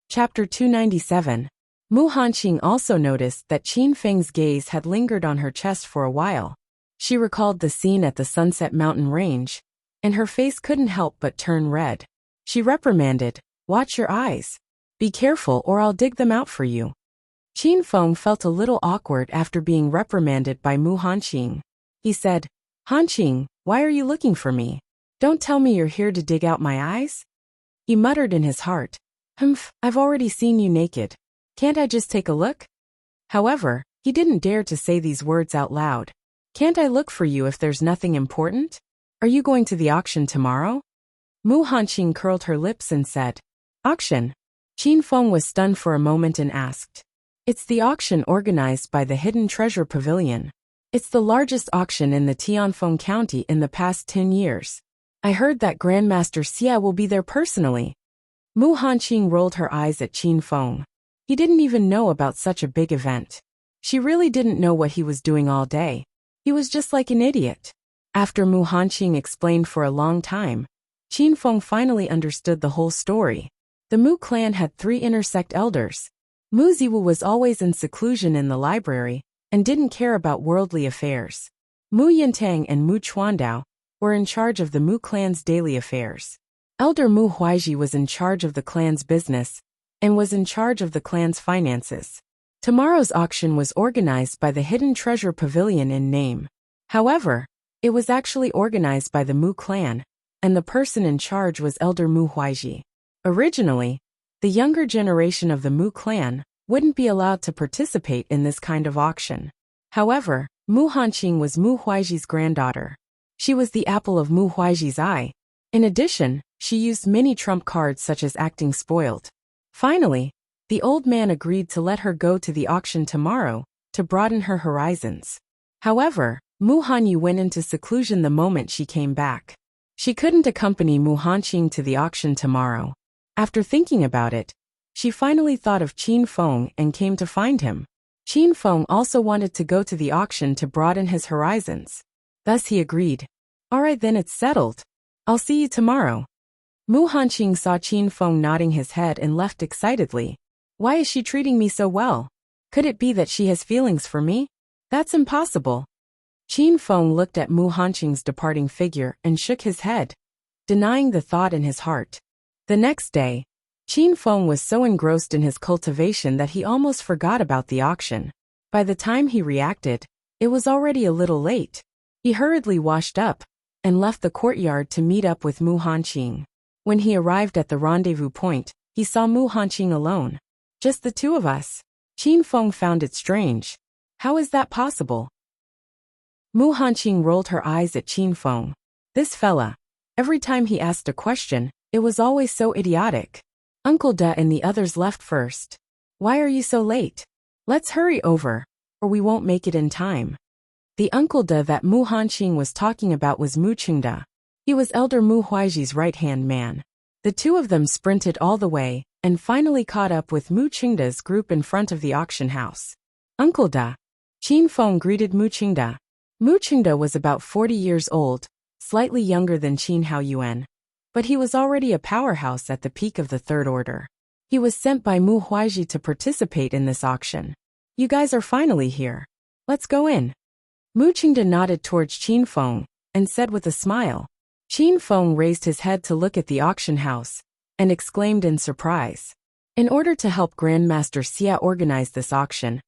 Chapter 297. Mu Hanqing also noticed that Qin Feng's gaze had lingered on her chest for a while. She recalled the scene at the Sunset Mountain Range, and her face couldn't help but turn red. She reprimanded, "Watch your eyes. Be careful or I'll dig them out for you." Qin Feng felt a little awkward after being reprimanded by Mu Hanqing. He said, "Hanqing, why are you looking for me? Don't tell me you're here to dig out my eyes?" He muttered in his heart, "Humph, I've already seen you naked. Can't I just take a look?" However, he didn't dare to say these words out loud. "Can't I look for you if there's nothing important? Are you going to the auction tomorrow?" Mu Hanqing curled her lips and said, "Auction?" Qin Feng was stunned for a moment and asked, "It's the auction organized by the Hidden Treasure Pavilion. It's the largest auction in the Tianfeng County in the past 10 years. I heard that Grandmaster Xia will be there personally." Mu Hanqing rolled her eyes at Qin Feng. He didn't even know about such a big event. She really didn't know what he was doing all day. He was just like an idiot. After Mu Hanqing explained for a long time, Qin Feng finally understood the whole story. The Mu clan had 3 intersect elders. Mu Ziwu was always in seclusion in the library and didn't care about worldly affairs. Mu Yintang and Mu Chuandao were in charge of the Mu clan's daily affairs. Elder Mu Huaiji was in charge of the clan's business and was in charge of the clan's finances. Tomorrow's auction was organized by the Hidden Treasure Pavilion in name. However, it was actually organized by the Mu clan, and the person in charge was Elder Mu Huaiji. Originally, the younger generation of the Mu clan wouldn't be allowed to participate in this kind of auction. However, Mu Hanqing was Mu Huaiji's granddaughter. She was the apple of Mu Huaiji's eye. In addition, she used many trump cards such as acting spoiled. Finally, the old man agreed to let her go to the auction tomorrow to broaden her horizons. However, Mu Hanyu went into seclusion the moment she came back. She couldn't accompany Mu Hanqing to the auction tomorrow. After thinking about it, she finally thought of Qin Feng and came to find him. Qin Feng also wanted to go to the auction to broaden his horizons. Thus he agreed. "All right, then it's settled. I'll see you tomorrow." Mu Hanqing saw Qin Feng nodding his head and left excitedly. "Why is she treating me so well? Could it be that she has feelings for me? That's impossible." Qin Feng looked at Mu Hanqing's departing figure and shook his head, denying the thought in his heart. The next day, Qin Feng was so engrossed in his cultivation that he almost forgot about the auction. By the time he reacted, it was already a little late. He hurriedly washed up and left the courtyard to meet up with Mu Hanqing. When he arrived at the rendezvous point, he saw Mu Hanqing alone. "Just the 2 of us." Qin Feng found it strange. "How is that possible?" Mu Hanqing rolled her eyes at Qin Feng. This fella. Every time he asked a question, it was always so idiotic. Uncle Da and the others left first. "Why are you so late? Let's hurry over, or we won't make it in time." The Uncle Da that Mu Hanqing was talking about was Mu Qingda. He was Elder Mu Huaiji's right-hand man. The 2 of them sprinted all the way and finally caught up with Mu Qingda's group in front of the auction house. "Uncle Da." Qin Feng greeted Mu Qingda. Mu Qingda was about 40 years old, slightly younger than Qin Haoyuan, but he was already a powerhouse at the peak of the Third Order. He was sent by Mu Huaiji to participate in this auction. "You guys are finally here. Let's go in." Mu Qingda nodded towards Qin Feng and said with a smile. Qin Feng raised his head to look at the auction house and exclaimed in surprise. In order to help Grandmaster Xia organize this auction,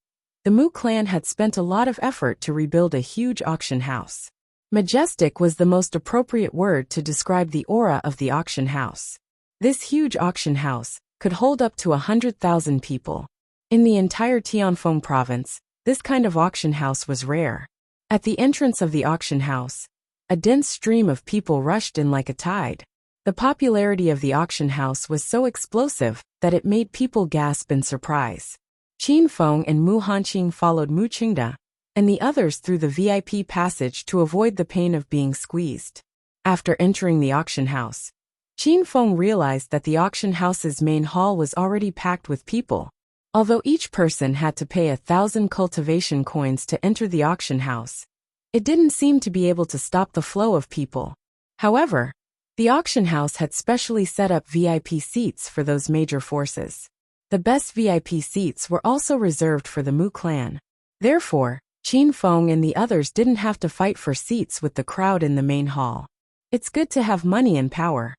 the Mu clan had spent a lot of effort to rebuild a huge auction house. Majestic was the most appropriate word to describe the aura of the auction house. This huge auction house could hold up to 100,000 people. In the entire Tianfeng province, this kind of auction house was rare. At the entrance of the auction house, a dense stream of people rushed in like a tide. The popularity of the auction house was so explosive that it made people gasp in surprise. Qin Feng and Mu Hanqing followed Mu Qingda and the others through the VIP passage to avoid the pain of being squeezed. After entering the auction house, Qin Feng realized that the auction house's main hall was already packed with people. Although each person had to pay 1,000 cultivation coins to enter the auction house, it didn't seem to be able to stop the flow of people. However, the auction house had specially set up VIP seats for those major forces. The best VIP seats were also reserved for the Mu clan. Therefore, Qin Feng and the others didn't have to fight for seats with the crowd in the main hall. It's good to have money and power.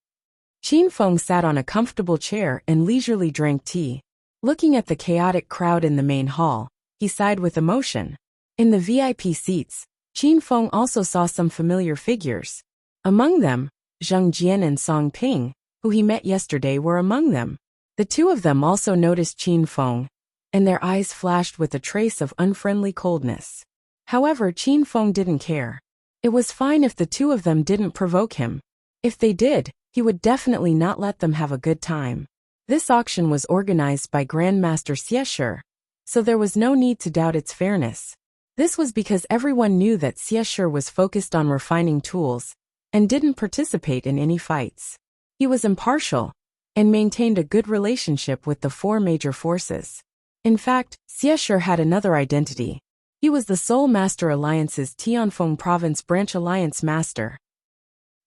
Qin Feng sat on a comfortable chair and leisurely drank tea. Looking at the chaotic crowd in the main hall, he sighed with emotion. In the VIP seats, Qin Feng also saw some familiar figures. Among them, Zheng Jian and Song Ping, who he met yesterday, were among them. The two of them also noticed Qin Feng, and their eyes flashed with a trace of unfriendly coldness. However, Qin Feng didn't care. It was fine if the two of them didn't provoke him. If they did, he would definitely not let them have a good time. This auction was organized by Grandmaster Xie Shi, so there was no need to doubt its fairness. This was because everyone knew that Xie Shi was focused on refining tools and didn't participate in any fights. He was impartial and maintained a good relationship with the four major forces. In fact, Xie Shi had another identity. He was the Soul Master Alliance's Tianfeng Province Branch Alliance Master.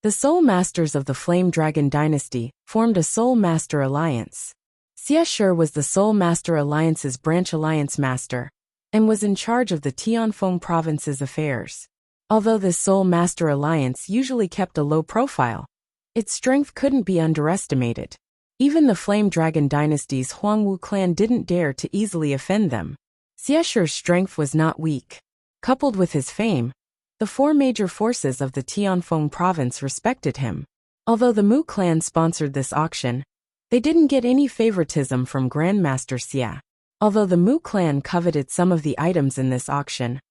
The Soul Masters of the Flame Dragon Dynasty formed a Soul Master Alliance. Xie Shi was the Soul Master Alliance's Branch Alliance Master and was in charge of the Tianfeng Province's affairs. Although this Soul Master Alliance usually kept a low profile, its strength couldn't be underestimated. Even the Flame Dragon Dynasty's Huangwu clan didn't dare to easily offend them. Xie Shi's strength was not weak. Coupled with his fame, the four major forces of the Tianfeng province respected him. Although the Mu clan sponsored this auction, they didn't get any favoritism from Grandmaster Xie. Although the Mu clan coveted some of the items in this auction,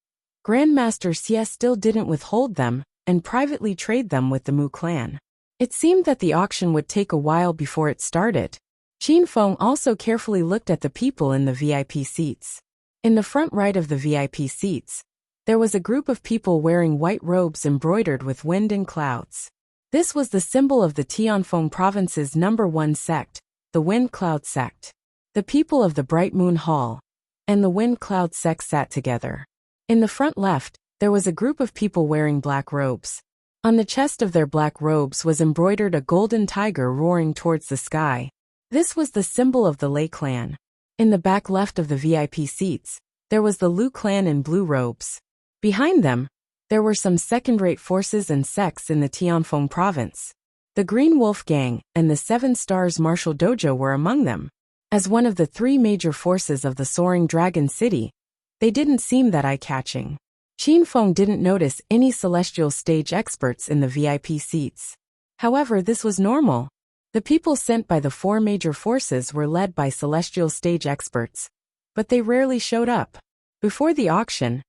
Grandmaster Xie still didn't withhold them and privately trade them with the Mu clan. It seemed that the auction would take a while before it started. Qin Feng also carefully looked at the people in the VIP seats. In the front right of the VIP seats, there was a group of people wearing white robes embroidered with wind and clouds. This was the symbol of the Tianfeng province's #1 sect, the Wind Cloud sect. The people of the Bright Moon Hall and the Wind Cloud sect sat together. In the front left, there was a group of people wearing black robes. On the chest of their black robes was embroidered a golden tiger roaring towards the sky. This was the symbol of the Lei clan. In the back left of the VIP seats, there was the Lu clan in blue robes. Behind them, there were some second-rate forces and sects in the Tianfeng province. The Green Wolf Gang and the Seven Stars Martial Dojo were among them. As one of the three major forces of the Soaring Dragon City, they didn't seem that eye-catching. Qin Feng didn't notice any celestial stage experts in the VIP seats. However, this was normal. The people sent by the four major forces were led by celestial stage experts, but they rarely showed up. Before the auction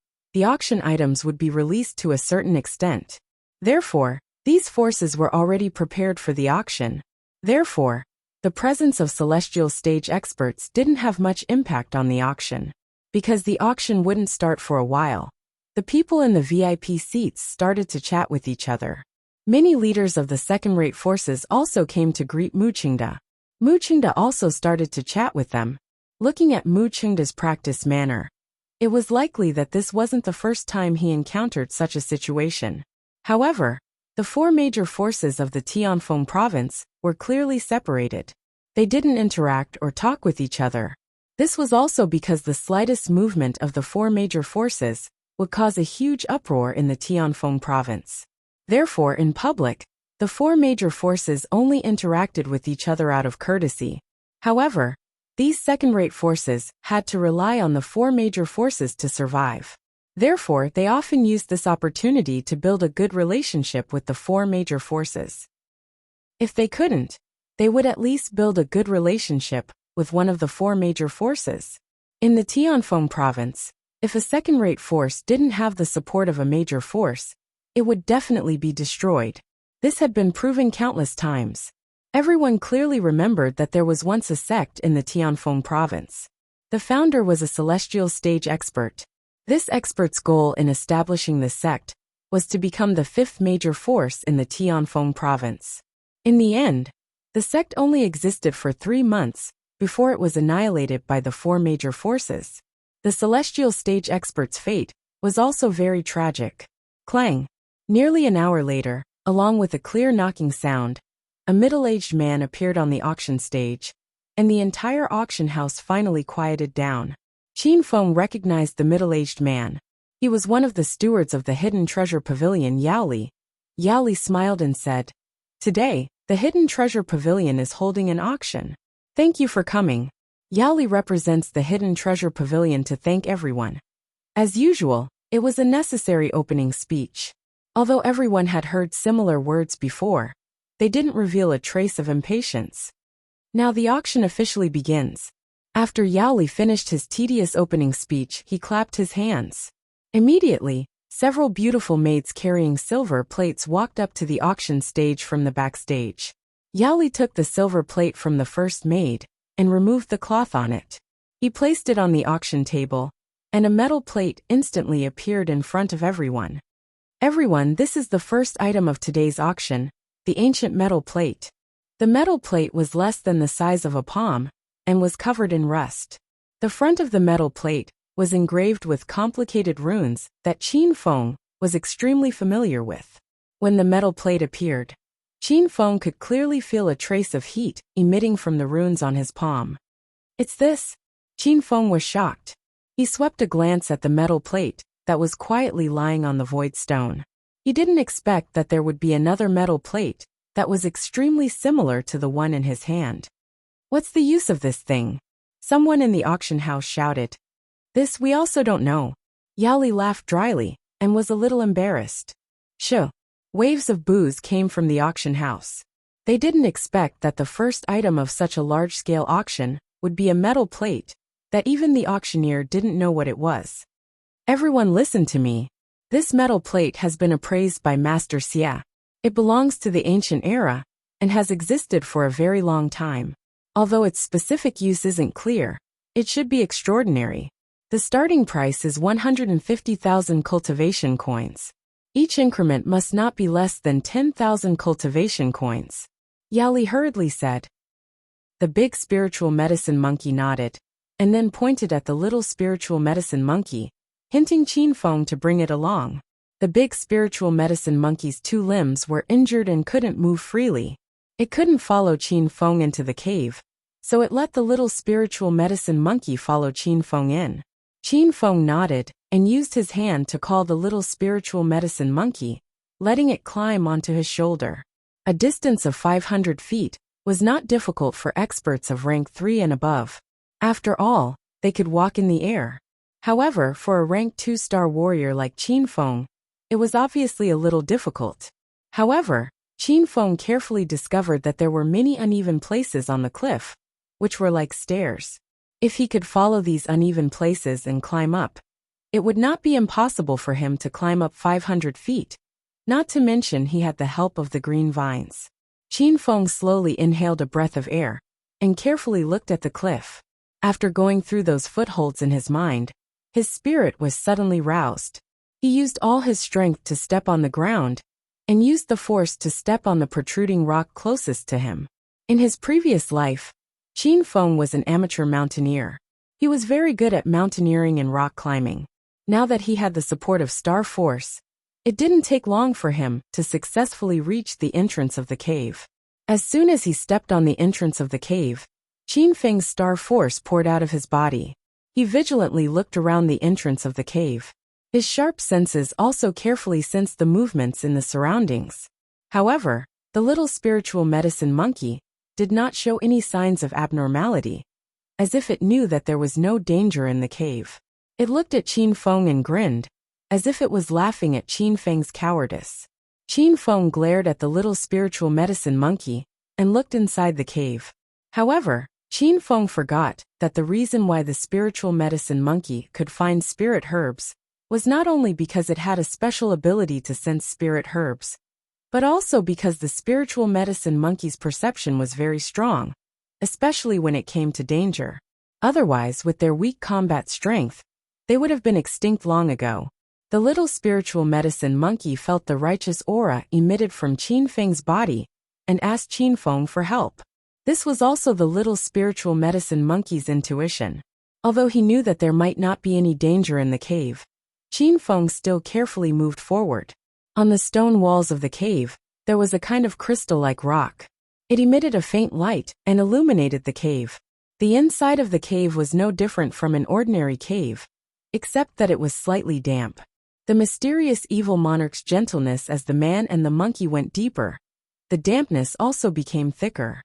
items would be released to a certain extent. Therefore, these forces were already prepared for the auction. Therefore, the presence of celestial stage experts didn't have much impact on the auction. Because the auction wouldn't start for a while, the people in the VIP seats started to chat with each other. Many leaders of the second-rate forces also came to greet Mu Qingda. Mu Qingda also started to chat with them. Looking at Mu Qingda's practice manner, it was likely that this wasn't the first time he encountered such a situation. However, the four major forces of the Tianfeng province were clearly separated. They didn't interact or talk with each other. This was also because the slightest movement of the four major forces would cause a huge uproar in the Tianfeng province. Therefore, in public, the four major forces only interacted with each other out of courtesy. However, these second-rate forces had to rely on the four major forces to survive. Therefore, they often used this opportunity to build a good relationship with the four major forces. If they couldn't, they would at least build a good relationship with one of the four major forces. In the Tianfeng province, if a second-rate force didn't have the support of a major force, it would definitely be destroyed. This had been proven countless times. Everyone clearly remembered that there was once a sect in the Tianfeng province. The founder was a celestial stage expert. This expert's goal in establishing the sect was to become the fifth major force in the Tianfeng province. In the end, the sect only existed for 3 months before it was annihilated by the four major forces. The celestial stage expert's fate was also very tragic. Clang! Nearly an hour later, along with a clear knocking sound, a middle-aged man appeared on the auction stage. and the entire auction house finally quieted down. Qin Feng recognized the middle-aged man. He was one of the stewards of the Hidden Treasure Pavilion, Yao Li. Yao Li smiled and said, "Today, the Hidden Treasure Pavilion is holding an auction. Thank you for coming." Yao Li represents the Hidden Treasure Pavilion to thank everyone. As usual, it was a necessary opening speech. Although everyone had heard similar words before, they didn't reveal a trace of impatience. Now the auction officially begins. After Yao Li finished his tedious opening speech, he clapped his hands. Immediately, several beautiful maids carrying silver plates walked up to the auction stage from the backstage. Yao Li took the silver plate from the first maid and removed the cloth on it. He placed it on the auction table, and a metal plate instantly appeared in front of everyone. "Everyone, this is the first item of today's auction, the ancient metal plate." The metal plate was less than the size of a palm and was covered in rust. The front of the metal plate was engraved with complicated runes that Qin Feng was extremely familiar with. When the metal plate appeared, Qin Feng could clearly feel a trace of heat emitting from the runes on his palm. "It's this?" Qin Feng was shocked. He swept a glance at the metal plate that was quietly lying on the void stone. He didn't expect that there would be another metal plate that was extremely similar to the one in his hand. "What's the use of this thing?" someone in the auction house shouted. "This we also don't know." Yao Li laughed dryly and was a little embarrassed. Shh. Waves of boos came from the auction house. They didn't expect that the first item of such a large-scale auction would be a metal plate, that even the auctioneer didn't know what it was. "Everyone listen to me. This metal plate has been appraised by Master Xia. It belongs to the ancient era and has existed for a very long time. Although its specific use isn't clear, it should be extraordinary. The starting price is 150,000 cultivation coins. Each increment must not be less than 10,000 cultivation coins." Yao Li hurriedly said. The big spiritual medicine monkey nodded, and then pointed at the little spiritual medicine monkey, hinting Qin Feng to bring it along. The big spiritual medicine monkey's 2 limbs were injured and couldn't move freely. It couldn't follow Qin Feng into the cave, so it let the little spiritual medicine monkey follow Qin Feng in. Qin Feng nodded and used his hand to call the little spiritual medicine monkey, letting it climb onto his shoulder. A distance of 500 feet was not difficult for experts of rank 3 and above. After all, they could walk in the air. However, for a rank 2-star warrior like Qin Feng, it was obviously a little difficult. However, Qin Feng carefully discovered that there were many uneven places on the cliff, which were like stairs. If he could follow these uneven places and climb up, it would not be impossible for him to climb up 500 feet. Not to mention he had the help of the green vines. Qin Feng slowly inhaled a breath of air and carefully looked at the cliff. After going through those footholds in his mind, his spirit was suddenly roused. He used all his strength to step on the ground and used the force to step on the protruding rock closest to him. In his previous life, Qin Feng was an amateur mountaineer. He was very good at mountaineering and rock climbing. Now that he had the support of Star Force, it didn't take long for him to successfully reach the entrance of the cave. As soon as he stepped on the entrance of the cave, Qin Feng's Star Force poured out of his body. He vigilantly looked around the entrance of the cave. His sharp senses also carefully sensed the movements in the surroundings. However, the little spiritual medicine monkey did not show any signs of abnormality, as if it knew that there was no danger in the cave. It looked at Qin Feng and grinned, as if it was laughing at Qin Feng's cowardice. Qin Feng glared at the little spiritual medicine monkey and looked inside the cave. However, Qin Feng forgot that the reason why the spiritual medicine monkey could find spirit herbs was not only because it had a special ability to sense spirit herbs, but also because the spiritual medicine monkey's perception was very strong, especially when it came to danger. Otherwise, with their weak combat strength, they would have been extinct long ago. The little spiritual medicine monkey felt the righteous aura emitted from Qin Feng's body and asked Qin Feng for help. This was also the little spiritual medicine monkey's intuition. Although he knew that there might not be any danger in the cave, Qin Feng still carefully moved forward. On the stone walls of the cave, there was a kind of crystal-like rock. It emitted a faint light and illuminated the cave. The inside of the cave was no different from an ordinary cave, except that it was slightly damp. The mysterious evil monarch's gentleness as the man and the monkey went deeper. The dampness also became thicker.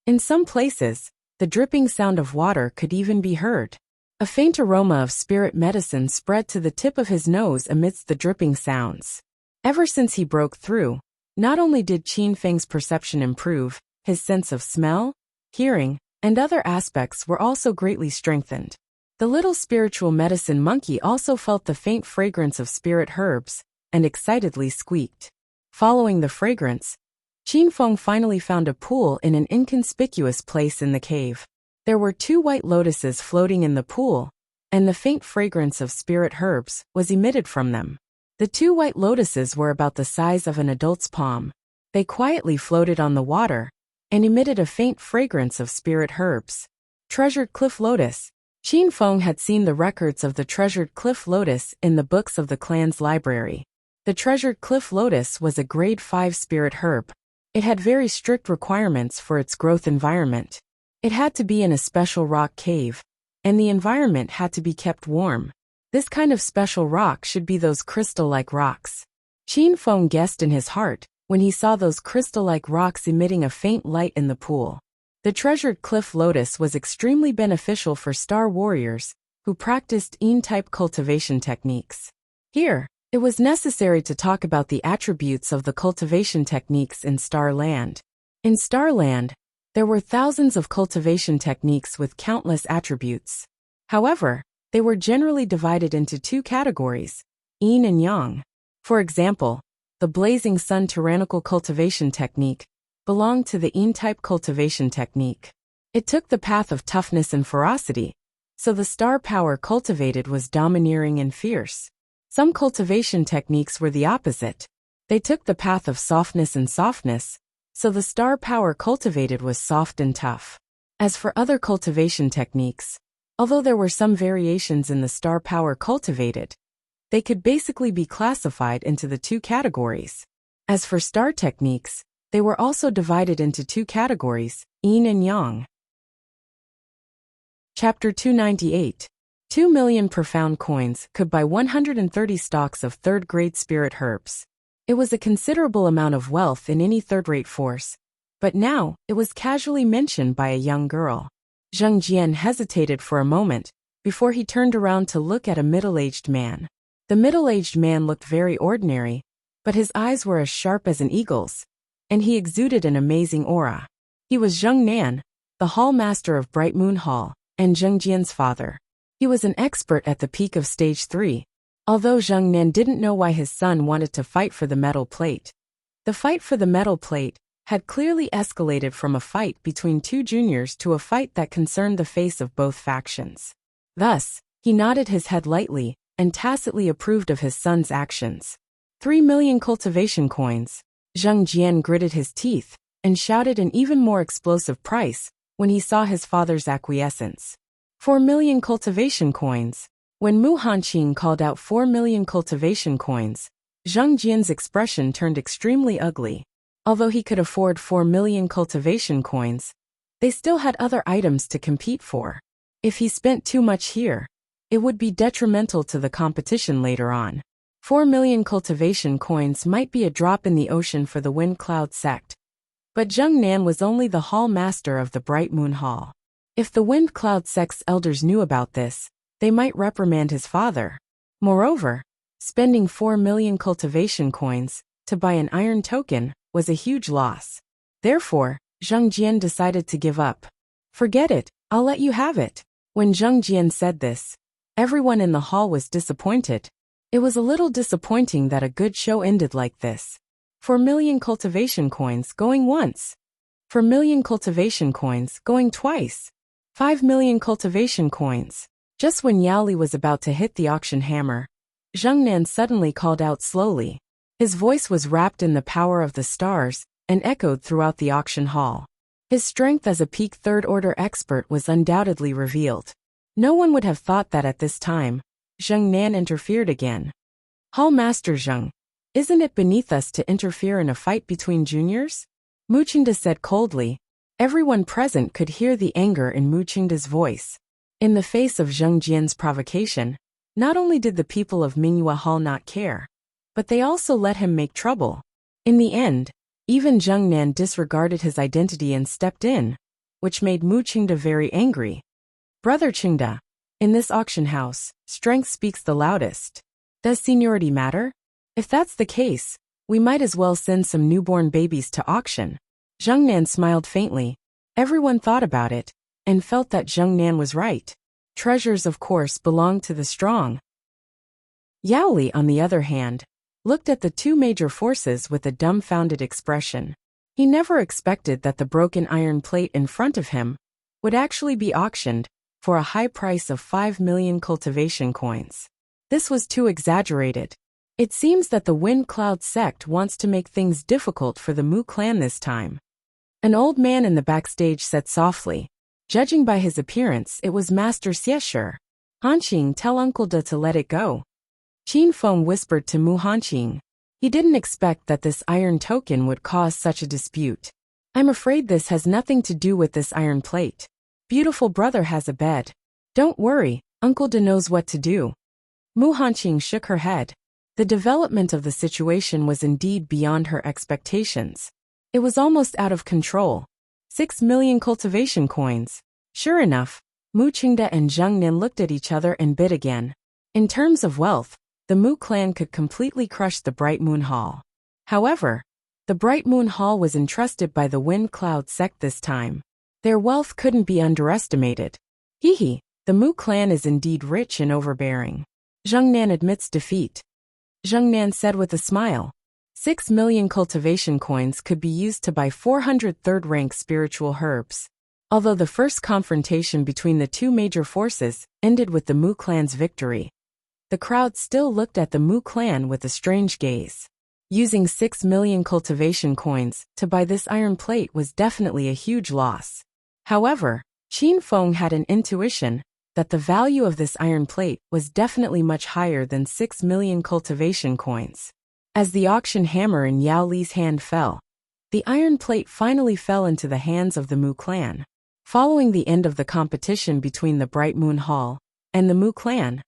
In some places, the dripping sound of water could even be heard. A faint aroma of spirit medicine spread to the tip of his nose amidst the dripping sounds. Ever since he broke through, not only did Qin Feng's perception improve, his sense of smell, hearing, and other aspects were also greatly strengthened. The little spiritual medicine monkey also felt the faint fragrance of spirit herbs, and excitedly squeaked. Following the fragrance, Qin Feng finally found a pool in an inconspicuous place in the cave. There were 2 white lotuses floating in the pool, and the faint fragrance of spirit herbs was emitted from them. The 2 white lotuses were about the size of an adult's palm. They quietly floated on the water, and emitted a faint fragrance of spirit herbs. Treasured Cliff Lotus. Qin Feng had seen the records of the treasured cliff lotus in the books of the clan's library. The treasured cliff lotus was a grade 5 spirit herb. It had very strict requirements for its growth environment. It had to be in a special rock cave, and the environment had to be kept warm. This kind of special rock should be those crystal-like rocks. Qin Feng guessed in his heart when he saw those crystal-like rocks emitting a faint light in the pool. The treasured cliff lotus was extremely beneficial for star warriors who practiced Yin-type cultivation techniques. Here, it was necessary to talk about the attributes of the cultivation techniques in Starland. In Starland, there were thousands of cultivation techniques with countless attributes. However, they were generally divided into 2 categories, Yin and Yang. For example, the Blazing Sun tyrannical cultivation technique belonged to the Yin-type cultivation technique. It took the path of toughness and ferocity, so the star power cultivated was domineering and fierce. Some cultivation techniques were the opposite. They took the path of softness and softness, so the star power cultivated was soft and tough. As for other cultivation techniques, although there were some variations in the star power cultivated, they could basically be classified into the 2 categories. As for star techniques, they were also divided into 2 categories, Yin and Yang. Chapter 298. 2 million profound coins could buy 130 stalks of third-grade spirit herbs. It was a considerable amount of wealth in any third-rate force, but now it was casually mentioned by a young girl. Zheng Jian hesitated for a moment before he turned around to look at a middle-aged man. The middle-aged man looked very ordinary, but his eyes were as sharp as an eagle's, and he exuded an amazing aura. He was Zheng Nan, the hall master of Bright Moon Hall, and Zheng Jian's father. He was an expert at the peak of Stage 3, although Zheng Nan didn't know why his son wanted to fight for the metal plate. The fight for the metal plate had clearly escalated from a fight between 2 juniors to a fight that concerned the face of both factions. Thus, he nodded his head lightly and tacitly approved of his son's actions. 3 million cultivation coins. Zheng Jian gritted his teeth and shouted an even more explosive price when he saw his father's acquiescence. 4 million cultivation coins. When Mu Hanqing called out 4 million cultivation coins, Zheng Jian's expression turned extremely ugly. Although he could afford 4 million cultivation coins, they still had other items to compete for. If he spent too much here, it would be detrimental to the competition later on. 4 million cultivation coins might be a drop in the ocean for the Wind Cloud sect. But Zheng Nan was only the hall master of the Bright Moon Hall. If the Wind Cloud sect's elders knew about this, they might reprimand his father. Moreover, spending 4 million cultivation coins to buy an iron token was a huge loss. Therefore, Zheng Jian decided to give up. Forget it, I'll let you have it. When Zheng Jian said this, everyone in the hall was disappointed. It was a little disappointing that a good show ended like this. 4 million cultivation coins going once. 4 million cultivation coins going twice. 5 million cultivation coins. Just when Yao Li was about to hit the auction hammer, Zheng Nan suddenly called out slowly. His voice was wrapped in the power of the stars and echoed throughout the auction hall. His strength as a peak third-order expert was undoubtedly revealed. No one would have thought that at this time. Zheng Nan interfered again. Hall Master Zheng, isn't it beneath us to interfere in a fight between juniors? Muqingda said coldly. Everyone present could hear the anger in Muqingda's voice. In the face of Zheng Jian's provocation, not only did the people of Mingyue Hall not care, but they also let him make trouble. In the end, even Zheng Nan disregarded his identity and stepped in, which made Muqingda very angry. Brother Qingda, in this auction house, strength speaks the loudest. Does seniority matter? If that's the case, we might as well send some newborn babies to auction. Zheng Nan smiled faintly. Everyone thought about it, and felt that Zheng Nan was right. Treasures of course belong to the strong. Yao Li, on the other hand, looked at the two major forces with a dumbfounded expression. He never expected that the broken iron plate in front of him would actually be auctioned for a high price of 5 million cultivation coins. This was too exaggerated. It seems that the Wind Cloud sect wants to make things difficult for the Mu clan this time. An old man in the backstage said softly. Judging by his appearance, it was Master Xiesher. Hanqing, tell Uncle Da to let it go. Qin Feng whispered to Mu Hanqing. He didn't expect that this iron token would cause such a dispute. I'm afraid this has nothing to do with this iron plate. Beautiful brother has a bed. Don't worry, Uncle Da knows what to do. Mu Hanqing shook her head. The development of the situation was indeed beyond her expectations. It was almost out of control. 6 million cultivation coins. Sure enough, Mu Qingda and Zheng Nan looked at each other and bid again. In terms of wealth, the Mu clan could completely crush the Bright Moon Hall. However, the Bright Moon Hall was entrusted by the Wind Cloud sect this time. Their wealth couldn't be underestimated. Hee, the Mu clan is indeed rich and overbearing. Zheng Nan admits defeat. Zheng Nan said with a smile. 6 million cultivation coins could be used to buy 400 third-rank spiritual herbs. Although the first confrontation between the two major forces ended with the Mu clan's victory, the crowd still looked at the Mu clan with a strange gaze. Using 6 million cultivation coins to buy this iron plate was definitely a huge loss. However, Qin Feng had an intuition that the value of this iron plate was definitely much higher than 6 million cultivation coins. As the auction hammer in Yao Li's hand fell, the iron plate finally fell into the hands of the Mu clan. Following the end of the competition between the Bright Moon Hall and the Mu clan,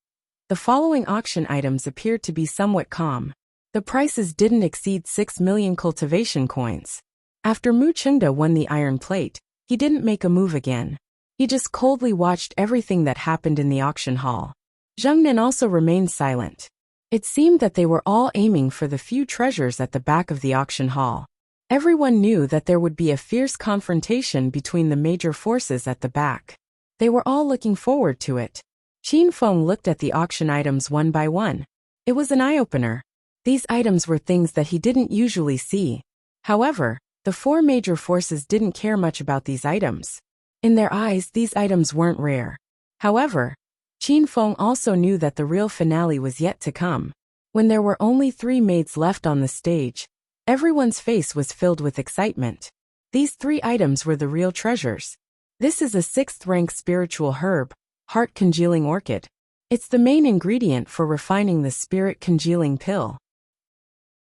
the following auction items appeared to be somewhat calm. The prices didn't exceed 6 million cultivation coins. After Mu Qingda won the iron plate, he didn't make a move again. He just coldly watched everything that happened in the auction hall. Zheng Nan also remained silent. It seemed that they were all aiming for the few treasures at the back of the auction hall. Everyone knew that there would be a fierce confrontation between the major forces at the back. They were all looking forward to it. Qin Feng looked at the auction items one by one. It was an eye-opener. These items were things that he didn't usually see. However, the four major forces didn't care much about these items. In their eyes, these items weren't rare. However, Qin Feng also knew that the real finale was yet to come. When there were only 3 maids left on the stage, everyone's face was filled with excitement. These 3 items were the real treasures. This is a 6th-rank spiritual herb, heart-congealing orchid. It's the main ingredient for refining the spirit-congealing pill.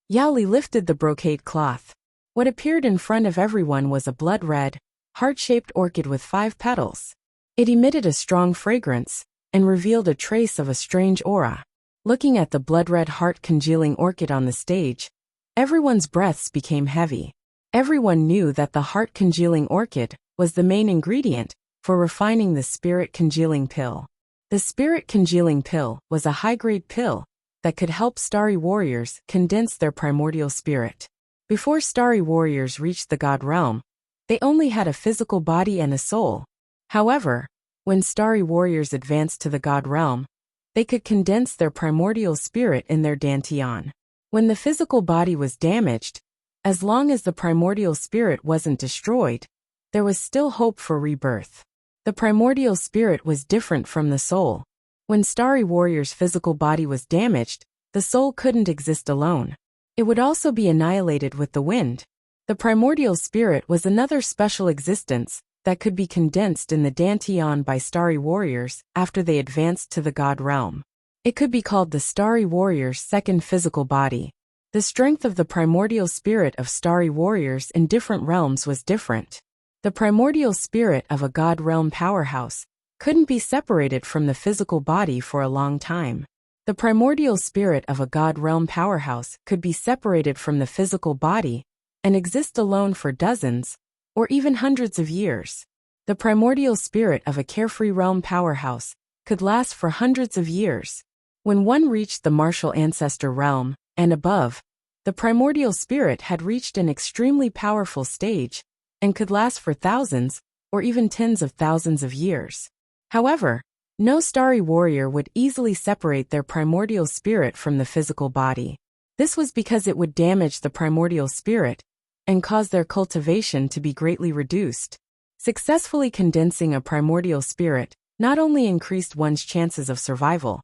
Yao Li lifted the brocade cloth. What appeared in front of everyone was a blood-red, heart-shaped orchid with 5 petals. It emitted a strong fragrance and revealed a trace of a strange aura. Looking at the blood-red heart-congealing orchid on the stage, everyone's breaths became heavy. Everyone knew that the heart-congealing orchid was the main ingredient for refining the spirit-congealing pill. The spirit-congealing pill was a high-grade pill that could help starry warriors condense their primordial spirit. Before starry warriors reached the god realm, they only had a physical body and a soul. However, when starry warriors advanced to the god realm, they could condense their primordial spirit in their dantian. When the physical body was damaged, as long as the primordial spirit wasn't destroyed, there was still hope for rebirth. The primordial spirit was different from the soul. When starry warrior's physical body was damaged, the soul couldn't exist alone. It would also be annihilated with the wind. The primordial spirit was another special existence that could be condensed in the dantian by starry warriors after they advanced to the god realm. It could be called the starry warrior's second physical body. The strength of the primordial spirit of starry warriors in different realms was different. The primordial spirit of a god realm powerhouse couldn't be separated from the physical body for a long time. The primordial spirit of a god realm powerhouse could be separated from the physical body and exist alone for dozens or even hundreds of years. The primordial spirit of a carefree realm powerhouse could last for hundreds of years. When one reached the martial ancestor realm and above, the primordial spirit had reached an extremely powerful stage and could last for thousands or even tens of thousands of years. However, no starry warrior would easily separate their primordial spirit from the physical body. This was because it would damage the primordial spirit and cause their cultivation to be greatly reduced. Successfully condensing a primordial spirit not only increased one's chances of survival,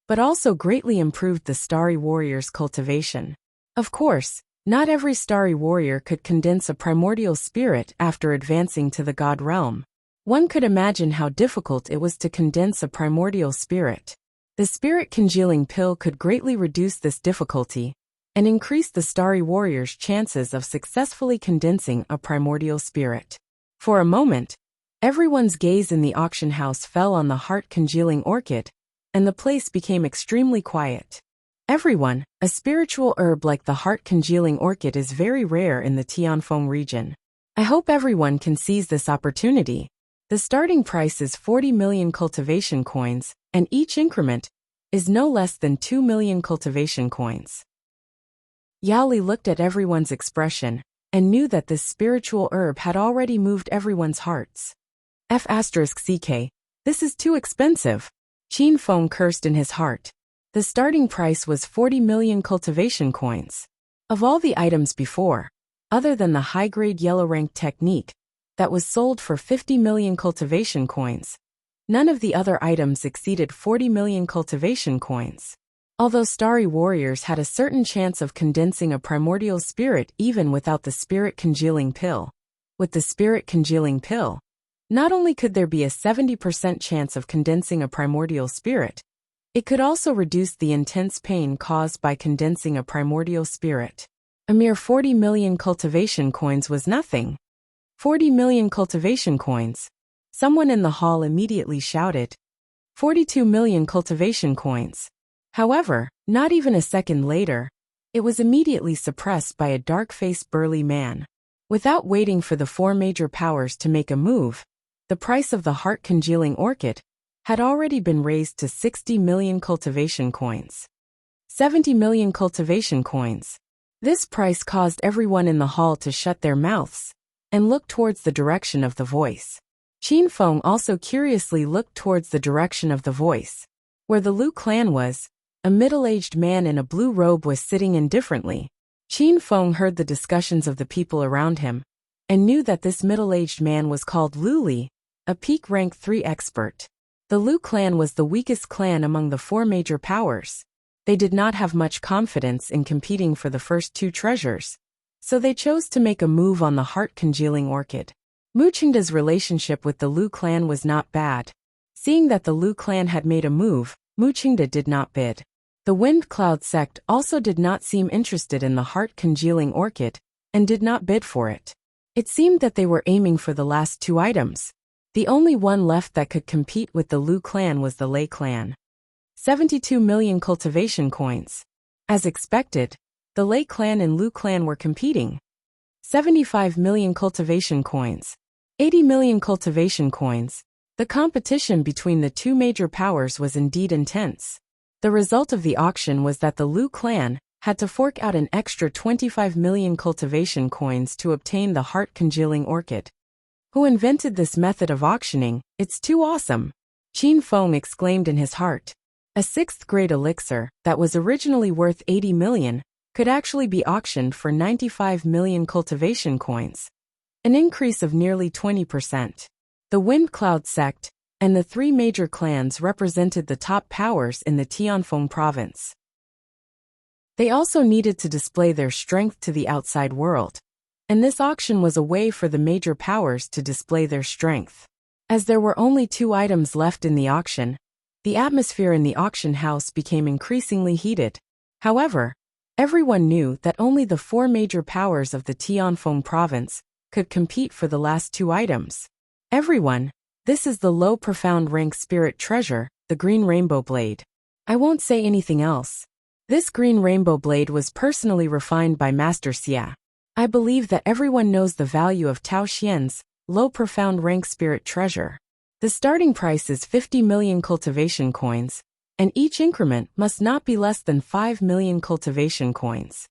but also greatly improved the starry warrior's cultivation. Of course, not every starry warrior could condense a primordial spirit after advancing to the god realm. One could imagine how difficult it was to condense a primordial spirit. The spirit congealing pill could greatly reduce this difficulty and increase the starry warrior's chances of successfully condensing a primordial spirit. For a moment, everyone's gaze in the auction house fell on the heart-congealing orchid, and the place became extremely quiet. Everyone, a spiritual herb like the heart-congealing orchid is very rare in the Tianfeng region. I hope everyone can seize this opportunity. The starting price is 40 million cultivation coins, and each increment is no less than 2 million cultivation coins. Yao Li looked at everyone's expression and knew that this spiritual herb had already moved everyone's hearts. F***CK, this is too expensive. Qin Feng cursed in his heart. The starting price was 40 million cultivation coins. Of all the items before, other than the high-grade yellow rank technique that was sold for 50 million cultivation coins, none of the other items exceeded 40 million cultivation coins. Although starry warriors had a certain chance of condensing a primordial spirit even without the spirit congealing pill, with the spirit congealing pill, not only could there be a 70% chance of condensing a primordial spirit, it could also reduce the intense pain caused by condensing a primordial spirit. A mere 40 million cultivation coins was nothing. 40 million cultivation coins. Someone in the hall immediately shouted. 42 million cultivation coins. However, not even a second later, it was immediately suppressed by a dark-faced burly man. Without waiting for the four major powers to make a move, the price of the heart-congealing orchid had already been raised to 60 million cultivation coins. 70 million cultivation coins. This price caused everyone in the hall to shut their mouths and look towards the direction of the voice. Qin Feng also curiously looked towards the direction of the voice. Where the Lu clan was, a middle-aged man in a blue robe was sitting indifferently. Qin Feng heard the discussions of the people around him and knew that this middle-aged man was called Lu Li, a peak rank 3 expert. The Lu clan was the weakest clan among the four major powers. They did not have much confidence in competing for the first two treasures, so they chose to make a move on the heart-congealing orchid. Mu Qingda's relationship with the Lu clan was not bad. Seeing that the Lu clan had made a move, Mu Qingda did not bid. The Wind Cloud sect also did not seem interested in the heart-congealing orchid and did not bid for it. It seemed that they were aiming for the last two items. The only one left that could compete with the Lu clan was the Lei clan. 72 million cultivation coins. As expected, the Lei clan and Lu clan were competing. 75 million cultivation coins. 80 million cultivation coins. The competition between the two major powers was indeed intense. The result of the auction was that the Lu clan had to fork out an extra 25 million cultivation coins to obtain the heart-congealing orchid. Who invented this method of auctioning? It's too awesome! Qin Feng exclaimed in his heart. A 6th-grade elixir, that was originally worth 80 million, could actually be auctioned for 95 million cultivation coins. An increase of nearly 20%. The Wind Cloud sect and the three major clans represented the top powers in the Tianfeng province. They also needed to display their strength to the outside world, and this auction was a way for the major powers to display their strength. As there were only two items left in the auction, the atmosphere in the auction house became increasingly heated. However, Everyone knew that only the four major powers of the Tianfeng province could compete for the last two items. Everyone, this is the low profound rank spirit treasure, the green rainbow blade. I won't say anything else. This green rainbow blade was personally refined by Master Xia. I believe that everyone knows the value of Tao Xian's low profound rank spirit treasure. The starting price is 50 million cultivation coins, and each increment must not be less than 5 million cultivation coins.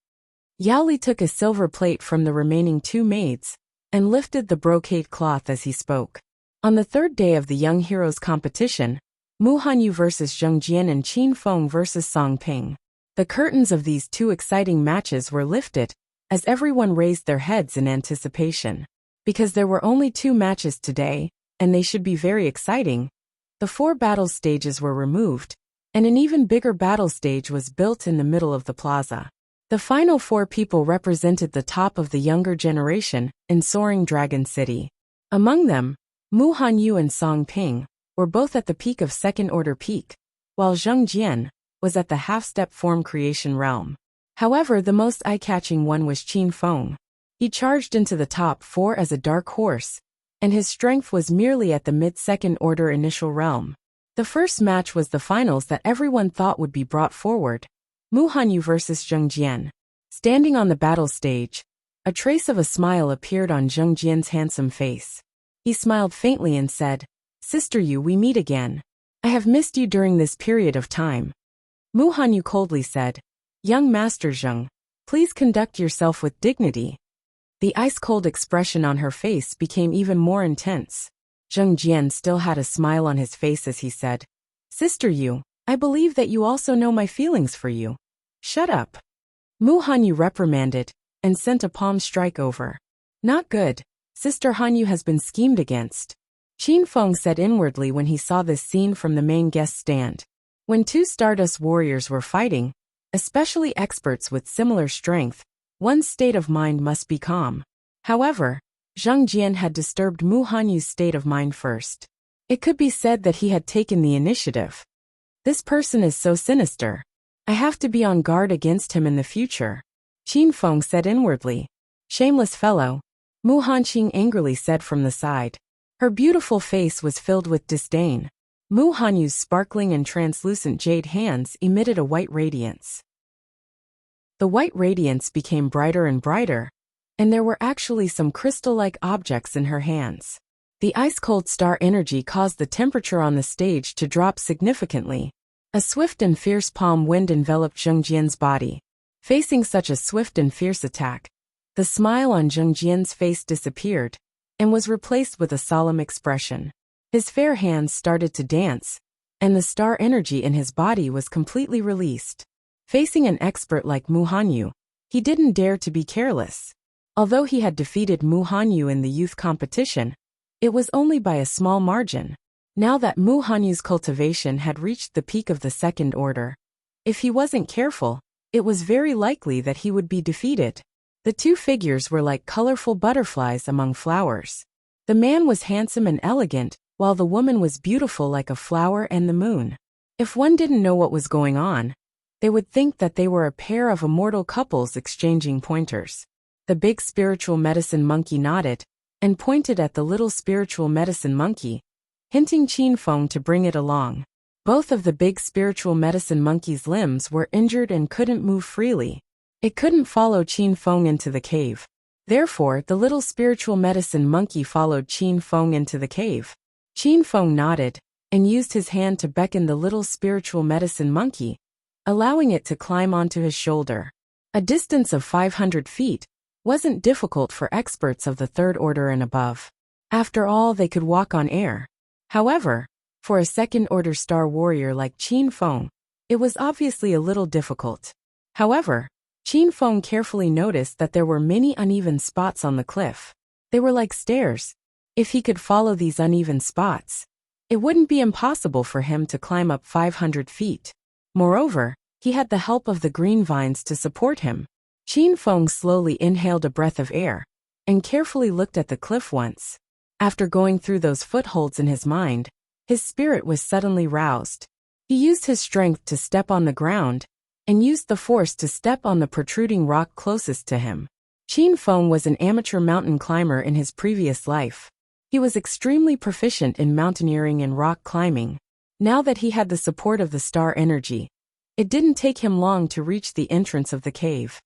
Yao Li took a silver plate from the remaining two maids and lifted the brocade cloth as he spoke. On the third day of the Young Heroes competition, Mu Hanyu versus Zheng Jian and Qin Feng versus Song Ping. The curtains of these two exciting matches were lifted, as everyone raised their heads in anticipation. Because there were only two matches today, and they should be very exciting, the four battle stages were removed, and an even bigger battle stage was built in the middle of the plaza. The final four people represented the top of the younger generation in Soaring Dragon City. Among them, Mu Hanyu and Song Ping were both at the peak of second-order peak, while Zheng Jian was at the half-step form creation realm. However, the most eye-catching one was Qin Feng. He charged into the top four as a dark horse, and his strength was merely at the mid-second-order initial realm. The first match was the finals that everyone thought would be brought forward. Mu Hanyu versus Zheng Jian. Standing on the battle stage, a trace of a smile appeared on Zheng Jian's handsome face. He smiled faintly and said, "Sister Yu, we meet again. I have missed you during this period of time." Mu Hanyu coldly said, "Young Master Zheng, please conduct yourself with dignity." The ice-cold expression on her face became even more intense. Zheng Jian still had a smile on his face as he said, "Sister Yu, I believe that you also know my feelings for you." "Shut up." Mu Hanyu reprimanded and sent a palm strike over. "Not good. Sister Hanyu has been schemed against." Qin Feng said inwardly when he saw this scene from the main guest stand. When two Stardust warriors were fighting, especially experts with similar strength, one's state of mind must be calm. However, Zheng Jian had disturbed Mu Hanyu's state of mind first. It could be said that he had taken the initiative. This person is so sinister. I have to be on guard against him in the future. Qin Feng said inwardly. "Shameless fellow," Mu Hanqing angrily said from the side. Her beautiful face was filled with disdain. Mu Hanyu's sparkling and translucent jade hands emitted a white radiance. The white radiance became brighter and brighter, and there were actually some crystal-like objects in her hands. The ice-cold star energy caused the temperature on the stage to drop significantly. A swift and fierce palm wind enveloped Zheng Jian's body. Facing such a swift and fierce attack, the smile on Zheng Jian's face disappeared and was replaced with a solemn expression. His fair hands started to dance, and the star energy in his body was completely released. Facing an expert like Mu Hanyu, he didn't dare to be careless. Although he had defeated Mu Hanyu in the youth competition, it was only by a small margin. Now that Mu Hanyu's cultivation had reached the peak of the second order, if he wasn't careful, it was very likely that he would be defeated. The two figures were like colorful butterflies among flowers. The man was handsome and elegant, while the woman was beautiful like a flower and the moon. If one didn't know what was going on, they would think that they were a pair of immortal couples exchanging pointers. The big spiritual medicine monkey nodded and pointed at the little spiritual medicine monkey, hinting Qin Feng to bring it along. Both of the big spiritual medicine monkey's limbs were injured and couldn't move freely. It couldn't follow Qin Feng into the cave. Therefore, the little spiritual medicine monkey followed Qin Feng into the cave. Qin Feng nodded and used his hand to beckon the little spiritual medicine monkey, allowing it to climb onto his shoulder. A distance of 500 feet wasn't difficult for experts of the third order and above. After all, they could walk on air. However, for a second-order star warrior like Qin Feng, it was obviously a little difficult. However, Qin Feng carefully noticed that there were many uneven spots on the cliff. They were like stairs. If he could follow these uneven spots, it wouldn't be impossible for him to climb up 500 feet. Moreover, he had the help of the green vines to support him. Qin Feng slowly inhaled a breath of air and carefully looked at the cliff once. After going through those footholds in his mind, his spirit was suddenly roused. He used his strength to step on the ground and used the force to step on the protruding rock closest to him. Qin Feng was an amateur mountain climber in his previous life. He was extremely proficient in mountaineering and rock climbing. Now that he had the support of the star energy, it didn't take him long to reach the entrance of the cave.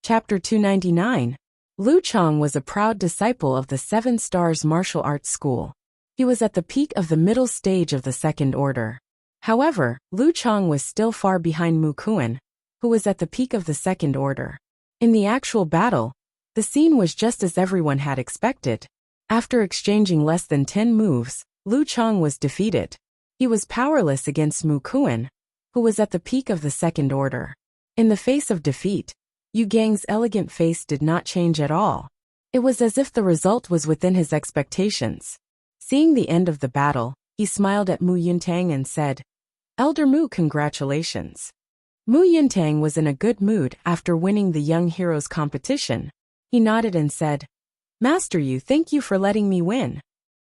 Chapter 299. Lu Chang was a proud disciple of the Seven Stars Martial Arts School. He was at the peak of the middle stage of the Second Order. However, Lu Chang was still far behind Mu Kuan, who was at the peak of the Second Order. In the actual battle, the scene was just as everyone had expected. After exchanging less than 10 moves, Lu Chang was defeated. He was powerless against Mu Kuan, who was at the peak of the Second Order. In the face of defeat, Yu Gang's elegant face did not change at all. It was as if the result was within his expectations. Seeing the end of the battle, he smiled at Mu Yuntang and said, "Elder Mu, congratulations." Mu Yuntang was in a good mood after winning the Young Heroes competition. He nodded and said, "Master Yu, thank you for letting me win."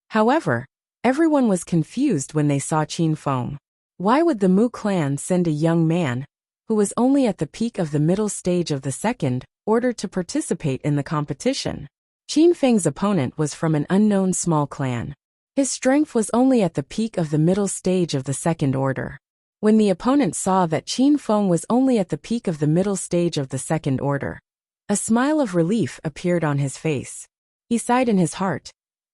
However, everyone was confused when they saw Qin Feng. Why would the Mu clan send a young man, who was only at the peak of the middle stage of the Second Order, to participate in the competition? Qin Feng's opponent was from an unknown small clan. His strength was only at the peak of the middle stage of the Second Order. When the opponent saw that Qin Feng was only at the peak of the middle stage of the Second Order, a smile of relief appeared on his face. He sighed in his heart.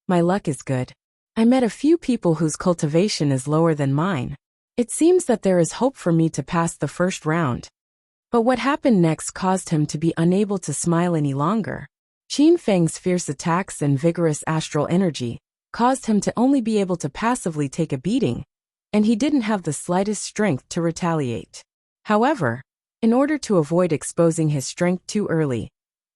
"My luck is good. I met a few people whose cultivation is lower than mine. It seems that there is hope for me to pass the first round." But what happened next caused him to be unable to smile any longer. Qin Feng's fierce attacks and vigorous astral energy caused him to only be able to passively take a beating, and he didn't have the slightest strength to retaliate. However, in order to avoid exposing his strength too early,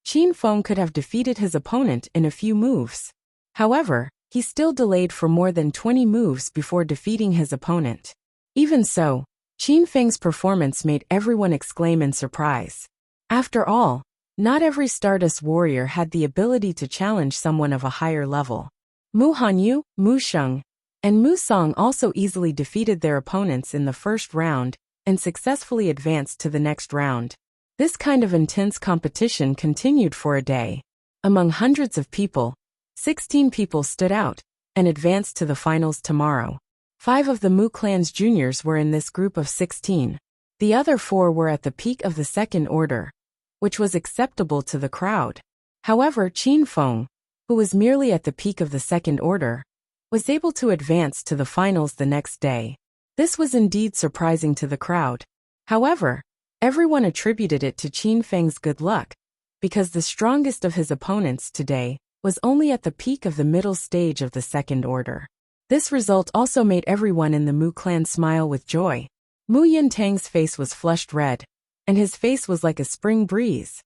Qin Feng could have defeated his opponent in a few moves. However, he still delayed for more than 20 moves before defeating his opponent. Even so, Qin Feng's performance made everyone exclaim in surprise. After all, not every Stardust warrior had the ability to challenge someone of a higher level. Mu Hanyu, Mu Sheng, and Mu Song also easily defeated their opponents in the first round and successfully advanced to the next round. This kind of intense competition continued for a day. Among hundreds of people, 16 people stood out and advanced to the finals tomorrow. 5 of the Mu clan's juniors were in this group of 16. The other 4 were at the peak of the Second Order, which was acceptable to the crowd. However, Qin Feng, who was merely at the peak of the Second Order, was able to advance to the finals the next day. This was indeed surprising to the crowd. However, everyone attributed it to Qin Feng's good luck, because the strongest of his opponents today was only at the peak of the middle stage of the Second Order. This result also made everyone in the Mu clan smile with joy. Mu Yuntang's face was flushed red, and his face was like a spring breeze.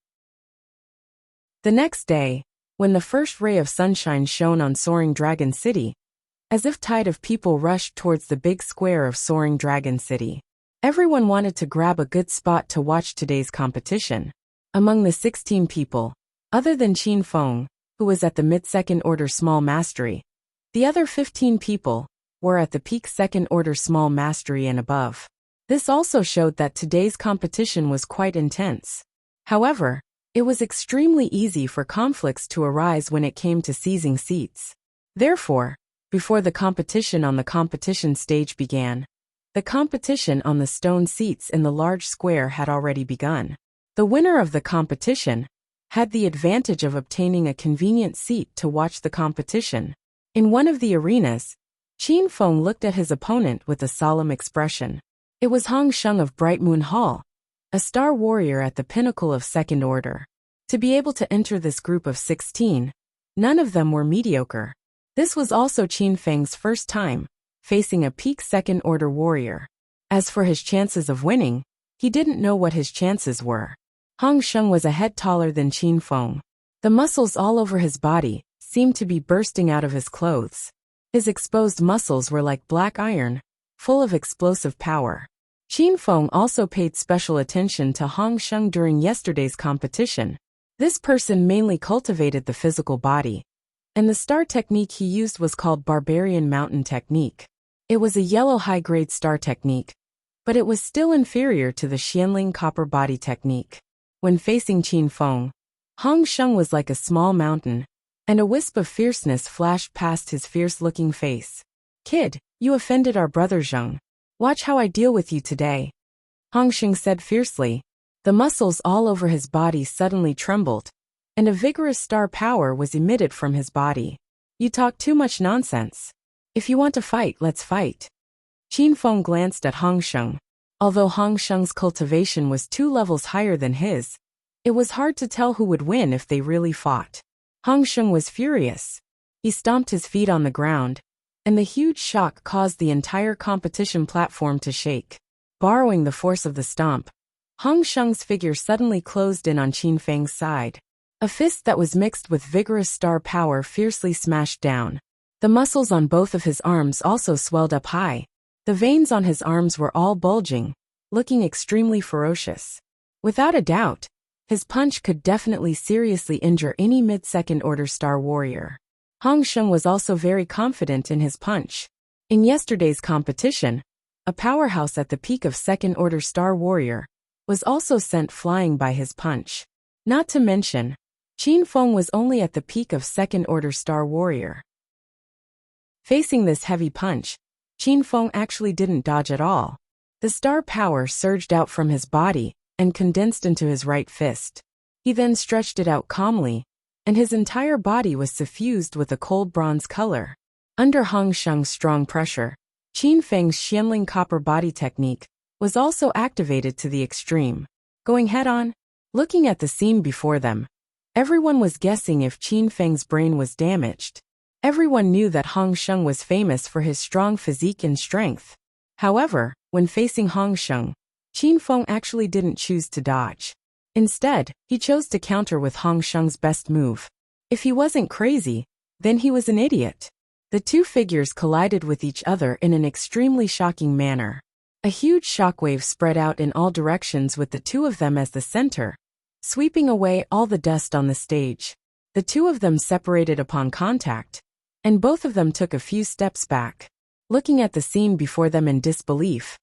The next day, when the first ray of sunshine shone on Soaring Dragon City, as if tide of people rushed towards the big square of Soaring Dragon City, everyone wanted to grab a good spot to watch today's competition. Among the 16 people, other than Qin Feng, who was at the mid-Second Order Small Mastery, the other 15 people were at the peak Second Order Small Mastery and above. This also showed that today's competition was quite intense. However, it was extremely easy for conflicts to arise when it came to seizing seats. Therefore, before the competition on the competition stage began, the competition on the stone seats in the large square had already begun. The winner of the competition had the advantage of obtaining a convenient seat to watch the competition. In one of the arenas, Qin Feng looked at his opponent with a solemn expression. It was Hong Sheng of Bright Moon Hall, a star warrior at the pinnacle of Second Order. To be able to enter this group of 16, none of them were mediocre. This was also Qin Feng's first time facing a peak Second Order warrior. As for his chances of winning, he didn't know what his chances were. Hong Sheng was a head taller than Qin Feng. The muscles all over his body seemed to be bursting out of his clothes. His exposed muscles were like black iron, full of explosive power. Qin Feng also paid special attention to Hong Sheng during yesterday's competition. This person mainly cultivated the physical body, and the star technique he used was called Barbarian Mountain Technique. It was a yellow high-grade star technique, but it was still inferior to the Xianling copper body technique. When facing Qin Feng, Hong Sheng was like a small mountain, and a wisp of fierceness flashed past his fierce-looking face. "Kid, you offended our brother Zheng. Watch how I deal with you today," Hong Sheng said fiercely. The muscles all over his body suddenly trembled, and a vigorous star power was emitted from his body. "You talk too much nonsense. If you want to fight, let's fight." Qin Feng glanced at Hong Sheng. Although Hong Sheng's cultivation was 2 levels higher than his, it was hard to tell who would win if they really fought. Hong Sheng was furious. He stomped his feet on the ground, and the huge shock caused the entire competition platform to shake. Borrowing the force of the stomp, Hong Sheng's figure suddenly closed in on Qin Feng's side. A fist that was mixed with vigorous star power fiercely smashed down. The muscles on both of his arms also swelled up high. The veins on his arms were all bulging, looking extremely ferocious. Without a doubt, his punch could definitely seriously injure any mid-second order star warrior. Hong Sheng was also very confident in his punch. In yesterday's competition, a powerhouse at the peak of second order star warrior was also sent flying by his punch. Not to mention, Qin Feng was only at the peak of second order star warrior. Facing this heavy punch, Qin Feng actually didn't dodge at all. The star power surged out from his body and condensed into his right fist. He then stretched it out calmly, and his entire body was suffused with a cold bronze color. Under Hong Sheng's strong pressure, Qin Feng's Xianling copper body technique was also activated to the extreme. Going head-on, looking at the scene before them, everyone was guessing if Qin Feng's brain was damaged. Everyone knew that Hong Sheng was famous for his strong physique and strength. However, when facing Hong Sheng, Qin Feng actually didn't choose to dodge. Instead, he chose to counter with Hong Sheng's best move. If he wasn't crazy, then he was an idiot. The two figures collided with each other in an extremely shocking manner. A huge shockwave spread out in all directions with the two of them as the center, sweeping away all the dust on the stage. The two of them separated upon contact, and both of them took a few steps back. Looking at the scene before them in disbelief,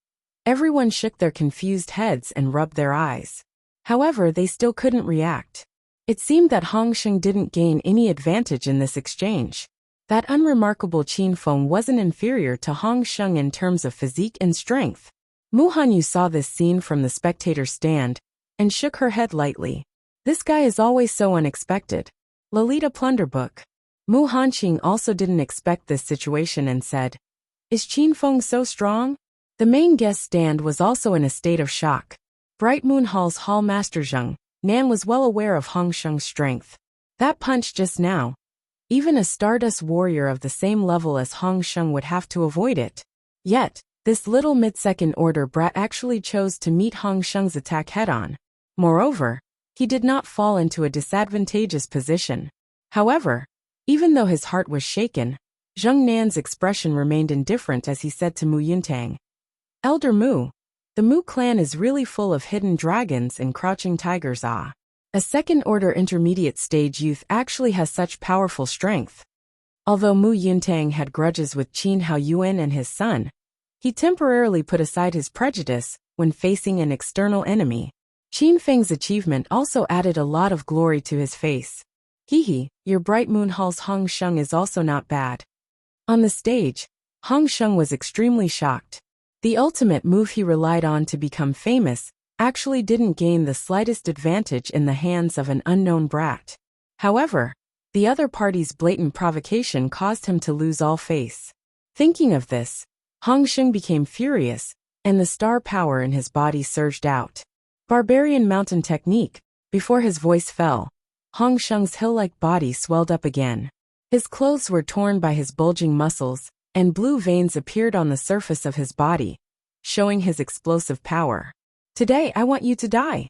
everyone shook their confused heads and rubbed their eyes. However, they still couldn't react. It seemed that Hong Sheng didn't gain any advantage in this exchange. That unremarkable Qin Feng wasn't inferior to Hong Sheng in terms of physique and strength. Mu Hanyu saw this scene from the spectator stand and shook her head lightly. "This guy is always so unexpected." Lolita Plunderbook. Mu Hanqing also didn't expect this situation and said, "Is Qin Feng so strong?" The main guest stand was also in a state of shock. Bright Moon Hall's Hall Master Zheng Nan was well aware of Hong Sheng's strength. That punch just now, even a Stardust warrior of the same level as Hong Sheng would have to avoid it. Yet, this little mid-second order brat actually chose to meet Hong Sheng's attack head-on. Moreover, he did not fall into a disadvantageous position. However, even though his heart was shaken, Zheng Nan's expression remained indifferent as he said to Mu Yuntang, "Elder Mu, the Mu clan is really full of hidden dragons and crouching tigers. A second-order intermediate stage youth actually has such powerful strength." Although Mu Yuntang had grudges with Qin Haoyuan and his son, he temporarily put aside his prejudice when facing an external enemy. Qin Feng's achievement also added a lot of glory to his face. "Hehe, your Bright Moon Hall's Hong Sheng is also not bad." On the stage, Hong Sheng was extremely shocked. The ultimate move he relied on to become famous actually didn't gain the slightest advantage in the hands of an unknown brat. However, the other party's blatant provocation caused him to lose all face. Thinking of this, Hong Sheng became furious, and the star power in his body surged out. Barbarian Mountain Technique. Before his voice fell, Hong Sheng's hill-like body swelled up again. His clothes were torn by his bulging muscles, and blue veins appeared on the surface of his body, showing his explosive power. "Today I want you to die."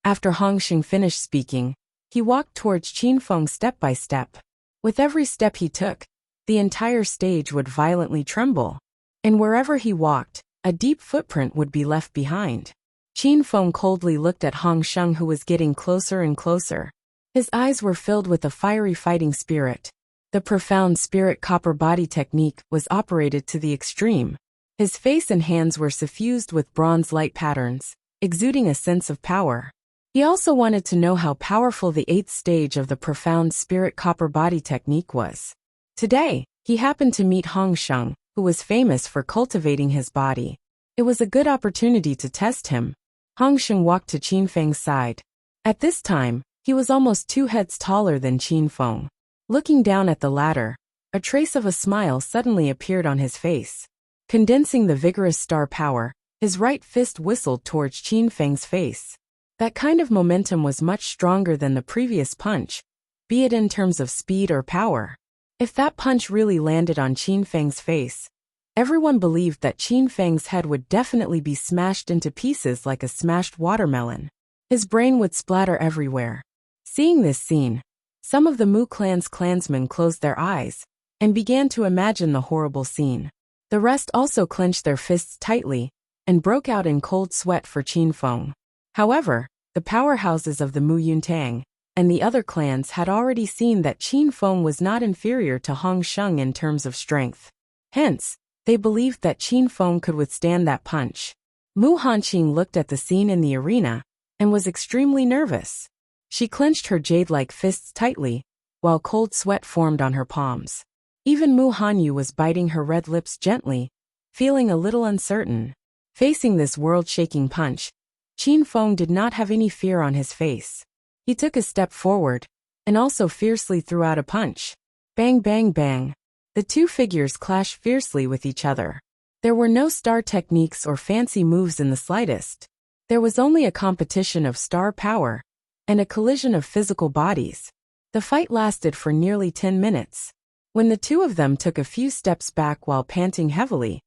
After Hong Sheng finished speaking, he walked towards Qin Feng step by step. With every step he took, the entire stage would violently tremble, and wherever he walked, a deep footprint would be left behind. Qin Feng coldly looked at Hong Sheng, who was getting closer and closer. His eyes were filled with a fiery fighting spirit. The profound spirit copper body technique was operated to the extreme. His face and hands were suffused with bronze light patterns, exuding a sense of power. He also wanted to know how powerful the 8th stage of the profound spirit copper body technique was. Today, he happened to meet Hong Sheng, who was famous for cultivating his body. It was a good opportunity to test him. Hong Sheng walked to Qin Feng's side. At this time, he was almost 2 heads taller than Qin Feng. Looking down at the latter, a trace of a smile suddenly appeared on his face. Condensing the vigorous star power, his right fist whistled towards Qin Feng's face. That kind of momentum was much stronger than the previous punch, be it in terms of speed or power. If that punch really landed on Qin Feng's face, everyone believed that Qin Feng's head would definitely be smashed into pieces like a smashed watermelon. His brain would splatter everywhere. Seeing this scene, some of the Mu clan's clansmen closed their eyes and began to imagine the horrible scene. The rest also clenched their fists tightly and broke out in cold sweat for Qin Feng. However, the powerhouses of the Mu Yuntang and the other clans had already seen that Qin Feng was not inferior to Hong Sheng in terms of strength. Hence, they believed that Qin Feng could withstand that punch. Mu Hanqing looked at the scene in the arena and was extremely nervous. She clenched her jade-like fists tightly, while cold sweat formed on her palms. Even Mu Hanyu was biting her red lips gently, feeling a little uncertain. Facing this world-shaking punch, Qin Feng did not have any fear on his face. He took a step forward, and also fiercely threw out a punch. Bang bang bang. The two figures clashed fiercely with each other. There were no star techniques or fancy moves in the slightest. There was only a competition of star power, and a collision of physical bodies. The fight lasted for nearly 10 minutes. When the two of them took a few steps back while panting heavily,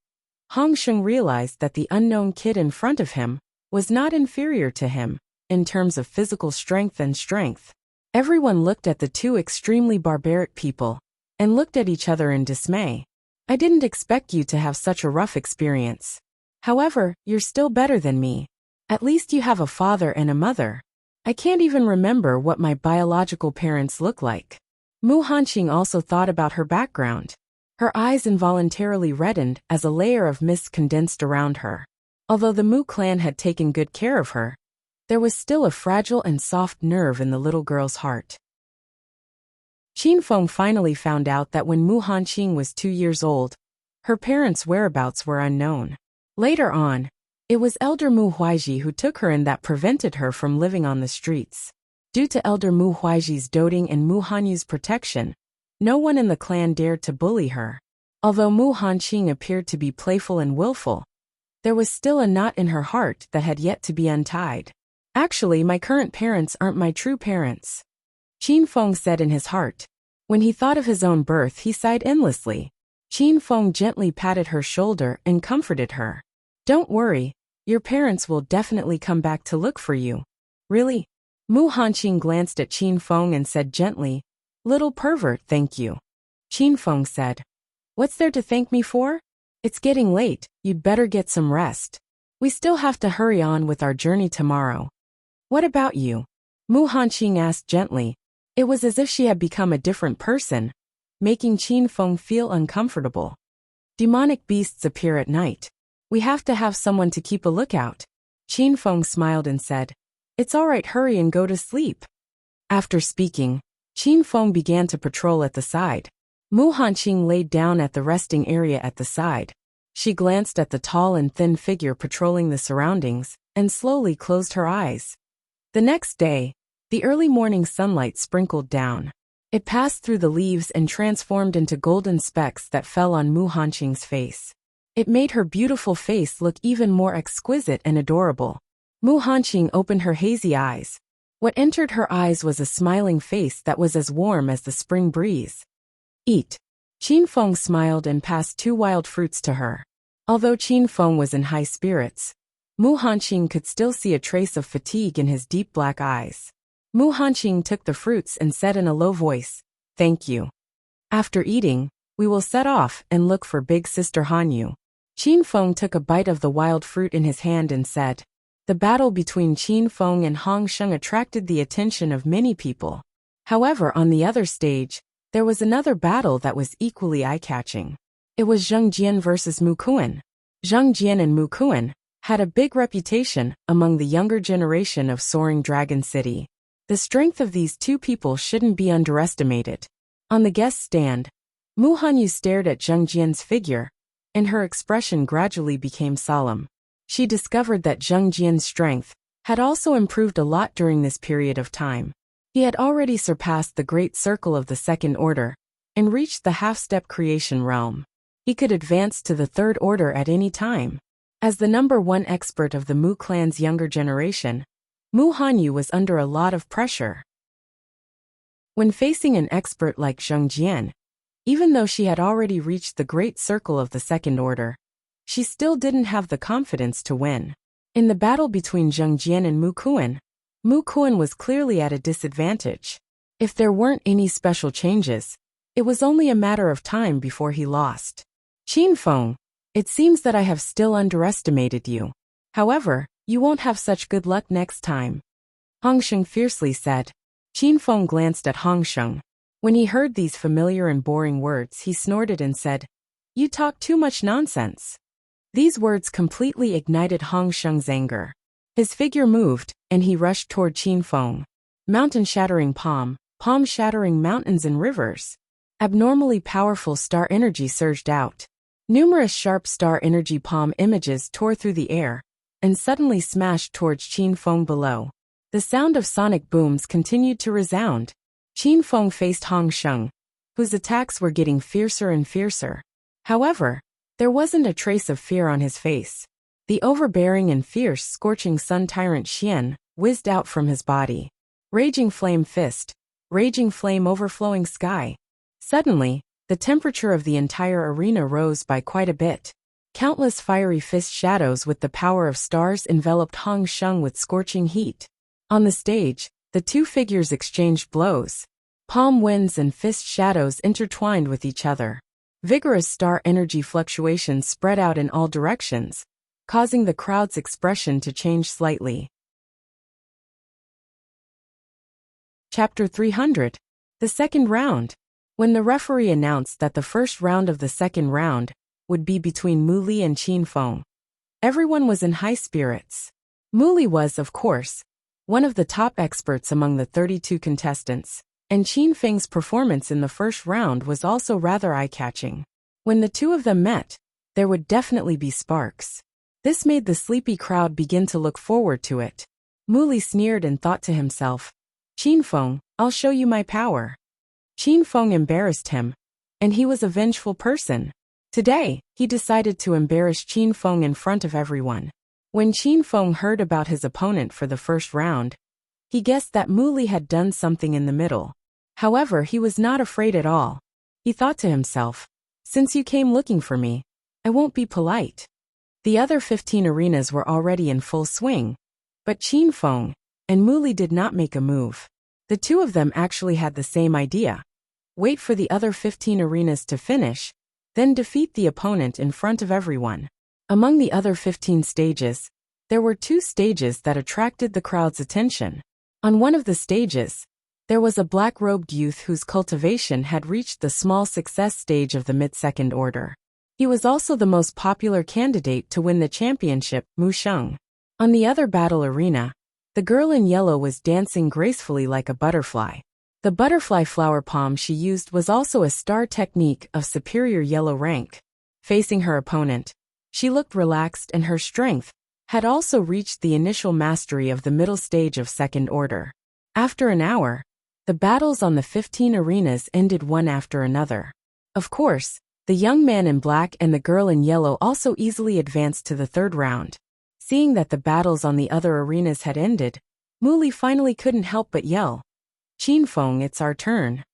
Hong Sheng realized that the unknown kid in front of him was not inferior to him in terms of physical strength and strength. Everyone looked at the two extremely barbaric people and looked at each other in dismay. I didn't expect you to have such a rough experience. However, you're still better than me. At least you have a father and a mother. I can't even remember what my biological parents look like. Mu Hanqing also thought about her background. Her eyes involuntarily reddened as a layer of mist condensed around her. Although the Mu clan had taken good care of her, there was still a fragile and soft nerve in the little girl's heart. Qin Feng finally found out that when Mu Hanqing was 2 years old, her parents' whereabouts were unknown. Later on, it was Elder Mu Huaiji who took her and that prevented her from living on the streets. Due to Elder Mu Huaiji's doting and Mu Hanyu's protection, no one in the clan dared to bully her. Although Mu Hanqing appeared to be playful and willful, there was still a knot in her heart that had yet to be untied. Actually, my current parents aren't my true parents, Qin Feng said in his heart. When he thought of his own birth, he sighed endlessly. Qin Feng gently patted her shoulder and comforted her. Don't worry, your parents will definitely come back to look for you. Really? Mu Hanqing glanced at Qin Feng and said gently, Little pervert, thank you. Qin Feng said, What's there to thank me for? It's getting late, you'd better get some rest. We still have to hurry on with our journey tomorrow. What about you? Mu Hanqing asked gently. It was as if she had become a different person, making Qin Feng feel uncomfortable. Demonic beasts appear at night. We have to have someone to keep a lookout. Qin Feng smiled and said, It's all right, hurry and go to sleep. After speaking, Qin Feng began to patrol at the side. Mu Hanqing laid down at the resting area at the side. She glanced at the tall and thin figure patrolling the surroundings and slowly closed her eyes. The next day, the early morning sunlight sprinkled down. It passed through the leaves and transformed into golden specks that fell on Mu Hanqing's face. It made her beautiful face look even more exquisite and adorable. Mu Hanqing opened her hazy eyes. What entered her eyes was a smiling face that was as warm as the spring breeze. Eat. Qin Feng smiled and passed 2 wild fruits to her. Although Qin Feng was in high spirits, Mu Hanqing could still see a trace of fatigue in his deep black eyes. Mu Hanqing took the fruits and said in a low voice, Thank you. After eating, we will set off and look for Big Sister Hanyu. Qin Feng took a bite of the wild fruit in his hand and said, The battle between Qin Feng and Hong Sheng attracted the attention of many people. However, on the other stage, there was another battle that was equally eye-catching. It was Zheng Jian versus Mu Kuan. Zhang Jian and Mu Kuan, had a big reputation among the younger generation of Soaring Dragon City. The strength of these two people shouldn't be underestimated. On the guest stand, Mu Hanyu stared at Zhang Jian's figure, and her expression gradually became solemn. She discovered that Zhang Jian's strength had also improved a lot during this period of time. He had already surpassed the great circle of the Second Order and reached the half-step creation realm. He could advance to the Third Order at any time. As the #1 expert of the Mu clan's younger generation, Mu Hanyu was under a lot of pressure. When facing an expert like Zhang Jian, even though she had already reached the great circle of the Second Order, she still didn't have the confidence to win. In the battle between Zhang Jian and Mu Kuan was clearly at a disadvantage. If there weren't any special changes, it was only a matter of time before he lost. Qin Feng, it seems that I have still underestimated you. However, you won't have such good luck next time, Hong Sheng fiercely said. Qin Feng glanced at Hong Sheng. When he heard these familiar and boring words, he snorted and said, "You talk too much nonsense." These words completely ignited Hong Sheng's anger. His figure moved, and he rushed toward Qin Feng. Mountain-shattering palm shattering mountains and rivers. Abnormally powerful star energy surged out. Numerous sharp star energy palm images tore through the air, and suddenly smashed towards Qin Feng below. The sound of sonic booms continued to resound. Qin Feng faced Hong Sheng, whose attacks were getting fiercer and fiercer. However, there wasn't a trace of fear on his face. The overbearing and fierce scorching sun tyrant Xian whizzed out from his body. Raging flame fist, raging flame overflowing sky. Suddenly, the temperature of the entire arena rose by quite a bit. Countless fiery fist shadows with the power of stars enveloped Hong Sheng with scorching heat. On the stage, the two figures exchanged blows. Palm winds and fist shadows intertwined with each other. Vigorous star energy fluctuations spread out in all directions, causing the crowd's expression to change slightly. Chapter 300. The Second Round. When the referee announced that the first round of the second round would be between Mu Li and Qin Feng, everyone was in high spirits. Mu Li was, of course, one of the top experts among the 32 contestants, and Qin Feng's performance in the first round was also rather eye-catching. When the two of them met, there would definitely be sparks. This made the sleepy crowd begin to look forward to it. Mu Li sneered and thought to himself, "Qin Feng, I'll show you my power." Qin Feng embarrassed him, and he was a vengeful person. Today, he decided to embarrass Qin Feng in front of everyone. When Qin Feng heard about his opponent for the first round, he guessed that Mu Li had done something in the middle. However, he was not afraid at all. He thought to himself, "Since you came looking for me, I won't be polite." The other 15 arenas were already in full swing, but Qin Feng and Mu Li did not make a move. The two of them actually had the same idea. Wait for the other 15 arenas to finish, then defeat the opponent in front of everyone. Among the other 15 stages, there were 2 stages that attracted the crowd's attention. On one of the stages, there was a black-robed youth whose cultivation had reached the small success stage of the mid-second order. He was also the most popular candidate to win the championship, Mu Sheng. On the other battle arena, the girl in yellow was dancing gracefully like a butterfly. The butterfly flower palm she used was also a star technique of superior yellow rank. Facing her opponent, she looked relaxed and her strength had also reached the initial mastery of the middle stage of second order. After an hour, the battles on the 15 arenas ended one after another. Of course, the young man in black and the girl in yellow also easily advanced to the third round. Seeing that the battles on the other arenas had ended, Mu Li finally couldn't help but yell, "Qin Feng, it's our turn."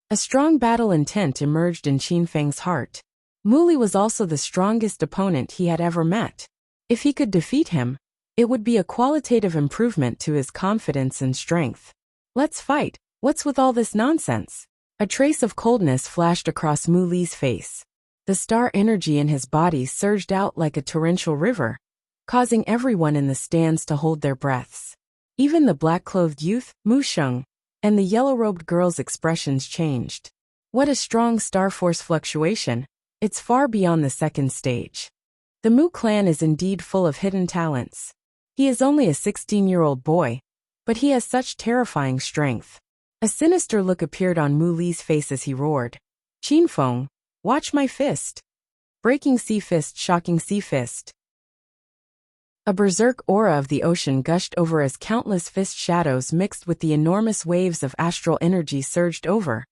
A strong battle intent emerged in Qin Feng's heart. Mu Li was also the strongest opponent he had ever met. If he could defeat him, it would be a qualitative improvement to his confidence and strength. "Let's fight, what's with all this nonsense?" A trace of coldness flashed across Mu Li's face. The star energy in his body surged out like a torrential river, causing everyone in the stands to hold their breaths. Even the black-clothed youth, Mu Sheng, and the yellow-robed girl's expressions changed. What a strong star force fluctuation! It's far beyond the second stage. The Mu clan is indeed full of hidden talents. He is only a 16-year-old boy, but he has such terrifying strength. A sinister look appeared on Mu Li's face as he roared. Qin Feng, watch my fist. Breaking sea fist, shocking sea fist. A berserk aura of the ocean gushed over as countless fist shadows mixed with the enormous waves of astral energy surged over,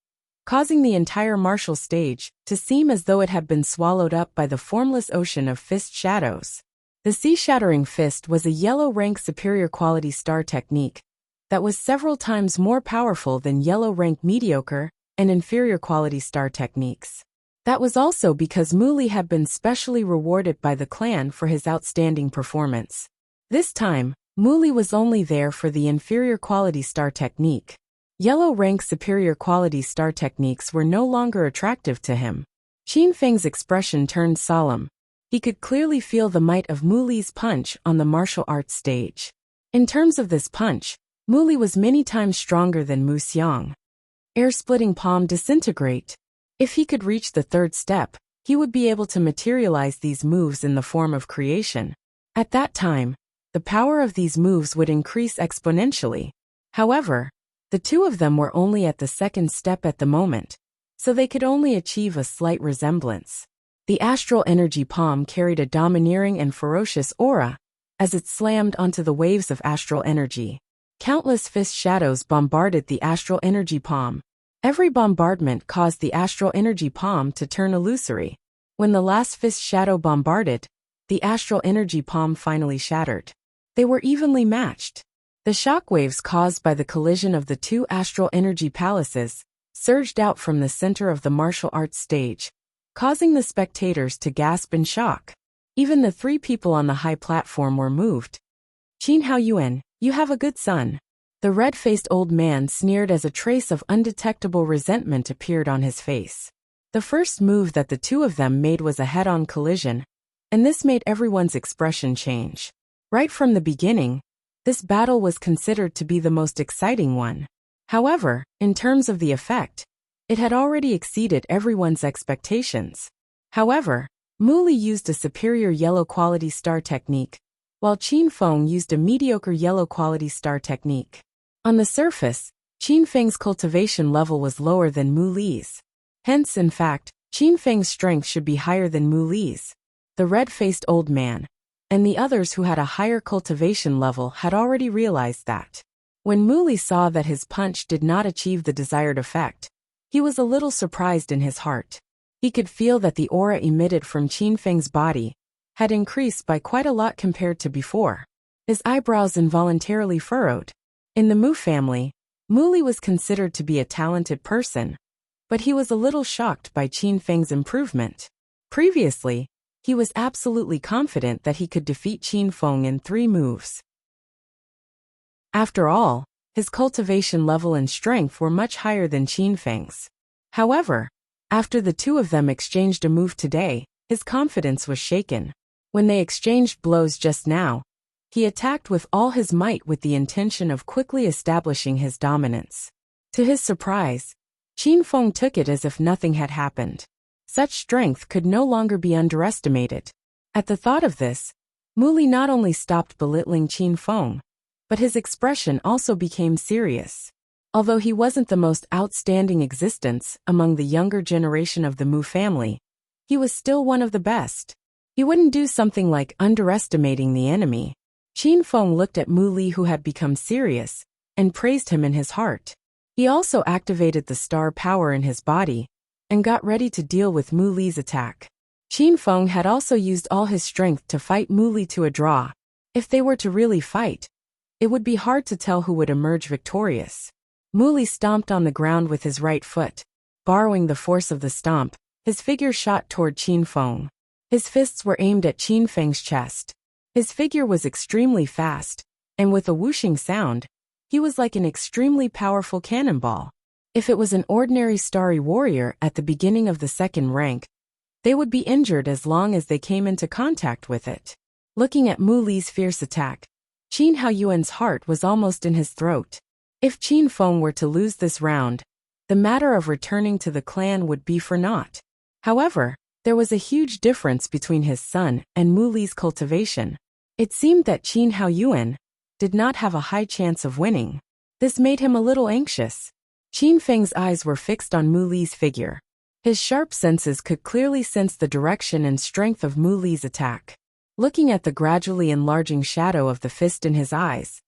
causing the entire martial stage to seem as though it had been swallowed up by the formless ocean of fist shadows. The sea-shattering fist was a yellow rank superior quality star technique that was several times more powerful than yellow rank mediocre and inferior quality star techniques. That was also because Mu Li had been specially rewarded by the clan for his outstanding performance. This time, Mu Li was only there for the inferior quality star technique. Yellow rank superior quality star techniques were no longer attractive to him. Qin Feng's expression turned solemn. He could clearly feel the might of Mu Li's punch on the martial arts stage. In terms of this punch, Mu Li was many times stronger than Mu Xiang. Air-splitting palm disintegrate. If he could reach the third step, he would be able to materialize these moves in the form of creation. At that time, the power of these moves would increase exponentially. However, the two of them were only at the second step at the moment, so they could only achieve a slight resemblance. The astral energy palm carried a domineering and ferocious aura as it slammed onto the waves of astral energy. Countless fist shadows bombarded the astral energy palm. Every bombardment caused the astral energy palm to turn illusory. When the last fist shadow bombarded, the astral energy palm finally shattered. They were evenly matched. The shockwaves caused by the collision of the two astral energy palaces surged out from the center of the martial arts stage, causing the spectators to gasp in shock. Even the three people on the high platform were moved. Qin Haoyuan, you have a good son. The red-faced old man sneered as a trace of undetectable resentment appeared on his face. The first move that the two of them made was a head-on collision, and this made everyone's expression change. Right from the beginning, this battle was considered to be the most exciting one. However, in terms of the effect, it had already exceeded everyone's expectations. However, Mu Li used a superior yellow quality star technique, while Qin Feng used a mediocre yellow quality star technique. On the surface, Qin Feng's cultivation level was lower than Mu Li's. Hence, in fact, Qin Feng's strength should be higher than Mu Li's. The red-faced old man and the others who had a higher cultivation level had already realized that. When Mu Li saw that his punch did not achieve the desired effect, he was a little surprised in his heart. He could feel that the aura emitted from Qin Feng's body had increased by quite a lot compared to before. His eyebrows involuntarily furrowed. In the Mu family, Mu Li was considered to be a talented person, but he was a little shocked by Qin Feng's improvement. Previously, he was absolutely confident that he could defeat Qin Feng in 3 moves. After all, his cultivation level and strength were much higher than Qin Feng's. However, after the two of them exchanged a move today, his confidence was shaken. When they exchanged blows just now, he attacked with all his might with the intention of quickly establishing his dominance. To his surprise, Qin Feng took it as if nothing had happened. Such strength could no longer be underestimated. At the thought of this, Mu Li not only stopped belittling Qin Feng, but his expression also became serious. Although he wasn't the most outstanding existence among the younger generation of the Mu family, he was still one of the best. He wouldn't do something like underestimating the enemy. Qin Feng looked at Mu Li, who had become serious, and praised him in his heart. He also activated the star power in his body and got ready to deal with Mu Li's attack. Qin Feng had also used all his strength to fight Mu Li to a draw. If they were to really fight, it would be hard to tell who would emerge victorious. Mu Li stomped on the ground with his right foot. Borrowing the force of the stomp, his figure shot toward Qin Feng. His fists were aimed at Qin Feng's chest. His figure was extremely fast, and with a whooshing sound, he was like an extremely powerful cannonball. If it was an ordinary starry warrior at the beginning of the second rank, they would be injured as long as they came into contact with it. Looking at Mu Li's fierce attack, Qin Haoyuan's heart was almost in his throat. If Qin Feng were to lose this round, the matter of returning to the clan would be for naught. However, There was a huge difference between his son and Mu Li's cultivation. It seemed that Qin Haoyuan did not have a high chance of winning. This made him a little anxious. Qin Feng's eyes were fixed on Mu Li's figure. His sharp senses could clearly sense the direction and strength of Mu Li's attack. Looking at the gradually enlarging shadow of the fist in his eyes,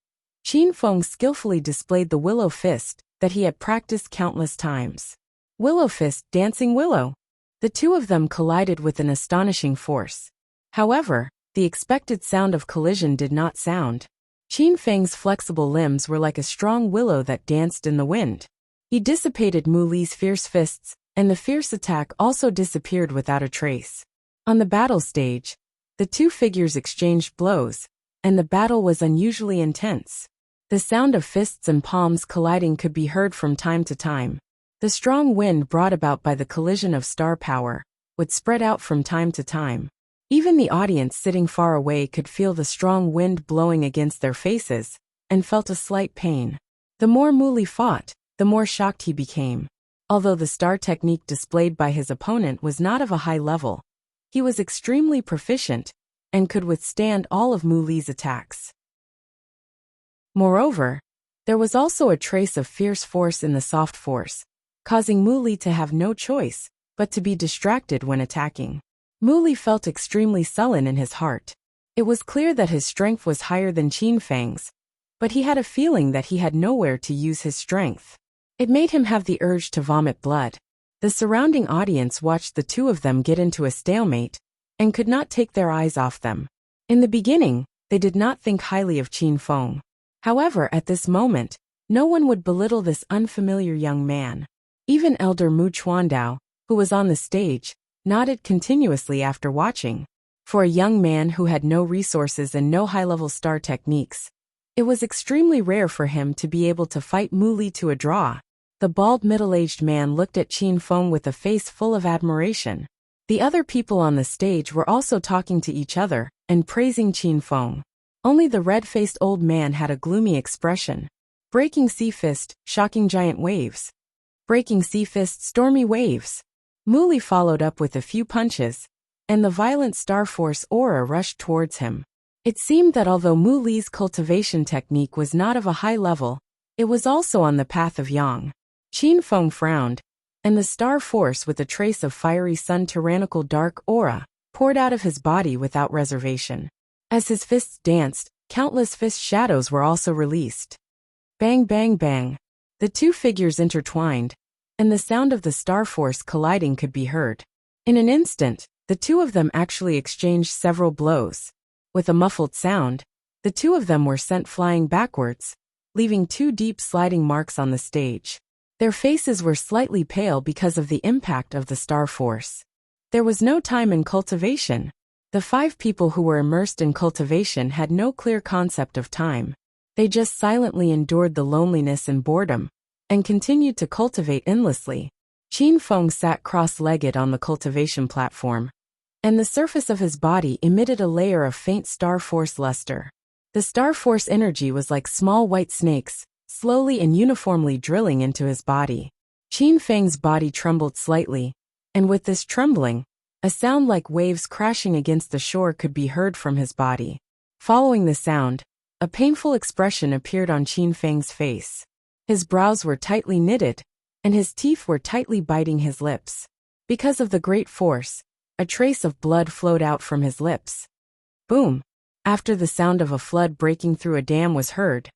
Qin Feng skillfully displayed the willow fist that he had practiced countless times. Willow fist, dancing willow. The two of them collided with an astonishing force. However, the expected sound of collision did not sound. Qin Feng's flexible limbs were like a strong willow that danced in the wind. He dissipated Mu Li's fierce fists, and the fierce attack also disappeared without a trace. On the battle stage, the two figures exchanged blows, and the battle was unusually intense. The sound of fists and palms colliding could be heard from time to time. The strong wind brought about by the collision of star power would spread out from time to time. Even the audience sitting far away could feel the strong wind blowing against their faces, and felt a slight pain. The more Mu Li fought, the more shocked he became. Although the star technique displayed by his opponent was not of a high level, he was extremely proficient and could withstand all of Mu Li's attacks. Moreover, there was also a trace of fierce force in the soft force, causing Mu Li to have no choice but to be distracted when attacking. Mu Li felt extremely sullen in his heart. It was clear that his strength was higher than Qin Feng's, but he had a feeling that he had nowhere to use his strength. It made him have the urge to vomit blood. The surrounding audience watched the two of them get into a stalemate and could not take their eyes off them. In the beginning, they did not think highly of Qin Feng. However, at this moment, no one would belittle this unfamiliar young man. Even elder Mu Chuandao, who was on the stage, nodded continuously after watching. For a young man who had no resources and no high-level star techniques, it was extremely rare for him to be able to fight Mu Li to a draw. The bald middle-aged man looked at Qin Feng with a face full of admiration. The other people on the stage were also talking to each other and praising Qin Feng. Only the red-faced old man had a gloomy expression. Breaking sea fist, shocking giant waves. Breaking sea fist, stormy waves. Mu Li followed up with a few punches, and the violent star force aura rushed towards him. It seemed that although Mu Li's cultivation technique was not of a high level, it was also on the path of yang. Qin Feng frowned, and the star force with a trace of fiery sun tyrannical dark aura poured out of his body without reservation. As his fists danced, countless fist shadows were also released. Bang bang bang. The two figures intertwined, and the sound of the star force colliding could be heard. In an instant, the two of them actually exchanged several blows. With a muffled sound, the two of them were sent flying backwards, leaving two deep sliding marks on the stage. Their faces were slightly pale because of the impact of the star force. There was no time in cultivation. The 5 people who were immersed in cultivation had no clear concept of time. They just silently endured the loneliness and boredom, and continued to cultivate endlessly. Qin Feng sat cross-legged on the cultivation platform, and the surface of his body emitted a layer of faint star force luster. The star force energy was like small white snakes, slowly and uniformly drilling into his body. Qin Feng's body trembled slightly, and with this trembling, a sound like waves crashing against the shore could be heard from his body. Following the sound, a painful expression appeared on Qin Feng's face. His brows were tightly knitted, and his teeth were tightly biting his lips. Because of the great force, a trace of blood flowed out from his lips. Boom! After the sound of a flood breaking through a dam was heard,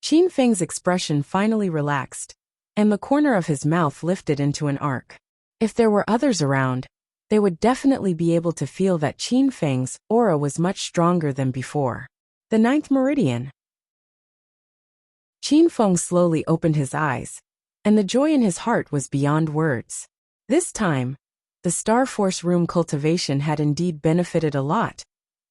Qin Feng's expression finally relaxed, and the corner of his mouth lifted into an arc. If there were others around, they would definitely be able to feel that Qin Feng's aura was much stronger than before. The 9th meridian. Qin Feng slowly opened his eyes, and the joy in his heart was beyond words. This time, the Star Force Room cultivation had indeed benefited a lot,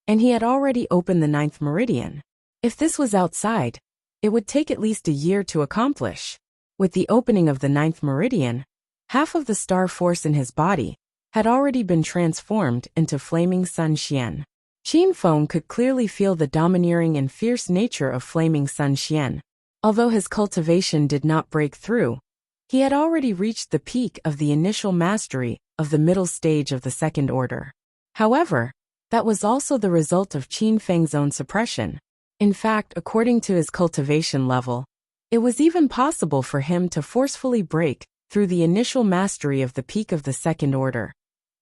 and he had already opened the 9th meridian. If this was outside, it would take at least a year to accomplish. With the opening of the 9th meridian, half of the star force in his body had already been transformed into flaming sun xian. Qin Feng could clearly feel the domineering and fierce nature of flaming sun xian. Although his cultivation did not break through, he had already reached the peak of the initial mastery of the middle stage of the second order. However, that was also the result of Qin Feng's own suppression. In fact, according to his cultivation level, it was even possible for him to forcefully break through the initial mastery of the peak of the second order,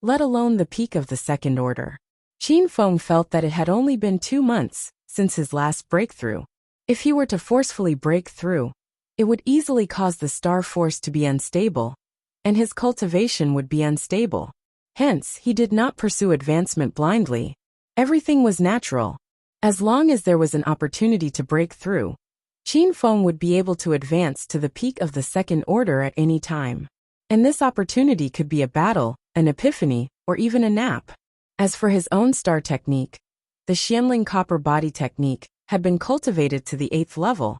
let alone the peak of the second order. Qin Feng felt that it had only been 2 months since his last breakthrough. If he were to forcefully break through, it would easily cause the star force to be unstable, and his cultivation would be unstable. Hence, he did not pursue advancement blindly. Everything was natural. As long as there was an opportunity to break through, Qin Feng would be able to advance to the peak of the second order at any time. And this opportunity could be a battle, an epiphany, or even a nap. As for his own star technique, the Xianling copper body technique had been cultivated to the 8th level,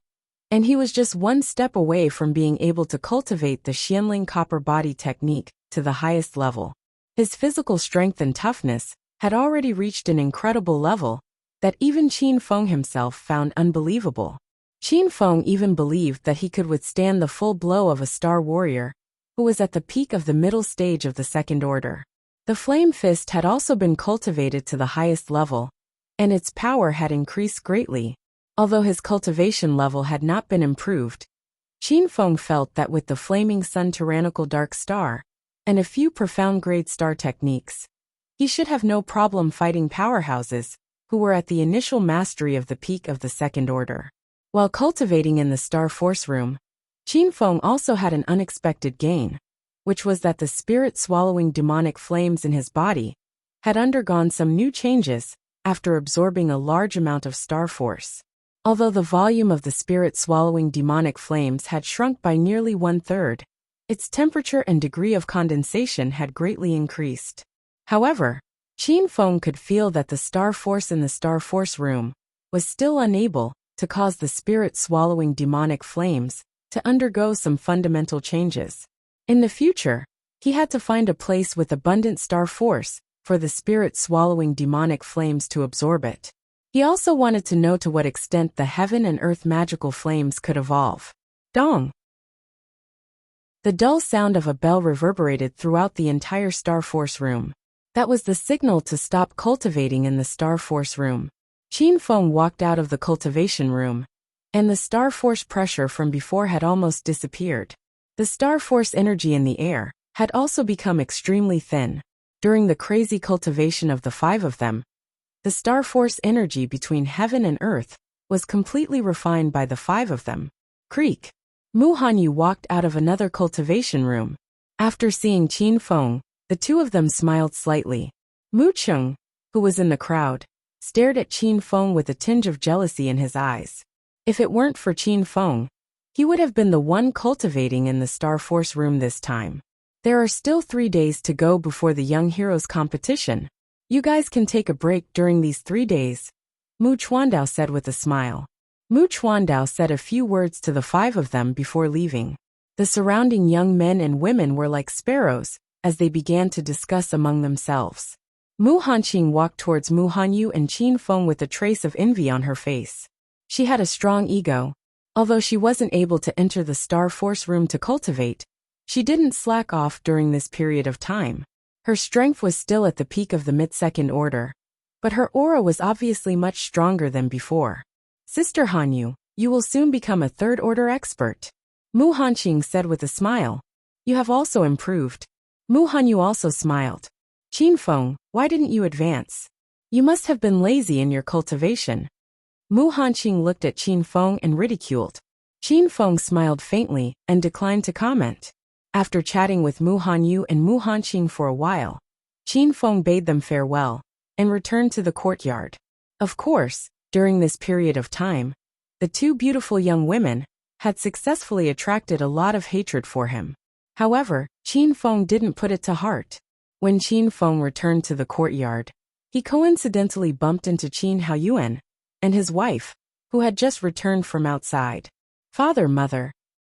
and he was just one step away from being able to cultivate the Xianling copper body technique to the highest level. His physical strength and toughness had already reached an incredible level that even Qin Feng himself found unbelievable. Qin Feng even believed that he could withstand the full blow of a star warrior who was at the peak of the middle stage of the second order. The flame fist had also been cultivated to the highest level, and its power had increased greatly. Although his cultivation level had not been improved, Qin Feng felt that with the flaming sun tyrannical dark star and a few profound grade star techniques, he should have no problem fighting powerhouses who were at the initial mastery of the peak of the second order. While cultivating in the Star Force room, Qin Feng also had an unexpected gain, which was that the spirit-swallowing demonic flames in his body had undergone some new changes after absorbing a large amount of star force. Although the volume of the spirit-swallowing demonic flames had shrunk by nearly 1/3, its temperature and degree of condensation had greatly increased. However, Qin Feng could feel that the star force in the Star Force room was still unable to cause the spirit-swallowing demonic flames to undergo some fundamental changes. In the future, he had to find a place with abundant star force for the spirit-swallowing demonic flames to absorb it. He also wanted to know to what extent the heaven and earth magical flames could evolve. Dong! The dull sound of a bell reverberated throughout the entire Star Force room. That was the signal to stop cultivating in the Star Force room. Qin Feng walked out of the cultivation room, and the Star Force pressure from before had almost disappeared. The Star Force energy in the air had also become extremely thin. During the crazy cultivation of the 5 of them, the Star Force energy between heaven and earth was completely refined by the 5 of them. Creak! Mu Hanyu walked out of another cultivation room. After seeing Qin Feng, the 2 of them smiled slightly. Mu Cheng, who was in the crowd, stared at Qin Feng with a tinge of jealousy in his eyes. If it weren't for Qin Feng, he would have been the one cultivating in the Star Force room this time. There are still 3 days to go before the Young Heroes competition. You guys can take a break during these 3 days, Mu Chuandao said with a smile. Mu Chuandao said a few words to the 5 of them before leaving. The surrounding young men and women were like sparrows as they began to discuss among themselves. Mu Hanqing walked towards Mu Hanyu and Qin Feng with a trace of envy on her face. She had a strong ego. Although she wasn't able to enter the Star Force room to cultivate, she didn't slack off during this period of time. Her strength was still at the peak of the mid-second order, but her aura was obviously much stronger than before. Sister Hanyu, you will soon become a third-order expert, Mu Hanqing said with a smile. You have also improved. Mu Hanyu also smiled. Qin Feng, why didn't you advance? You must have been lazy in your cultivation. Mu Hanqing looked at Qin Feng and ridiculed. Qin Feng smiled faintly and declined to comment. After chatting with Mu Hanyu and Mu Hanqing for a while, Qin Feng bade them farewell and returned to the courtyard. Of course, during this period of time, the 2 beautiful young women had successfully attracted a lot of hatred for him. However, Qin Feng didn't put it to heart. When Qin Feng returned to the courtyard, he coincidentally bumped into Qin Haoyuan and his wife, who had just returned from outside. Father, mother.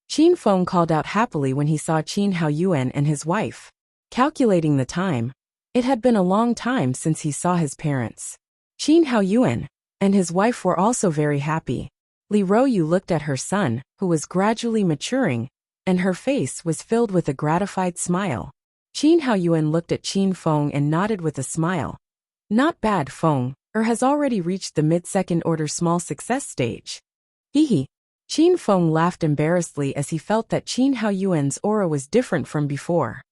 Qin Feng called out happily when he saw Qin Haoyuan and his wife. Calculating the time, it had been a long time since he saw his parents. Qin Haoyuan and his wife were also very happy. Li Ruoyu looked at her son, who was gradually maturing, and her face was filled with a gratified smile. Qin Haoyuan looked at Qin Feng and nodded with a smile. Not bad, Feng, has already reached the mid-second order small success stage. Hee. Qin Feng laughed embarrassedly as he felt that Qin Haoyuan's aura was different from before.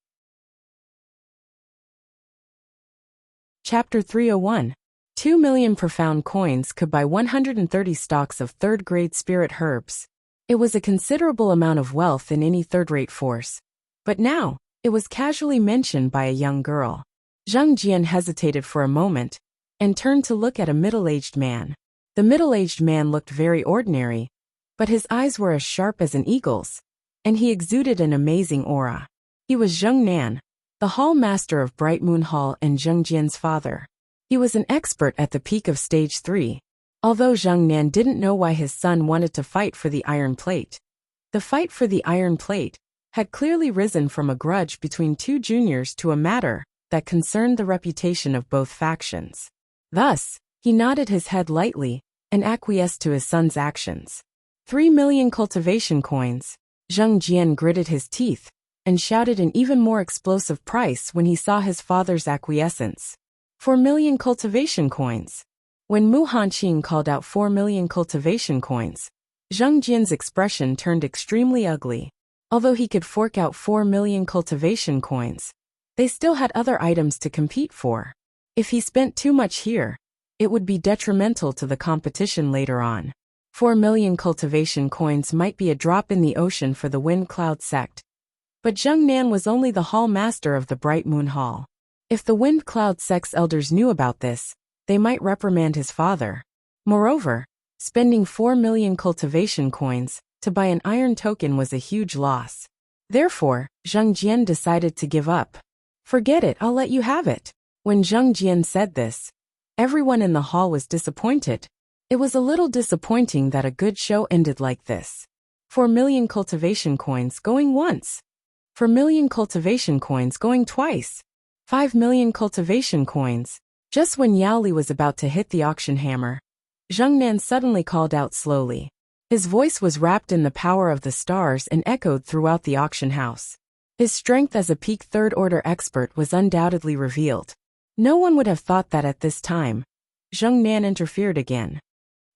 Chapter 301. 2 million profound coins could buy 130 stalks of third-grade spirit herbs. It was a considerable amount of wealth in any third-rate force. But now, it was casually mentioned by a young girl. Zhang Jian hesitated for a moment, and turned to look at a middle-aged man. The middle-aged man looked very ordinary, but his eyes were as sharp as an eagle's, and he exuded an amazing aura. He was Zheng Nan, the hall master of Bright Moon Hall and Zheng Jian's father. He was an expert at the peak of stage 3. Although Zheng Nan didn't know why his son wanted to fight for the iron plate. The fight for the iron plate had clearly risen from a grudge between two juniors to a matter that concerned the reputation of both factions. Thus, he nodded his head lightly and acquiesced to his son's actions. 3 million cultivation coins. Zheng Jian gritted his teeth and shouted an even more explosive price when he saw his father's acquiescence. 4 million cultivation coins. When Mu Hanqing called out 4 million cultivation coins, Zheng Jian's expression turned extremely ugly. Although he could fork out 4 million cultivation coins, they still had other items to compete for. If he spent too much here, it would be detrimental to the competition later on. 4 million cultivation coins might be a drop in the ocean for the Wind Cloud sect. But Zheng Nan was only the hall master of the Bright Moon Hall. If the Wind Cloud sect's elders knew about this, they might reprimand his father. Moreover, spending 4 million cultivation coins to buy an iron token was a huge loss. Therefore, Zheng Jian decided to give up. Forget it, I'll let you have it. When Zheng Jian said this, everyone in the hall was disappointed. It was a little disappointing that a good show ended like this. 4 million cultivation coins going once. 4 million cultivation coins going twice. 5 million cultivation coins. Just when Yao Li was about to hit the auction hammer, Zheng Nan suddenly called out slowly. His voice was wrapped in the power of the stars and echoed throughout the auction house. His strength as a peak third-order expert was undoubtedly revealed. No one would have thought that at this time. Zheng Nan interfered again.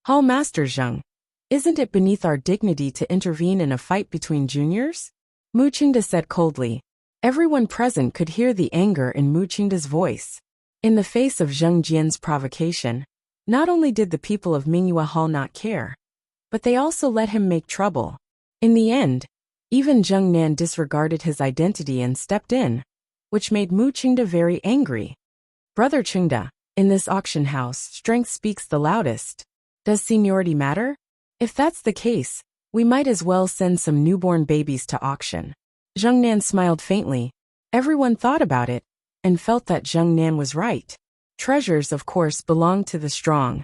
Hall Master Zheng, isn't it beneath our dignity to intervene in a fight between juniors? Mu Qingda said coldly. Everyone present could hear the anger in Mu Qingda's voice. In the face of Zheng Jian's provocation, not only did the people of Mingyue Hall not care, but they also let him make trouble. In the end, even Zheng Nan disregarded his identity and stepped in, which made Mu Qingda very angry. Brother Qingda, in this auction house, strength speaks the loudest. Does seniority matter? If that's the case, we might as well send some newborn babies to auction. Zheng Nan smiled faintly. Everyone thought about it, and felt that Zheng Nan was right. Treasures, of course, belong to the strong.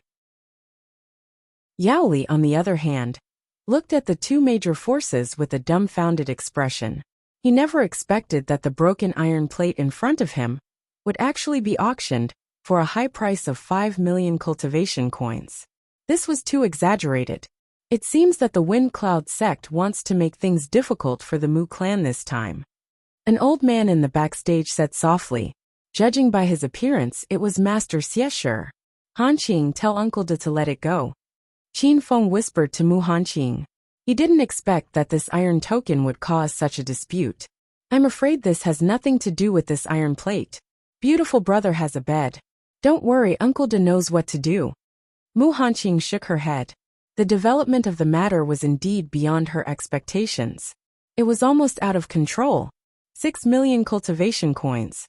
Yao Li, on the other hand, looked at the two major forces with a dumbfounded expression. He never expected that the broken iron plate in front of him would actually be auctioned for a high price of 5 million cultivation coins. This was too exaggerated. It seems that the Wind Cloud sect wants to make things difficult for the Mu clan this time. An old man in the backstage said softly. Judging by his appearance, it was Master Xiesher. Hanqing, tell Uncle De to let it go. Qin Feng whispered to Mu Hanqing. He didn't expect that this iron token would cause such a dispute. I'm afraid this has nothing to do with this iron plate. Beautiful brother has a bed. Don't worry, Uncle De knows what to do. Mu Hanqing shook her head. The development of the matter was indeed beyond her expectations. It was almost out of control. 6 million cultivation coins.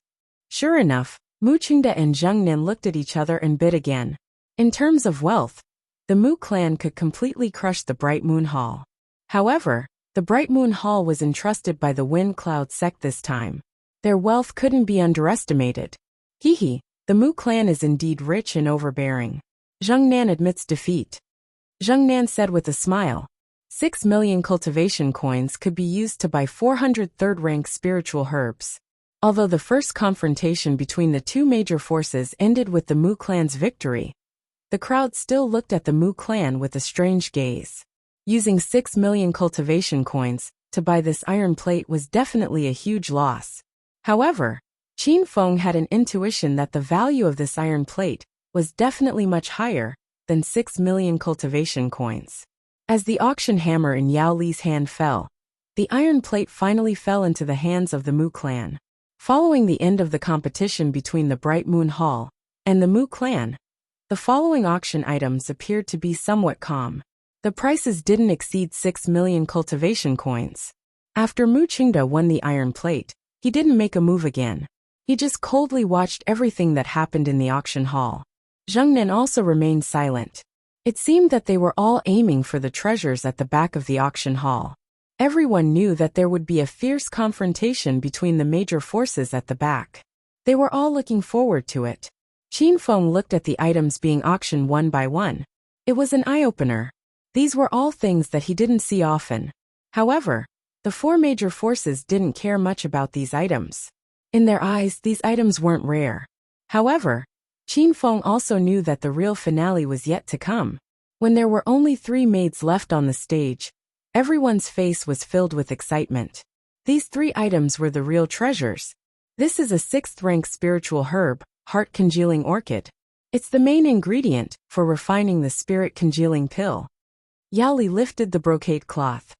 Sure enough, Mu Qingda and Zheng Nan looked at each other and bid again. In terms of wealth, the Mu clan could completely crush the Bright Moon Hall. However, the Bright Moon Hall was entrusted by the Wind Cloud sect this time. Their wealth couldn't be underestimated. The Mu clan is indeed rich and overbearing. Zheng Nan admits defeat. Zheng Nan said with a smile. 6 million cultivation coins could be used to buy 400 third-rank spiritual herbs. Although the first confrontation between the two major forces ended with the Mu clan's victory, the crowd still looked at the Mu clan with a strange gaze. Using 6 million cultivation coins to buy this iron plate was definitely a huge loss. However, Qin Feng had an intuition that the value of this iron plate was definitely much higher than 6 million cultivation coins. As the auction hammer in Yao Li's hand fell, the iron plate finally fell into the hands of the Mu clan. Following the end of the competition between the Bright Moon Hall and the Mu clan, the following auction items appeared to be somewhat calm. The prices didn't exceed 6 million cultivation coins. After Mu Qingda won the iron plate, he didn't make a move again. He just coldly watched everything that happened in the auction hall. Zheng Nen also remained silent. It seemed that they were all aiming for the treasures at the back of the auction hall. Everyone knew that there would be a fierce confrontation between the major forces at the back. They were all looking forward to it. Qin Feng looked at the items being auctioned one by one. It was an eye-opener. These were all things that he didn't see often. However, the four major forces didn't care much about these items. In their eyes, these items weren't rare. However, Qin Feng also knew that the real finale was yet to come. When there were only 3 maids left on the stage, everyone's face was filled with excitement. These 3 items were the real treasures. This is a 6th-rank spiritual herb, heart-congealing orchid. It's the main ingredient for refining the spirit-congealing pill. Yao Li lifted the brocade cloth.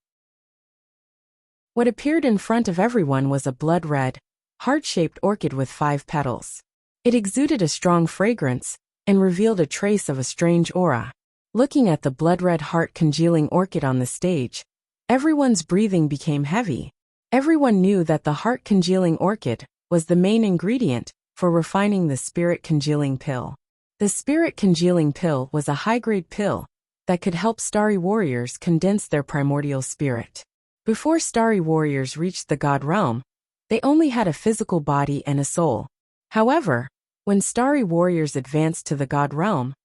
What appeared in front of everyone was a blood-red, heart-shaped orchid with 5 petals. It exuded a strong fragrance and revealed a trace of a strange aura. Looking at the blood-red heart-congealing orchid on the stage, everyone's breathing became heavy. Everyone knew that the heart-congealing orchid was the main ingredient for refining the spirit-congealing pill. The spirit-congealing pill was a high-grade pill that could help starry warriors condense their primordial spirit. Before starry warriors reached the god realm, they only had a physical body and a soul. However, when starry warriors advanced to the god realm,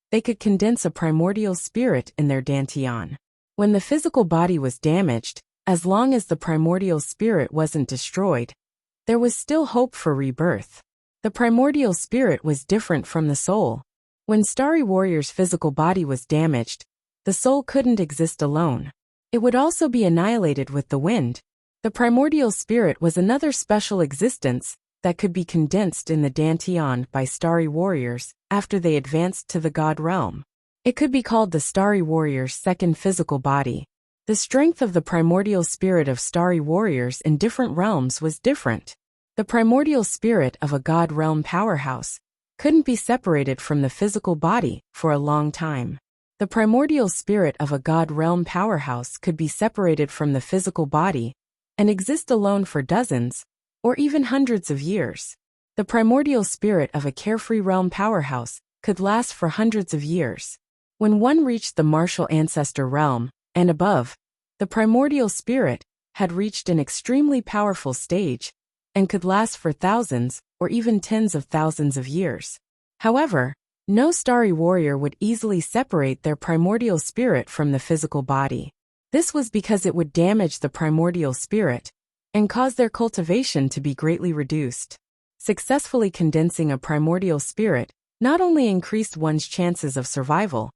they could condense a primordial spirit in their dantian. When the physical body was damaged, as long as the primordial spirit wasn't destroyed, there was still hope for rebirth. The primordial spirit was different from the soul. When starry warrior's physical body was damaged, the soul couldn't exist alone. It would also be annihilated with the wind. The primordial spirit was another special existence that could be condensed in the dantian by starry warriors after they advanced to the god realm. It could be called the starry warrior's second physical body. The strength of the primordial spirit of starry warriors in different realms was different. The primordial spirit of a god realm powerhouse couldn't be separated from the physical body for a long time. The primordial spirit of a god realm powerhouse could be separated from the physical body and exist alone for dozens or even hundreds of years. The primordial spirit of a carefree realm powerhouse could last for hundreds of years. When one reached the martial ancestor realm and above, the primordial spirit had reached an extremely powerful stage and could last for thousands or even tens of thousands of years. However, no starry warrior would easily separate their primordial spirit from the physical body. This was because it would damage the primordial spirit and cause their cultivation to be greatly reduced. Successfully condensing a primordial spirit not only increased one's chances of survival,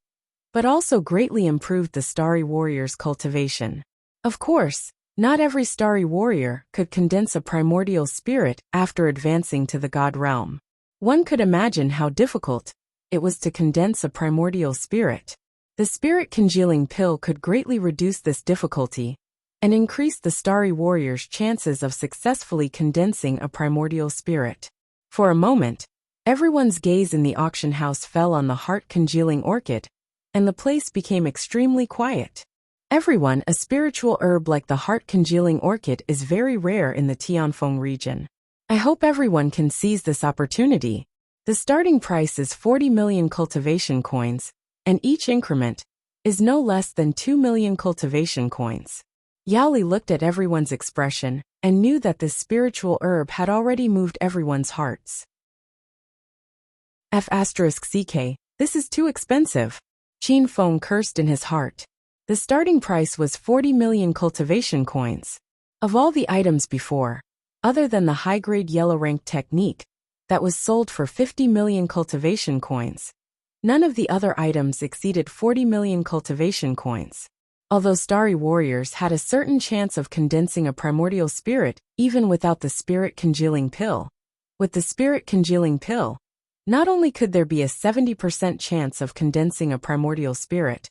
but also greatly improved the starry warrior's cultivation. Of course, not every starry warrior could condense a primordial spirit after advancing to the god realm. One could imagine how difficult it was to condense a primordial spirit. The spirit-congealing pill could greatly reduce this difficulty and increase the starry warrior's chances of successfully condensing a primordial spirit. For a moment, everyone's gaze in the auction house fell on the heart-congealing orchid, and the place became extremely quiet. Everyone, a spiritual herb like the heart-congealing orchid is very rare in the Tianfeng region. I hope everyone can seize this opportunity. The starting price is 40 million cultivation coins, and each increment is no less than 2 million cultivation coins. Yao Li looked at everyone's expression and knew that this spiritual herb had already moved everyone's hearts. F***CK, this is too expensive. Qin Feng cursed in his heart. The starting price was 40 million cultivation coins. Of all the items before, other than the high-grade yellow-rank technique that was sold for 50 million cultivation coins, none of the other items exceeded 40 million cultivation coins. Although starry warriors had a certain chance of condensing a primordial spirit, even without the spirit congealing pill. With the spirit congealing pill, not only could there be a 70% chance of condensing a primordial spirit,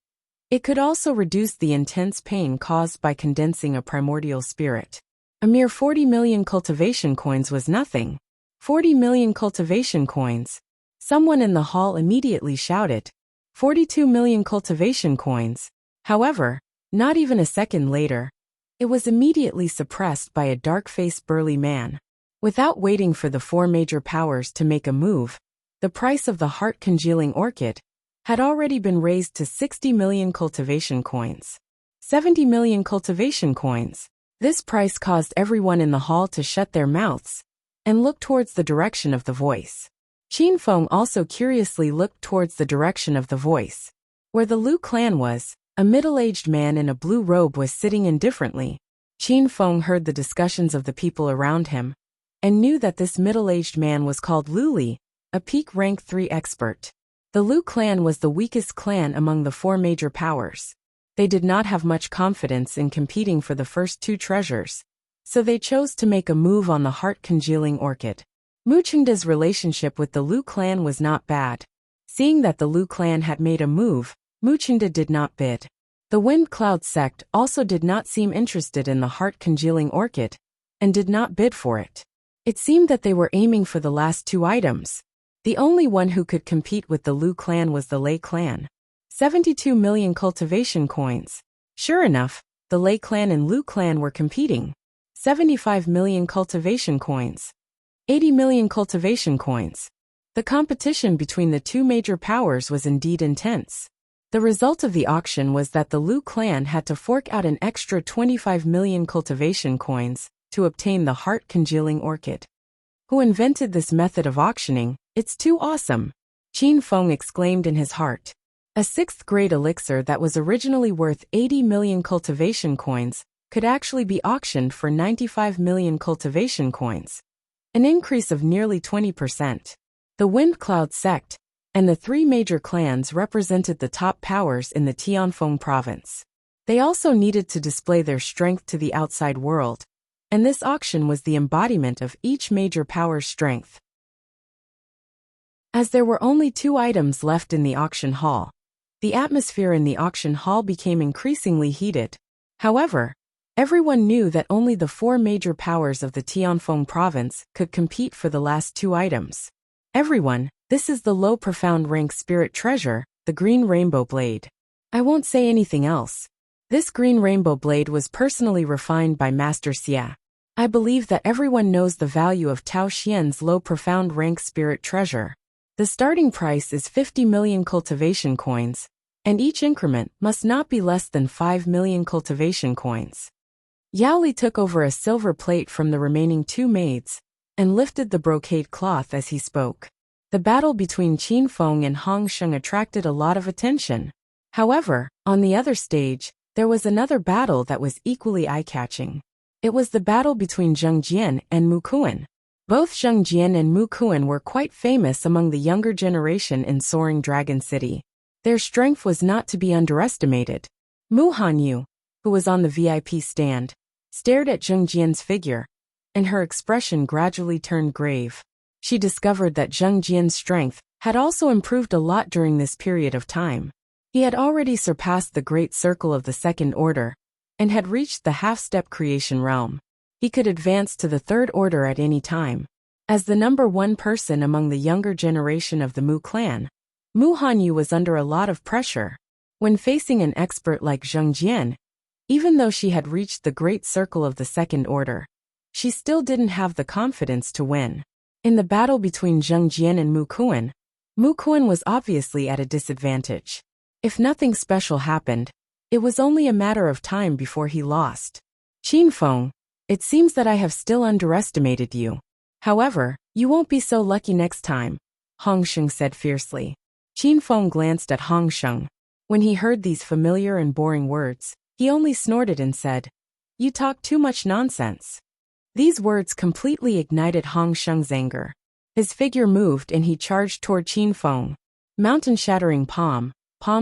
it could also reduce the intense pain caused by condensing a primordial spirit. A mere 40 million cultivation coins was nothing. 40 million cultivation coins. Someone in the hall immediately shouted. 42 million cultivation coins. However, not even a second later, it was immediately suppressed by a dark-faced burly man. Without waiting for the four major powers to make a move, the price of the heart-congealing orchid had already been raised to 60 million cultivation coins. 70 million cultivation coins. This price caused everyone in the hall to shut their mouths and look towards the direction of the voice. Qin Feng also curiously looked towards the direction of the voice. Where the Lu clan was, a middle-aged man in a blue robe was sitting indifferently. Qin Feng heard the discussions of the people around him and knew that this middle-aged man was called Lu Li, a peak rank 3 expert. The Lu clan was the weakest clan among the four major powers. They did not have much confidence in competing for the first two treasures, so they chose to make a move on the heart-congealing orchid. Mu Chengda's relationship with the Lu clan was not bad. Seeing that the Lu clan had made a move, Mu Chengda did not bid. The Wind Cloud sect also did not seem interested in the heart-congealing orchid and did not bid for it. It seemed that they were aiming for the last two items. The only one who could compete with the Lu clan was the Lei clan. 72 million cultivation coins. Sure enough, the Lei clan and Lu clan were competing. 75 million cultivation coins. 80 million cultivation coins. The competition between the two major powers was indeed intense. The result of the auction was that the Lu clan had to fork out an extra 25 million cultivation coins to obtain the heart-congealing orchid. Who invented this method of auctioning? It's too awesome! Qin Feng exclaimed in his heart. A 6th grade elixir that was originally worth 80 million cultivation coins could actually be auctioned for 95 million cultivation coins. An increase of nearly 20%. The Wind Cloud sect and the three major clans represented the top powers in the Tianfeng province. They also needed to display their strength to the outside world, and this auction was the embodiment of each major power's strength. As there were only two items left in the auction hall, the atmosphere in the auction hall became increasingly heated. However, everyone knew that only the four major powers of the Tianfeng province could compete for the last two items. Everyone, this is the low profound rank spirit treasure, the green rainbow blade. I won't say anything else. This green rainbow blade was personally refined by Master Xia. I believe that everyone knows the value of Tao Xian's low profound rank spirit treasure. The starting price is 50 million cultivation coins, and each increment must not be less than 5 million cultivation coins. Yao Li took over a silver plate from the remaining two maids and lifted the brocade cloth as he spoke. The battle between Qin Feng and Hong Sheng attracted a lot of attention. However, on the other stage, there was another battle that was equally eye-catching. It was the battle between Zheng Jian and Mu Kuan. Both Zheng Jian and Mu Kuan were quite famous among the younger generation in Soaring Dragon City. Their strength was not to be underestimated. Mu Hanyu, who was on the VIP stand, stared at Zheng Jian's figure, and her expression gradually turned grave. She discovered that Zheng Jian's strength had also improved a lot during this period of time. He had already surpassed the Great Circle of the Second Order, and had reached the half-step creation realm. He could advance to the Third Order at any time. As the number one person among the younger generation of the Mu clan, Mu Hanyu was under a lot of pressure. When facing an expert like Zheng Jian, even though she had reached the Great Circle of the Second Order, she still didn't have the confidence to win. In the battle between Zheng Jian and Mu Kuan was obviously at a disadvantage. If nothing special happened, it was only a matter of time before he lost. Qin Feng, it seems that I have still underestimated you. However, you won't be so lucky next time, Hong Sheng said fiercely. Qin Feng glanced at Hong Sheng. When he heard these familiar and boring words, he only snorted and said, "You talk too much nonsense." These words completely ignited Hong Sheng's anger. His figure moved and he charged toward Qin Feng. Mountain-shattering palm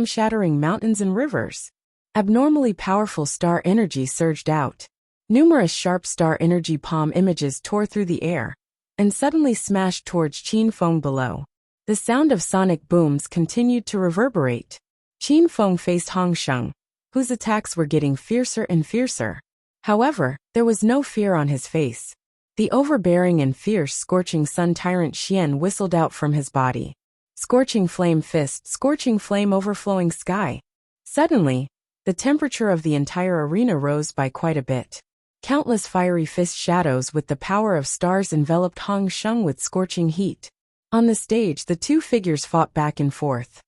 shattering mountains and rivers. Abnormally powerful star energy surged out. Numerous sharp star energy palm images tore through the air and suddenly smashed towards Qin Feng below. The sound of sonic booms continued to reverberate. Qin Feng faced Hong Sheng, whose attacks were getting fiercer and fiercer. However, there was no fear on his face. The overbearing and fierce scorching sun tyrant Xian whistled out from his body. Scorching flame fist, scorching flame overflowing sky. Suddenly, the temperature of the entire arena rose by quite a bit. Countless fiery fist shadows with the power of stars enveloped Hong Sheng with scorching heat. On the stage, the two figures fought back and forth.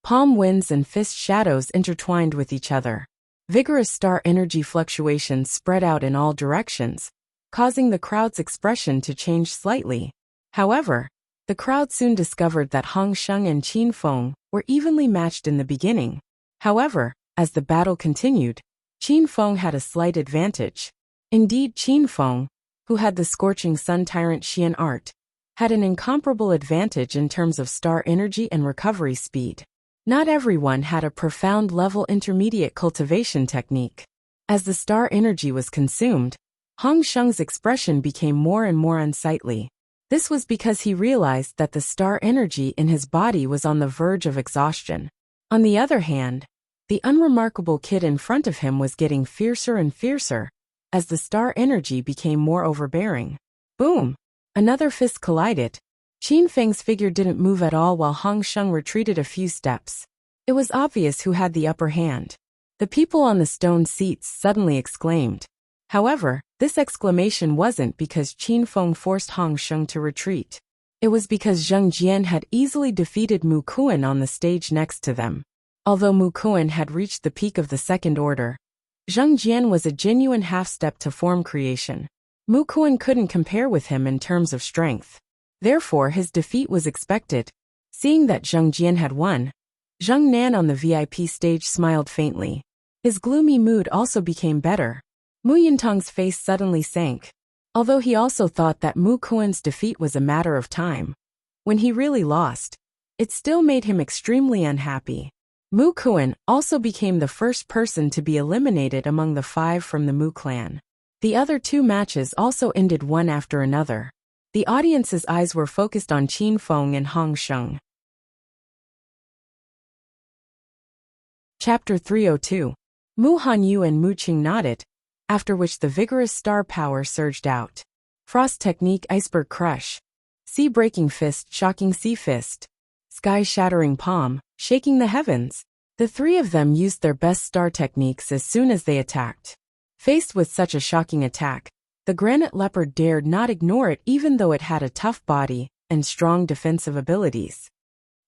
Palm winds and fist shadows intertwined with each other. Vigorous star energy fluctuations spread out in all directions, causing the crowd's expression to change slightly. However, the crowd soon discovered that Hong Sheng and Qin Feng were evenly matched in the beginning. However, as the battle continued, Qin Feng had a slight advantage. Indeed, Qin Feng, who had the scorching sun tyrant Xian art, had an incomparable advantage in terms of star energy and recovery speed. Not everyone had a profound level intermediate cultivation technique. As the star energy was consumed, Hong Sheng's expression became more and more unsightly. This was because he realized that the star energy in his body was on the verge of exhaustion. On the other hand, the unremarkable kid in front of him was getting fiercer and fiercer as the star energy became more overbearing. Boom! Another fist collided. Qin Feng's figure didn't move at all while Hong Sheng retreated a few steps. It was obvious who had the upper hand. The people on the stone seats suddenly exclaimed. However, this exclamation wasn't because Qin Feng forced Hong Sheng to retreat. It was because Zheng Jian had easily defeated Mu Kuan on the stage next to them. Although Mu Kuan had reached the peak of the second order, Zheng Jian was a genuine half-step to form creation. Mu Kuan couldn't compare with him in terms of strength. Therefore, his defeat was expected. Seeing that Zheng Jian had won, Zheng Nan on the VIP stage smiled faintly. His gloomy mood also became better. Mu Yintang's face suddenly sank. Although he also thought that Mu Kuan's defeat was a matter of time. When he really lost, it still made him extremely unhappy. Mu Kuan also became the first person to be eliminated among the 5 from the Mu clan. The other 2 matches also ended one after another. The audience's eyes were focused on Qin Feng and Hong Sheng. Chapter 302. Mu Hanyu and Mu Qing nodded, after which the vigorous star power surged out. Frost technique, iceberg crush. Sea-breaking fist, shocking sea fist. Sky-shattering palm, shaking the heavens. The 3 of them used their best star techniques as soon as they attacked. Faced with such a shocking attack, the granite leopard dared not ignore it even though it had a tough body and strong defensive abilities.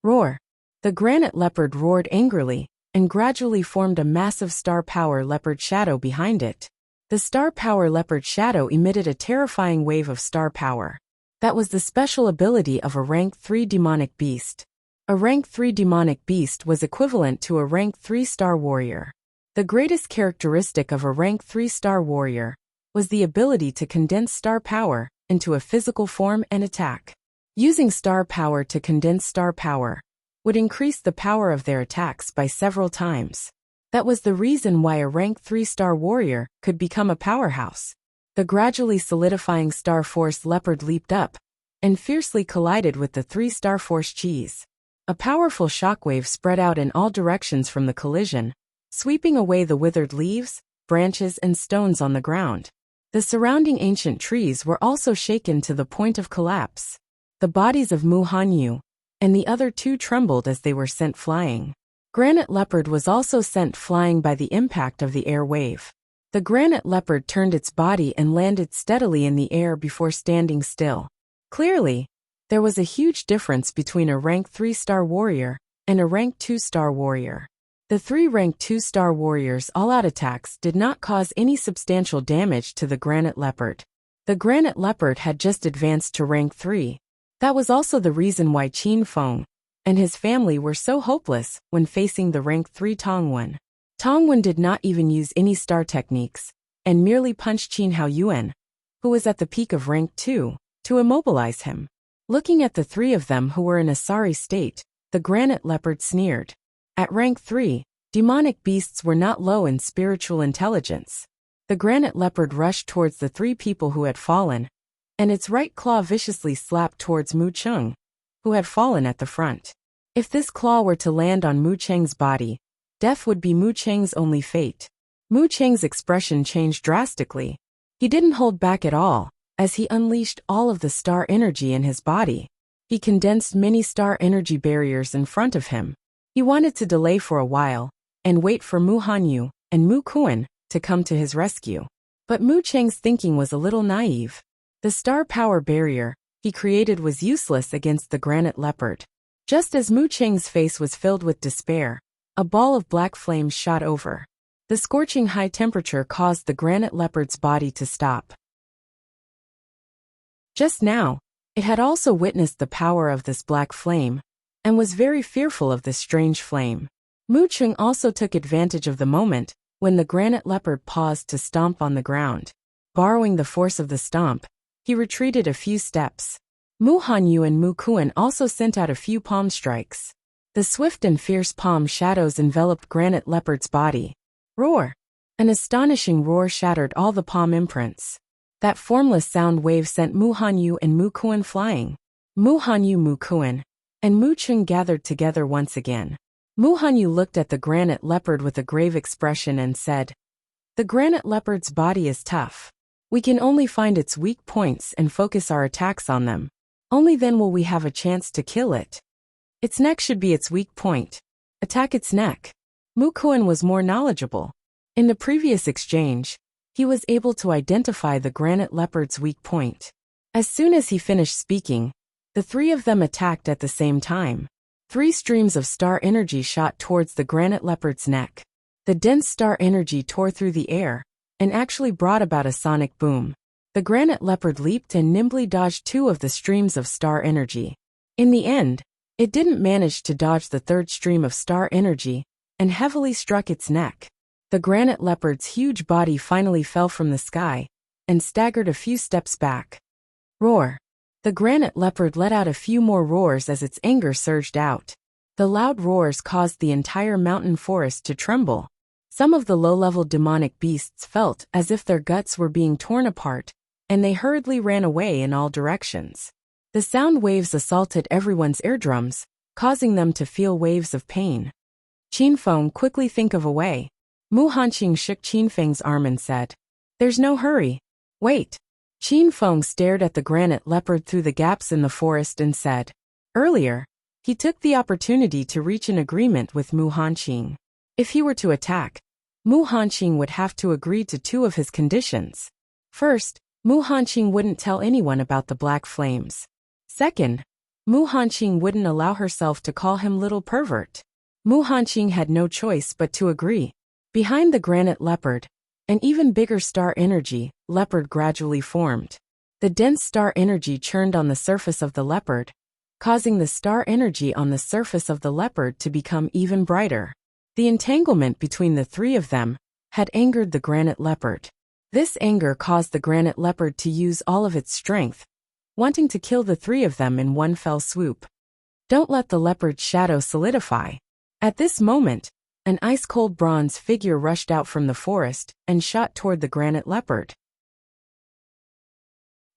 Roar! The granite leopard roared angrily and gradually formed a massive star power leopard shadow behind it. The star power leopard shadow emitted a terrifying wave of star power. That was the special ability of a rank 3 demonic beast. A rank 3 demonic beast was equivalent to a rank 3 star warrior. The greatest characteristic of a rank 3 star warrior was the ability to condense star power into a physical form and attack. Using star power to condense star power would increase the power of their attacks by several times. That was the reason why a rank 3 star warrior could become a powerhouse. The gradually solidifying star force leopard leaped up and fiercely collided with the 3 star force cheese. A powerful shockwave spread out in all directions from the collision, sweeping away the withered leaves, branches, and stones on the ground. The surrounding ancient trees were also shaken to the point of collapse. The bodies of Mu Hanyu and the other 2 trembled as they were sent flying. Granite leopard was also sent flying by the impact of the air wave. The granite leopard turned its body and landed steadily in the air before standing still. Clearly, there was a huge difference between a rank 3 star warrior and a rank 2 star warrior. The 3 rank 2 star warriors' all-out attacks did not cause any substantial damage to the granite leopard. The granite leopard had just advanced to rank 3. That was also the reason why Qin Feng and his family were so hopeless when facing the rank 3 Tongwen. Tongwen did not even use any star techniques, and merely punched Qin Haoyuan, who was at the peak of rank 2, to immobilize him. Looking at the 3 of them who were in a sorry state, the granite leopard sneered. At rank 3, Demonic beasts were not low in spiritual intelligence. The granite leopard rushed towards the three people who had fallen, and its right claw viciously slapped towards Mu Cheng, who had fallen at the front. If this claw were to land on Mu Cheng's body, death would be Mu Cheng's only fate. Mu Cheng's expression changed drastically. He didn't hold back at all, as he unleashed all of the star energy in his body. He condensed many star energy barriers in front of him. He wanted to delay for a while, and wait for Mu Hanyu and Mu Kuan to come to his rescue. But Mu Cheng's thinking was a little naive. The star power barrier he created was useless against the granite leopard. Just as Mu Cheng's face was filled with despair, a ball of black flames shot over. The scorching high temperature caused the granite leopard's body to stop. Just now, it had also witnessed the power of this black flame, and was very fearful of this strange flame. Mu Cheng also took advantage of the moment when the granite leopard paused to stomp on the ground. Borrowing the force of the stomp, he retreated a few steps. Mu Hanyu and Mu Kuan also sent out a few palm strikes. The swift and fierce palm shadows enveloped granite leopard's body. Roar! An astonishing roar shattered all the palm imprints. That formless sound wave sent Mu Hanyu and Mu Kuan flying. Mu Hanyu, Mu Kuan, and Mu Cheng gathered together once again. Mu Hanyu looked at the granite leopard with a grave expression and said, "The granite leopard's body is tough. We can only find its weak points and focus our attacks on them. Only then will we have a chance to kill it. Its neck should be its weak point. Attack its neck." Mu Kuan was more knowledgeable. In the previous exchange, he was able to identify the granite leopard's weak point. As soon as he finished speaking, the three of them attacked at the same time. 3 streams of star energy shot towards the granite leopard's neck. The dense star energy tore through the air, and actually brought about a sonic boom. The granite leopard leaped and nimbly dodged 2 of the streams of star energy. In the end, it didn't manage to dodge the 3rd stream of star energy, and heavily struck its neck. The granite leopard's huge body finally fell from the sky, and staggered a few steps back. Roar! The granite leopard let out a few more roars as its anger surged out. The loud roars caused the entire mountain forest to tremble. Some of the low-level demonic beasts felt as if their guts were being torn apart, and they hurriedly ran away in all directions. The sound waves assaulted everyone's eardrums, causing them to feel waves of pain. Qin Feng quickly think of a way. Mu Hanqing shook Qin Feng's arm and said, "There's no hurry. Wait." Qin Feng stared at the granite leopard through the gaps in the forest and said, "Earlier, he took the opportunity to reach an agreement with Mu Hanqing. If he were to attack, Mu Hanqing would have to agree to 2 of his conditions. First, Mu Hanqing wouldn't tell anyone about the black flames. Second, Mu Hanqing wouldn't allow herself to call him little pervert. Mu Hanqing had no choice but to agree. Behind the granite leopard, an even bigger star energy leopard gradually formed. The dense star energy churned on the surface of the leopard, causing the star energy on the surface of the leopard to become even brighter. The entanglement between the 3 of them had angered the granite leopard. This anger caused the granite leopard to use all of its strength, wanting to kill the 3 of them in one fell swoop. Don't let the leopard's shadow solidify. At this moment, an ice-cold bronze figure rushed out from the forest and shot toward the granite leopard.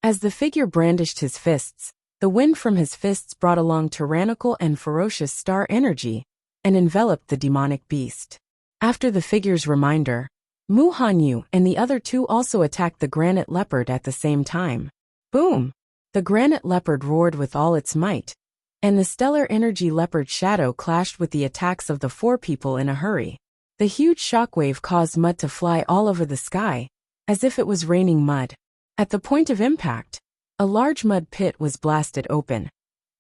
As the figure brandished his fists, the wind from his fists brought along tyrannical and ferocious star energy and enveloped the demonic beast. After the figure's reminder, Mu Hanyu and the other 2 also attacked the granite leopard at the same time. Boom! The granite leopard roared with all its might, and the stellar energy leopard shadow clashed with the attacks of the 4 people in a hurry. The huge shockwave caused mud to fly all over the sky, as if it was raining mud. At the point of impact, a large mud pit was blasted open,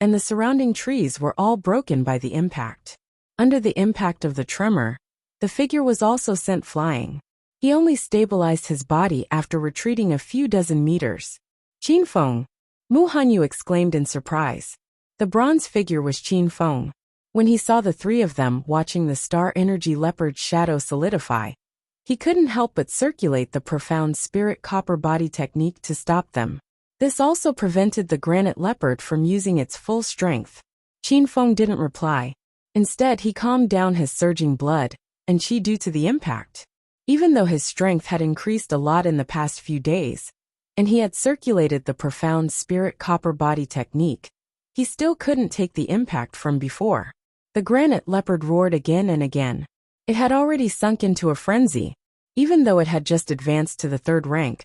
and the surrounding trees were all broken by the impact. Under the impact of the tremor, the figure was also sent flying. He only stabilized his body after retreating a few dozen meters. "Qin Feng!" Mu Hanyu exclaimed in surprise. The bronze figure was Qin Feng. When he saw the 3 of them watching the star energy leopard's shadow solidify, he couldn't help but circulate the profound spirit copper body technique to stop them. This also prevented the granite leopard from using its full strength. Qin Feng didn't reply. Instead, he calmed down his surging blood and chi due to the impact. Even though his strength had increased a lot in the past few days, and he had circulated the profound spirit copper body technique, he still couldn't take the impact from before. The granite leopard roared again and again. It had already sunk into a frenzy, even though it had just advanced to the 3rd rank.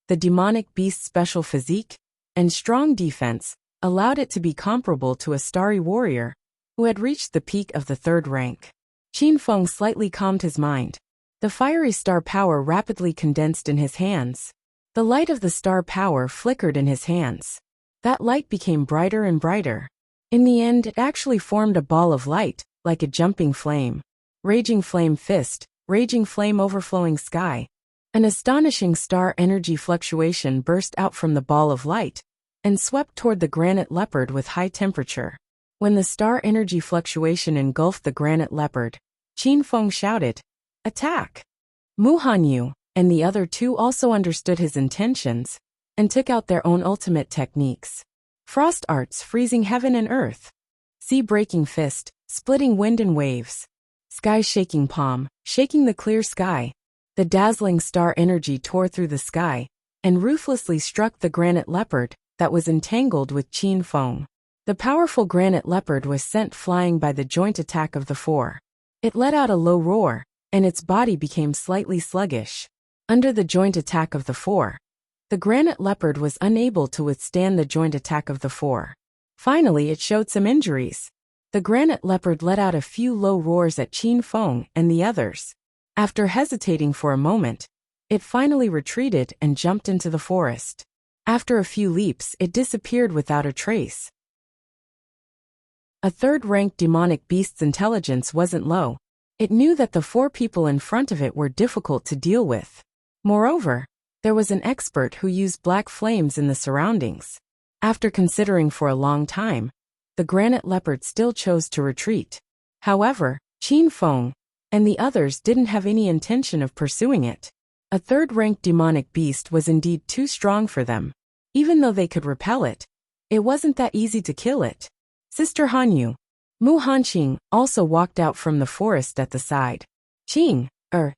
The demonic beast's special physique and strong defense allowed it to be comparable to a starry warrior who had reached the peak of the 3rd rank. Qin Feng slightly calmed his mind. The fiery star power rapidly condensed in his hands. The light of the star power flickered in his hands. That light became brighter and brighter. In the end, it actually formed a ball of light, like a jumping flame. Raging flame fist, raging flame overflowing sky. An astonishing star energy fluctuation burst out from the ball of light and swept toward the granite leopard with high temperature. When the star energy fluctuation engulfed the granite leopard, Qin Feng shouted, "Attack!" Mu Hanyu and the other 2 also understood his intentions and took out their own ultimate techniques. Frost arts freezing heaven and earth. Sea breaking fist, splitting wind and waves. Sky shaking palm, shaking the clear sky. The dazzling star energy tore through the sky and ruthlessly struck the granite leopard that was entangled with Qin Feng. The powerful granite leopard was sent flying by the joint attack of the 4. It let out a low roar, and its body became slightly sluggish. Under the joint attack of the 4, the granite leopard was unable to withstand the joint attack of the 4. Finally, it showed some injuries. The granite leopard let out a few low roars at Qin Feng and the others. After hesitating for a moment, it finally retreated and jumped into the forest. After a few leaps, it disappeared without a trace. A 3rd-ranked demonic beast's intelligence wasn't low. It knew that the 4 people in front of it were difficult to deal with. Moreover, there was an expert who used black flames in the surroundings. After considering for a long time, the granite leopard still chose to retreat. However, Qin Feng and the others didn't have any intention of pursuing it. A 3rd-ranked demonic beast was indeed too strong for them. Even though they could repel it, it wasn't that easy to kill it. Sister Hanyu, Mu Hanqing also walked out from the forest at the side. "Qing,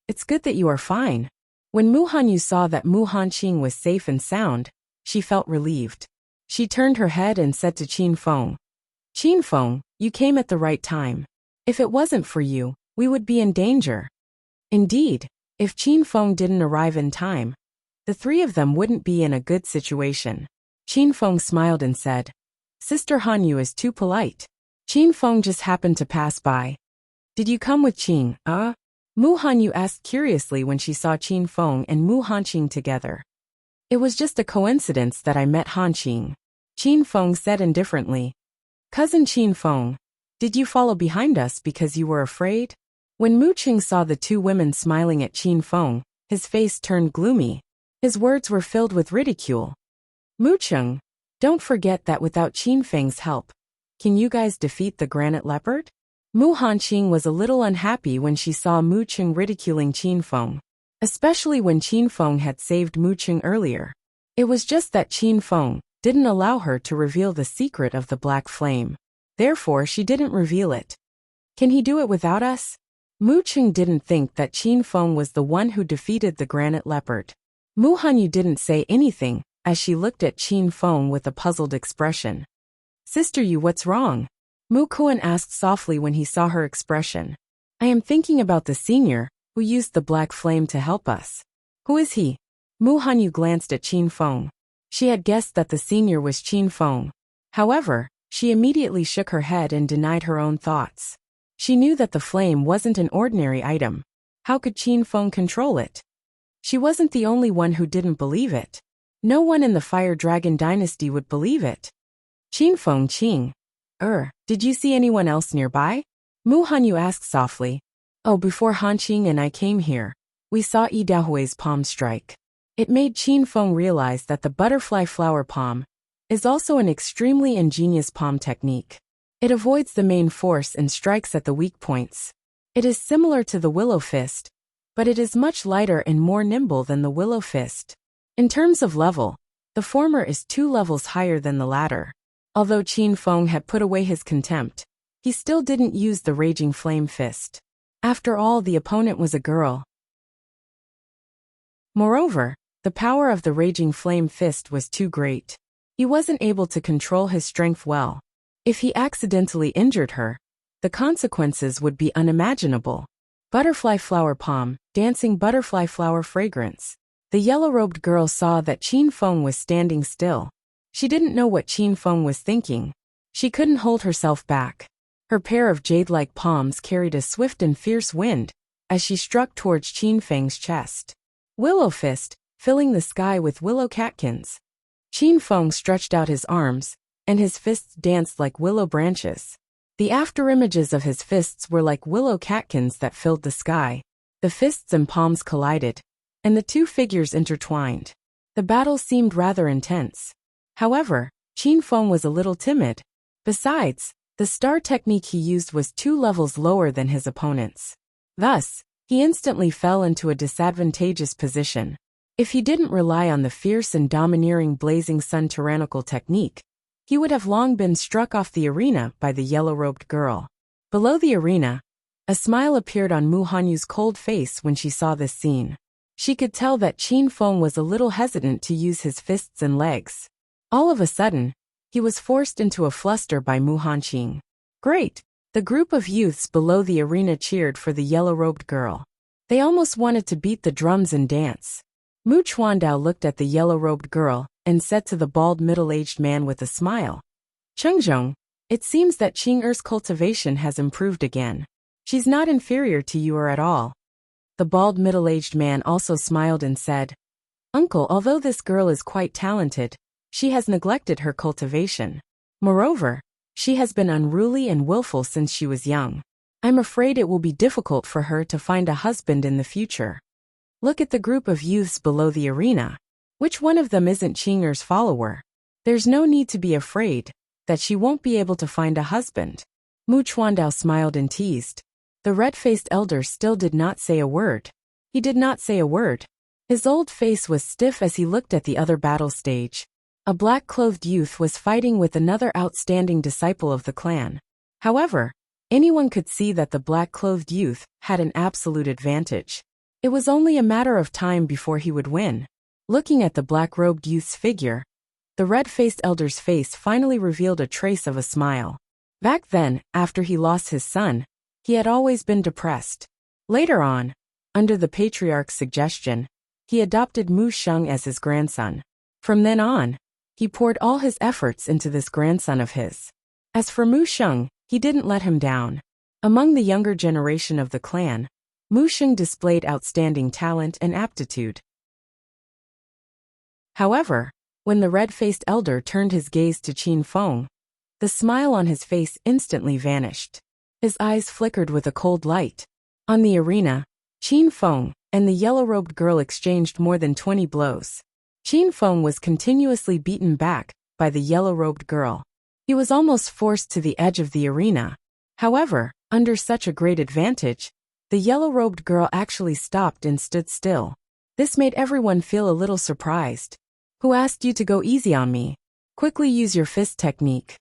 it's good that you are fine." When Mu Hanyu saw that Mu Hanqing was safe and sound, she felt relieved. She turned her head and said to Qin Feng, "Qin Feng, you came at the right time. If it wasn't for you, we would be in danger." Indeed, if Qin Feng didn't arrive in time, the 3 of them wouldn't be in a good situation. Qin Feng smiled and said, "Sister Hanyu is too polite." Qin Feng just happened to pass by. "Did you come with Qing, Mu Hanyu asked curiously when she saw Qin Feng and Mu Hanqing together. "It was just a coincidence that I met Hanqing," Qin Feng said indifferently. "Cousin Qin Feng, did you follow behind us because you were afraid?" When Mu Qing saw the 2 women smiling at Qin Feng, his face turned gloomy. His words were filled with ridicule. "Mu Qing, don't forget that without Qin Feng's help, can you guys defeat the granite leopard?" Mu Hanqing was a little unhappy when she saw Mu Qing ridiculing Qin Feng, especially when Qin Feng had saved Mu Qing earlier. It was just that Qin Feng didn't allow her to reveal the secret of the black flame. Therefore, she didn't reveal it. "Can he do it without us?" Mu Qing didn't think that Qin Feng was the one who defeated the granite leopard. Mu Hanyu didn't say anything as she looked at Qin Feng with a puzzled expression. "Sister Yu, what's wrong?" Mu Kuan asked softly when he saw her expression. "I am thinking about the senior, who used the black flame to help us." "Who is he?" Mu Hanyu glanced at Qin Feng. She had guessed that the senior was Qin Feng. However, she immediately shook her head and denied her own thoughts. She knew that the flame wasn't an ordinary item. How could Qin Feng control it? She wasn't the only one who didn't believe it. No one in the Fire Dragon dynasty would believe it. "Qin Feng Qing. Did you see anyone else nearby?" Mu Hanyu asked softly. "Oh, before Hanqing and I came here, we saw Yi Daohui's palm strike." It made Qin Feng realize that the butterfly flower palm is also an extremely ingenious palm technique. It avoids the main force and strikes at the weak points. It is similar to the willow fist, but it is much lighter and more nimble than the willow fist. In terms of level, the former is 2 levels higher than the latter. Although Qin Feng had put away his contempt, he still didn't use the raging flame fist. After all, the opponent was a girl. Moreover, the power of the raging flame fist was too great. He wasn't able to control his strength well. If he accidentally injured her, the consequences would be unimaginable. Butterfly flower palm, dancing butterfly flower fragrance. The yellow-robed girl saw that Qin Feng was standing still. She didn't know what Qin Feng was thinking. She couldn't hold herself back. Her pair of jade-like palms carried a swift and fierce wind as she struck towards Qin Feng's chest. Willow fist, filling the sky with willow catkins. Qin Feng stretched out his arms, and his fists danced like willow branches. The afterimages of his fists were like willow catkins that filled the sky. The fists and palms collided, and the two figures intertwined. The battle seemed rather intense. However, Qin Feng was a little timid. Besides, the star technique he used was 2 levels lower than his opponent's. Thus, he instantly fell into a disadvantageous position. If he didn't rely on the fierce and domineering blazing sun tyrannical technique, he would have long been struck off the arena by the yellow-robed girl. Below the arena, a smile appeared on Mu Hanyu's cold face when she saw this scene. She could tell that Qin Feng was a little hesitant to use his fists and legs. All of a sudden, he was forced into a fluster by Mu Hanqing. Great! The group of youths below the arena cheered for the yellow-robed girl. They almost wanted to beat the drums and dance. Mu Chuandao looked at the yellow-robed girl and said to the bald middle-aged man with a smile, "Chengzhong, it seems that Qing Er's cultivation has improved again. She's not inferior to you or at all." The bald middle-aged man also smiled and said, "Uncle, although this girl is quite talented, she has neglected her cultivation. Moreover, she has been unruly and willful since she was young. I'm afraid it will be difficult for her to find a husband in the future. Look at the group of youths below the arena. Which one of them isn't Qing Er's follower? There's no need to be afraid that she won't be able to find a husband." Mu Chuandao smiled and teased. The red-faced elder still did not say a word. He did not say a word. His old face was stiff as he looked at the other battle stage. A black-clothed youth was fighting with another outstanding disciple of the clan. However, anyone could see that the black-clothed youth had an absolute advantage. It was only a matter of time before he would win. Looking at the black-robed youth's figure, the red-faced elder's face finally revealed a trace of a smile. Back then, after he lost his son, he had always been depressed. Later on, under the patriarch's suggestion, he adopted Mu Sheng as his grandson. From then on, he poured all his efforts into this grandson of his. As for Mu Sheng, he didn't let him down. Among the younger generation of the clan, Mu Sheng displayed outstanding talent and aptitude. However, when the red-faced elder turned his gaze to Qin Feng, the smile on his face instantly vanished. His eyes flickered with a cold light. On the arena, Qin Feng and the yellow-robed girl exchanged more than 20 blows. Qin Feng was continuously beaten back by the yellow-robed girl. He was almost forced to the edge of the arena. However, under such a great advantage, the yellow-robed girl actually stopped and stood still. This made everyone feel a little surprised. "Who asked you to go easy on me? Quickly use your fist technique."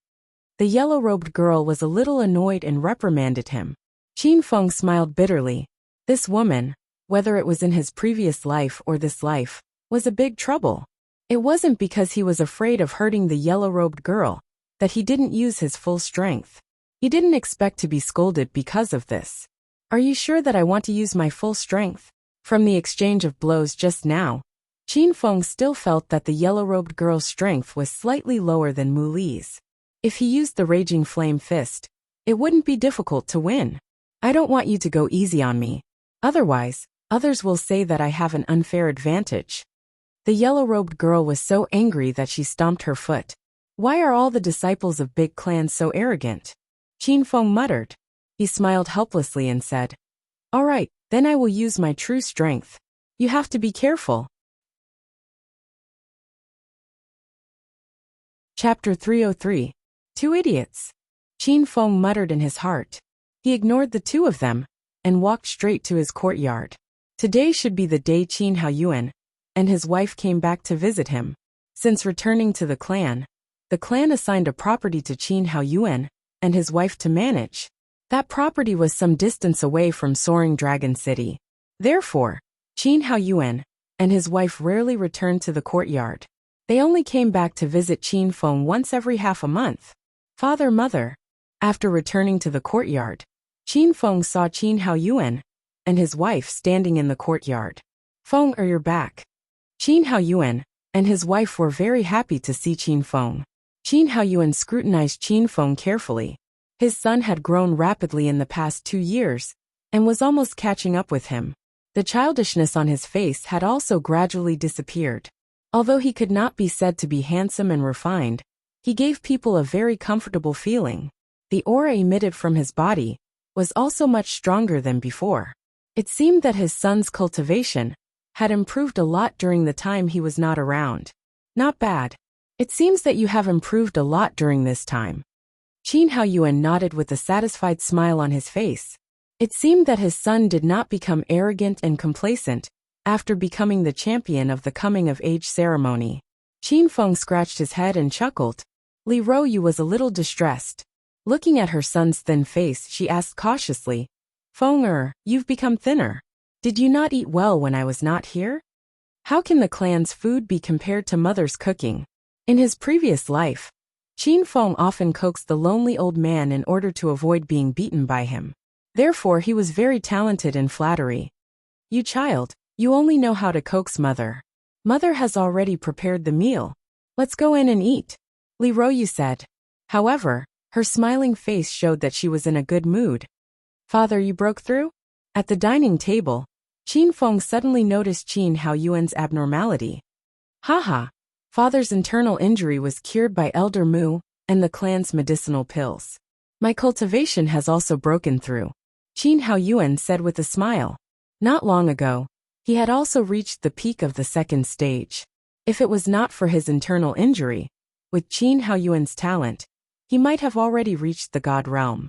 The yellow-robed girl was a little annoyed and reprimanded him. Qin Feng smiled bitterly. This woman, whether it was in his previous life or this life, was a big trouble. It wasn't because he was afraid of hurting the yellow-robed girl that he didn't use his full strength. He didn't expect to be scolded because of this. "Are you sure that I want to use my full strength?" From the exchange of blows just now, Qin Feng still felt that the yellow-robed girl's strength was slightly lower than Mu Li's. If he used the raging flame fist, it wouldn't be difficult to win. "I don't want you to go easy on me. Otherwise, others will say that I have an unfair advantage." The yellow-robed girl was so angry that she stomped her foot. "Why are all the disciples of big clans so arrogant?" Qin Feng muttered. He smiled helplessly and said, "All right, then I will use my true strength. You have to be careful." Chapter 303. 2 Idiots. Qin Feng muttered in his heart. He ignored the two of them and walked straight to his courtyard. Today should be the day Qin Haoyuan and his wife came back to visit him. Since returning to the clan assigned a property to Qin Haoyuan and his wife to manage. That property was some distance away from Soaring Dragon City. Therefore, Qin Haoyuan and his wife rarely returned to the courtyard. They only came back to visit Qin Feng once every half a month. Father, mother. After returning to the courtyard, Qin Feng saw Qin Haoyuan and his wife standing in the courtyard. Feng, you're back. Qin Haoyuan and his wife were very happy to see Qin Feng. Qin Haoyuan scrutinized Qin Feng carefully. His son had grown rapidly in the past 2 years and was almost catching up with him. The childishness on his face had also gradually disappeared. Although he could not be said to be handsome and refined, he gave people a very comfortable feeling. The aura emitted from his body was also much stronger than before. It seemed that his son's cultivation had improved a lot during the time he was not around. Not bad. It seems that you have improved a lot during this time. Qin Haoyuan nodded with a satisfied smile on his face. It seemed that his son did not become arrogant and complacent after becoming the champion of the coming-of-age ceremony. Qin Feng scratched his head and chuckled. Li Ruoyu was a little distressed. Looking at her son's thin face, she asked cautiously, Feng, you've become thinner. Did you not eat well when I was not here? How can the clan's food be compared to mother's cooking? In his previous life, Qin Feng often coaxed the lonely old man in order to avoid being beaten by him. Therefore, he was very talented in flattery. You child, you only know how to coax mother. Mother has already prepared the meal. Let's go in and eat, Li Ruoyu said. However, her smiling face showed that she was in a good mood. Father, you broke through? At the dining table, Qin Feng suddenly noticed Qin Haoyuan's abnormality. Haha, father's internal injury was cured by Elder Mu and the clan's medicinal pills. My cultivation has also broken through, Qin Haoyuan said with a smile. Not long ago, he had also reached the peak of the second stage. If it was not for his internal injury, with Qin Haoyuan's talent, he might have already reached the god realm.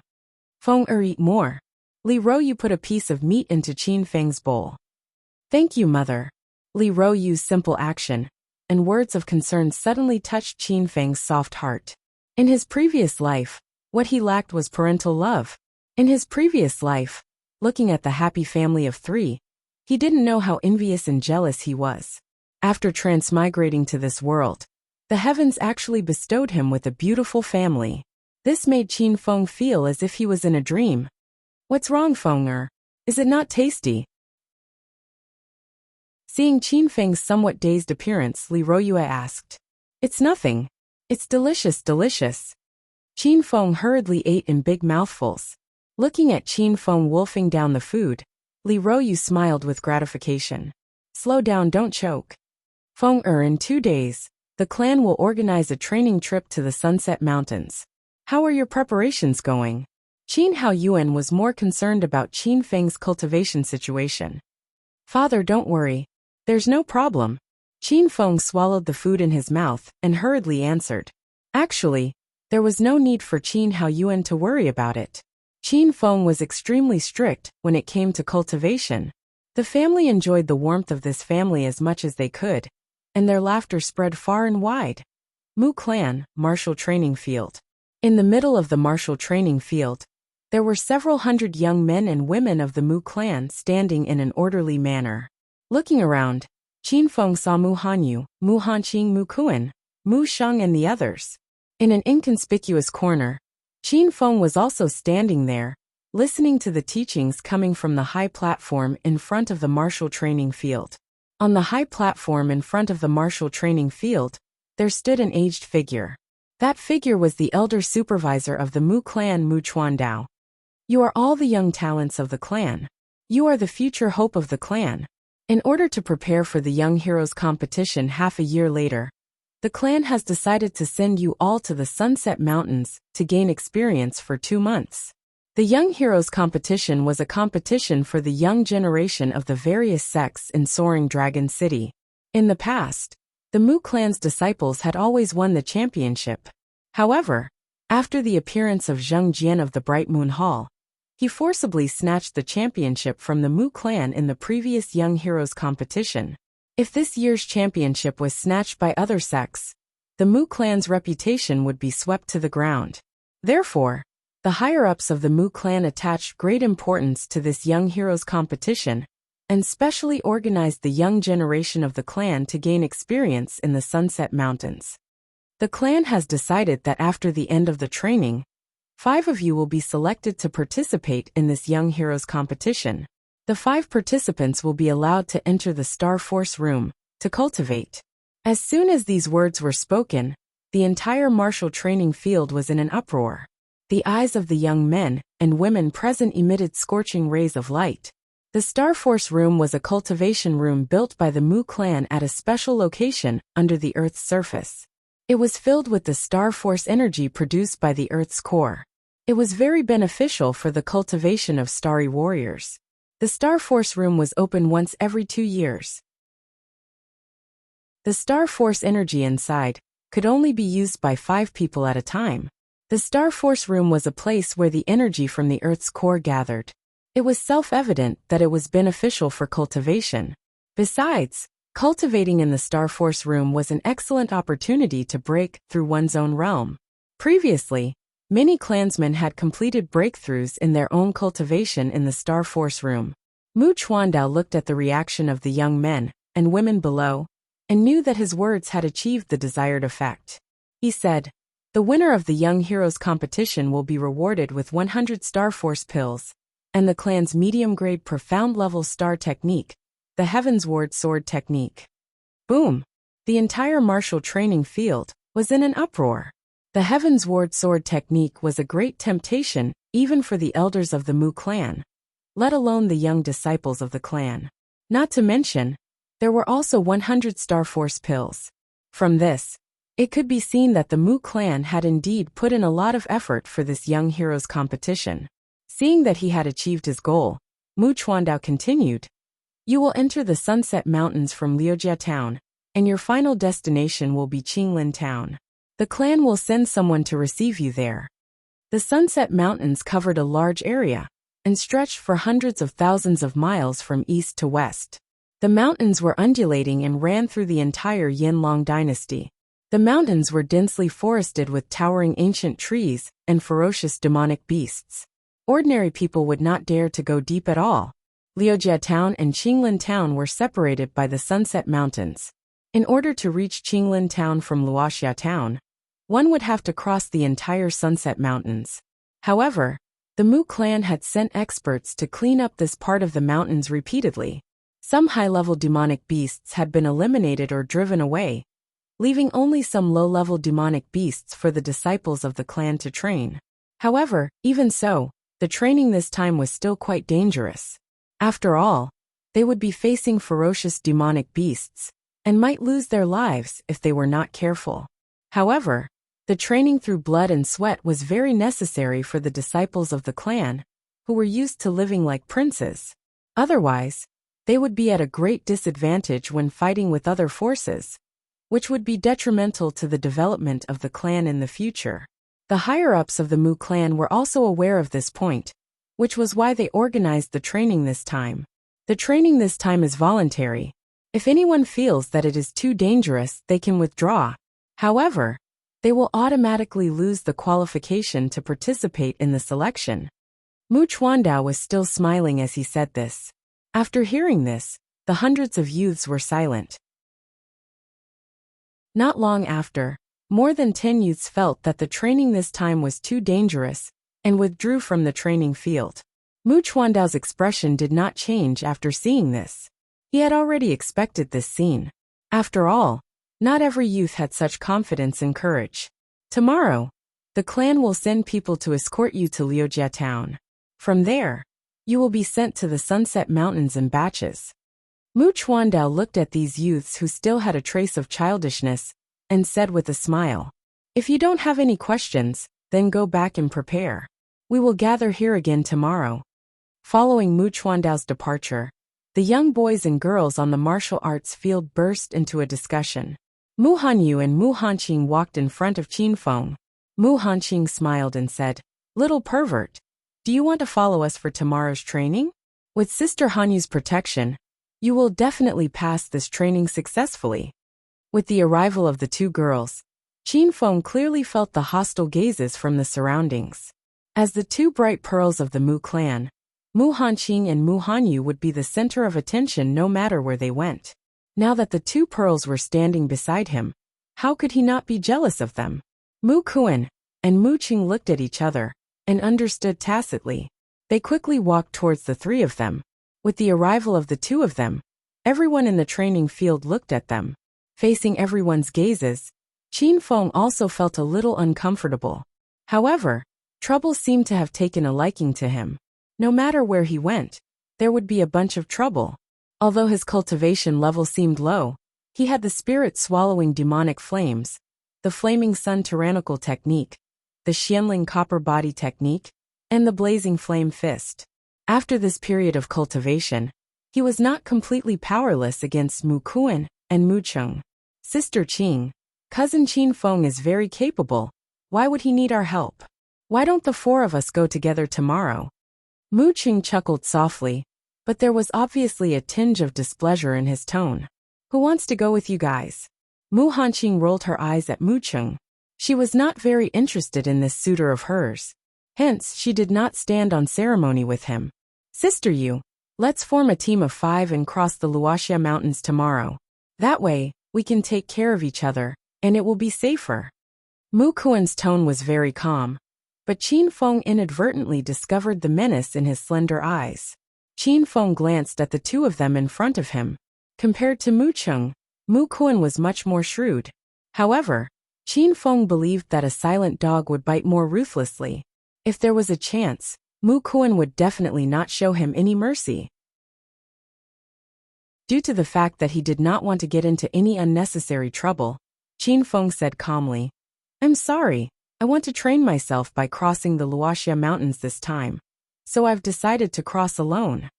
Feng, eat more. Li Ruoyu put a piece of meat into Qin Feng's bowl. Thank you, mother. Li Ruoyu's simple action and words of concern suddenly touched Qin Feng's soft heart. In his previous life, what he lacked was parental love. In his previous life, looking at the happy family of 3, he didn't know how envious and jealous he was. After transmigrating to this world, the heavens actually bestowed him with a beautiful family. This made Qin Feng feel as if he was in a dream. What's wrong, Feng? Is it not tasty? Seeing Qin Feng's somewhat dazed appearance, Li Ruoyu asked. It's nothing. It's delicious, delicious. Qin Feng hurriedly ate in big mouthfuls. Looking at Qin Feng wolfing down the food, Li Ruoyu smiled with gratification. Slow down, don't choke. Feng, in 2 days, the clan will organize a training trip to the Sunset Mountains. How are your preparations going? Qin Haoyuan was more concerned about Qin Feng's cultivation situation. Father, don't worry. There's no problem. Qin Feng swallowed the food in his mouth and hurriedly answered. Actually, there was no need for Qin Haoyuan to worry about it. Qin Feng was extremely strict when it came to cultivation. The family enjoyed the warmth of this family as much as they could, and their laughter spread far and wide. Mu Clan, Martial Training Field. In the middle of the martial training field, there were several hundred young men and women of the Mu clan standing in an orderly manner. Looking around, Qin Feng saw Mu Hanyu, Mu Hanqing, Mu Kuan, Mu Sheng and the others. In an inconspicuous corner, Qin Feng was also standing there, listening to the teachings coming from the high platform in front of the martial training field. On the high platform in front of the martial training field, there stood an aged figure. That figure was the elder supervisor of the Mu clan, Mu Chuandao. You are all the young talents of the clan. You are the future hope of the clan. In order to prepare for the Young Heroes competition half a year later, the clan has decided to send you all to the Sunset Mountains to gain experience for 2 months. The Young Heroes competition was a competition for the young generation of the various sects in Soaring Dragon City. In the past, the Mu clan's disciples had always won the championship. However, after the appearance of Zheng Jian of the Bright Moon Hall, he forcibly snatched the championship from the Mu clan in the previous Young Heroes competition. If this year's championship was snatched by other sects, the Mu clan's reputation would be swept to the ground. Therefore, The higher-ups of the Mu clan attached great importance to this young heroes competition, and specially organized the young generation of the clan to gain experience in the Sunset Mountains. The clan has decided that after the end of the training, 5 of you will be selected to participate in this young heroes competition. The 5 participants will be allowed to enter the Star Force room to cultivate. As soon as these words were spoken, the entire martial training field was in an uproar. The eyes of the young men and women present emitted scorching rays of light. The Star Force room was a cultivation room built by the Mu clan at a special location under the Earth's surface. It was filled with the Star Force energy produced by the Earth's core. It was very beneficial for the cultivation of starry warriors. The Star Force room was open once every 2 years. The Star Force energy inside could only be used by 5 people at a time. The Star Force room was a place where the energy from the Earth's core gathered. It was self-evident that it was beneficial for cultivation. Besides, cultivating in the Star Force room was an excellent opportunity to break through one's own realm. Previously, many clansmen had completed breakthroughs in their own cultivation in the Star Force room. Mu Chuandao looked at the reaction of the young men and women below, and knew that his words had achieved the desired effect. He said, "The winner of the Young Heroes competition will be rewarded with 100 Star Force pills, and the clan's medium-grade profound-level star technique, the Heavensward Sword technique." Boom! The entire martial training field was in an uproar. The Heavensward Sword technique was a great temptation even for the elders of the Mu clan, let alone the young disciples of the clan. Not to mention, there were also 100 Star Force pills. From this, it could be seen that the Mu clan had indeed put in a lot of effort for this young heroes competition. Seeing that he had achieved his goal, Mu Chuandao continued, "You will enter the Sunset Mountains from Liujia Town, and your final destination will be Qinglin Town. The clan will send someone to receive you there." The Sunset Mountains covered a large area and stretched for hundreds of thousands of miles from east to west. The mountains were undulating and ran through the entire Yinlong dynasty. The mountains were densely forested with towering ancient trees and ferocious demonic beasts. Ordinary people would not dare to go deep at all. Liujia Town and Qinglin Town were separated by the Sunset Mountains. In order to reach Qinglin Town from Luoxia Town, one would have to cross the entire Sunset Mountains. However, the Mu clan had sent experts to clean up this part of the mountains repeatedly. Some high-level demonic beasts had been eliminated or driven away, leaving only some low-level demonic beasts for the disciples of the clan to train. However, even so, the training this time was still quite dangerous. After all, they would be facing ferocious demonic beasts, and might lose their lives if they were not careful. However, the training through blood and sweat was very necessary for the disciples of the clan, who were used to living like princes. Otherwise, they would be at a great disadvantage when fighting with other forces, which would be detrimental to the development of the clan in the future. The higher-ups of the Mu clan were also aware of this point, which was why they organized the training this time. The training this time is voluntary. If anyone feels that it is too dangerous, they can withdraw. However, they will automatically lose the qualification to participate in the selection. Mu Chuandao was still smiling as he said this. After hearing this, the hundreds of youths were silent. Not long after, more than 10 youths felt that the training this time was too dangerous and withdrew from the training field. Mu Chuandao's expression did not change after seeing this. He had already expected this scene. After all, not every youth had such confidence and courage. Tomorrow, the clan will send people to escort you to Liujia Town. From there, you will be sent to the Sunset Mountains in batches. Mu Chuandao looked at these youths who still had a trace of childishness, and said with a smile, "If you don't have any questions, then go back and prepare. We will gather here again tomorrow." Following Mu Chuandao's departure, the young boys and girls on the martial arts field burst into a discussion. Mu Hanyu and Mu Hanqing walked in front of Qinfeng. Mu Hanqing smiled and said, "Little pervert, do you want to follow us for tomorrow's training? With Sister Hanyu's protection, you will definitely pass this training successfully." With the arrival of the two girls, Qinfeng clearly felt the hostile gazes from the surroundings. As the two bright pearls of the Mu clan, Mu Hanqing and Mu Hanyu would be the center of attention no matter where they went. Now that the two pearls were standing beside him, how could he not be jealous of them? Mu Kuan and Mu Qing looked at each other and understood tacitly. They quickly walked towards the three of them. With the arrival of the two of them, everyone in the training field looked at them. Facing everyone's gazes, Qin Feng also felt a little uncomfortable. However, trouble seemed to have taken a liking to him. No matter where he went, there would be a bunch of trouble. Although his cultivation level seemed low, he had the spirit-swallowing demonic flames, the Flaming Sun tyrannical technique, the Xianling copper body technique, and the blazing flame fist. After this period of cultivation, he was not completely powerless against Mu Kuan and Mu Qing. Sister Qing, cousin Qin Feng is very capable. Why would he need our help? Why don't the four of us go together tomorrow? Mu Qing chuckled softly, but there was obviously a tinge of displeasure in his tone. Who wants to go with you guys? Mu Hanqing rolled her eyes at Mu Qing. She was not very interested in this suitor of hers. Hence, she did not stand on ceremony with him. Sister Yu, let's form a team of 5 and cross the Luoxia Mountains tomorrow. That way, we can take care of each other, and it will be safer. Mu Kuan's tone was very calm, but Qin Feng inadvertently discovered the menace in his slender eyes. Qin Feng glanced at the two of them in front of him. Compared to Mu Qing, Mu Kuan was much more shrewd. However, Qin Feng believed that a silent dog would bite more ruthlessly. If there was a chance, Mu Kuan would definitely not show him any mercy. Due to the fact that he did not want to get into any unnecessary trouble, Qin Feng said calmly, I'm sorry, I want to train myself by crossing the Luoxia Mountains this time, so I've decided to cross alone.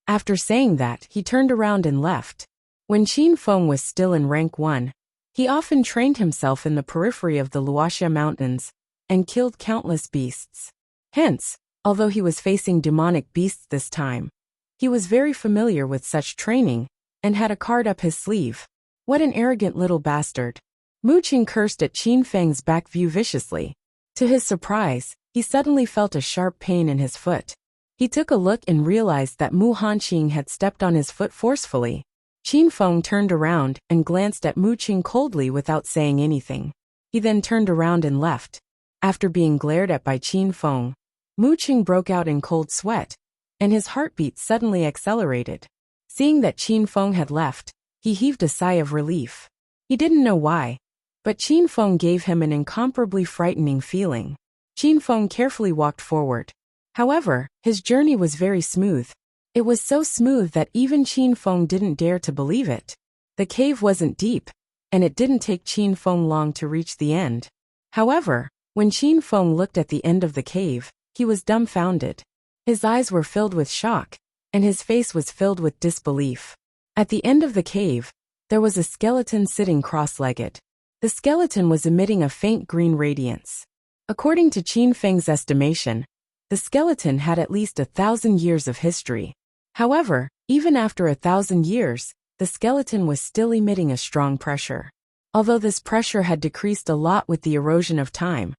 After saying that, he turned around and left. When Qin Feng was still in rank 1, he often trained himself in the periphery of the Luoxia Mountains and killed countless beasts. Hence, although he was facing demonic beasts this time, he was very familiar with such training and had a card up his sleeve. What an arrogant little bastard. Mu Qing cursed at Qin Feng's back view viciously. To his surprise, he suddenly felt a sharp pain in his foot. He took a look and realized that Mu Hanqing had stepped on his foot forcefully. Qin Feng turned around and glanced at Mu Qing coldly without saying anything. He then turned around and left. After being glared at by Qin Feng, Mu Qing broke out in cold sweat, and his heartbeat suddenly accelerated. Seeing that Qin Feng had left, he heaved a sigh of relief. He didn't know why, but Qin Feng gave him an incomparably frightening feeling. Qin Feng carefully walked forward. However, his journey was very smooth. It was so smooth that even Qin Feng didn't dare to believe it. The cave wasn't deep, and it didn't take Qin Feng long to reach the end. However, when Qin Feng looked at the end of the cave, he was dumbfounded. His eyes were filled with shock, and his face was filled with disbelief. At the end of the cave, there was a skeleton sitting cross-legged. The skeleton was emitting a faint green radiance. According to Qin Feng's estimation, the skeleton had at least 1,000 years of history. However, even after 1,000 years, the skeleton was still emitting a strong pressure. Although this pressure had decreased a lot with the erosion of time,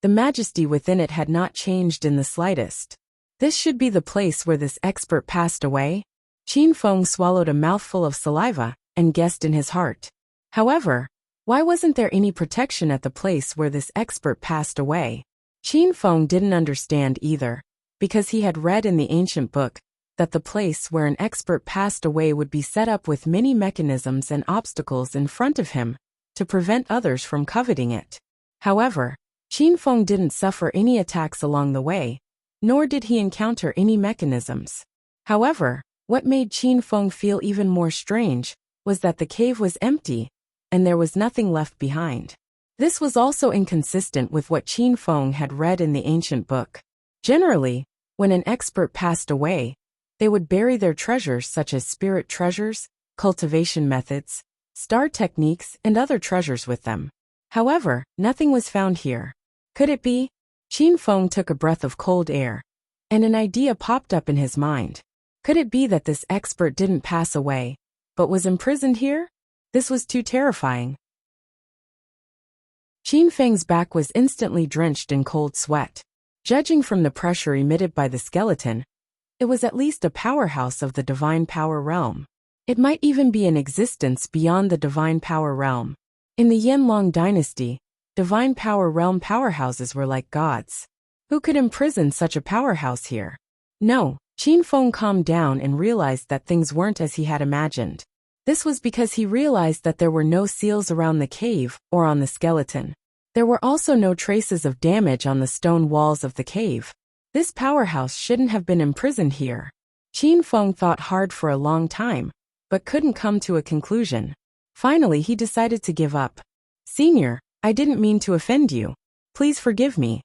the majesty within it had not changed in the slightest. This should be the place where this expert passed away? Qin Feng swallowed a mouthful of saliva and guessed in his heart. However, why wasn't there any protection at the place where this expert passed away? Qin Feng didn't understand either, because he had read in the ancient book that the place where an expert passed away would be set up with many mechanisms and obstacles in front of him to prevent others from coveting it. However, Qin Feng didn't suffer any attacks along the way, nor did he encounter any mechanisms. However, what made Qin Feng feel even more strange was that the cave was empty, and there was nothing left behind. This was also inconsistent with what Qin Feng had read in the ancient book. Generally, when an expert passed away, they would bury their treasures such as spirit treasures, cultivation methods, star techniques, and other treasures with them. However, nothing was found here. Could it be? Qin Feng took a breath of cold air, and an idea popped up in his mind. Could it be that this expert didn't pass away, but was imprisoned here? This was too terrifying. Qin Feng's back was instantly drenched in cold sweat. Judging from the pressure emitted by the skeleton, it was at least a powerhouse of the divine power realm. It might even be in existence beyond the divine power realm. In the Yanlong dynasty, divine power realm powerhouses were like gods. Who could imprison such a powerhouse here? No, Qin Feng calmed down and realized that things weren't as he had imagined. This was because he realized that there were no seals around the cave or on the skeleton. There were also no traces of damage on the stone walls of the cave. This powerhouse shouldn't have been imprisoned here. Qin Feng thought hard for a long time, but couldn't come to a conclusion. Finally, he decided to give up. Senior, I didn't mean to offend you. Please forgive me.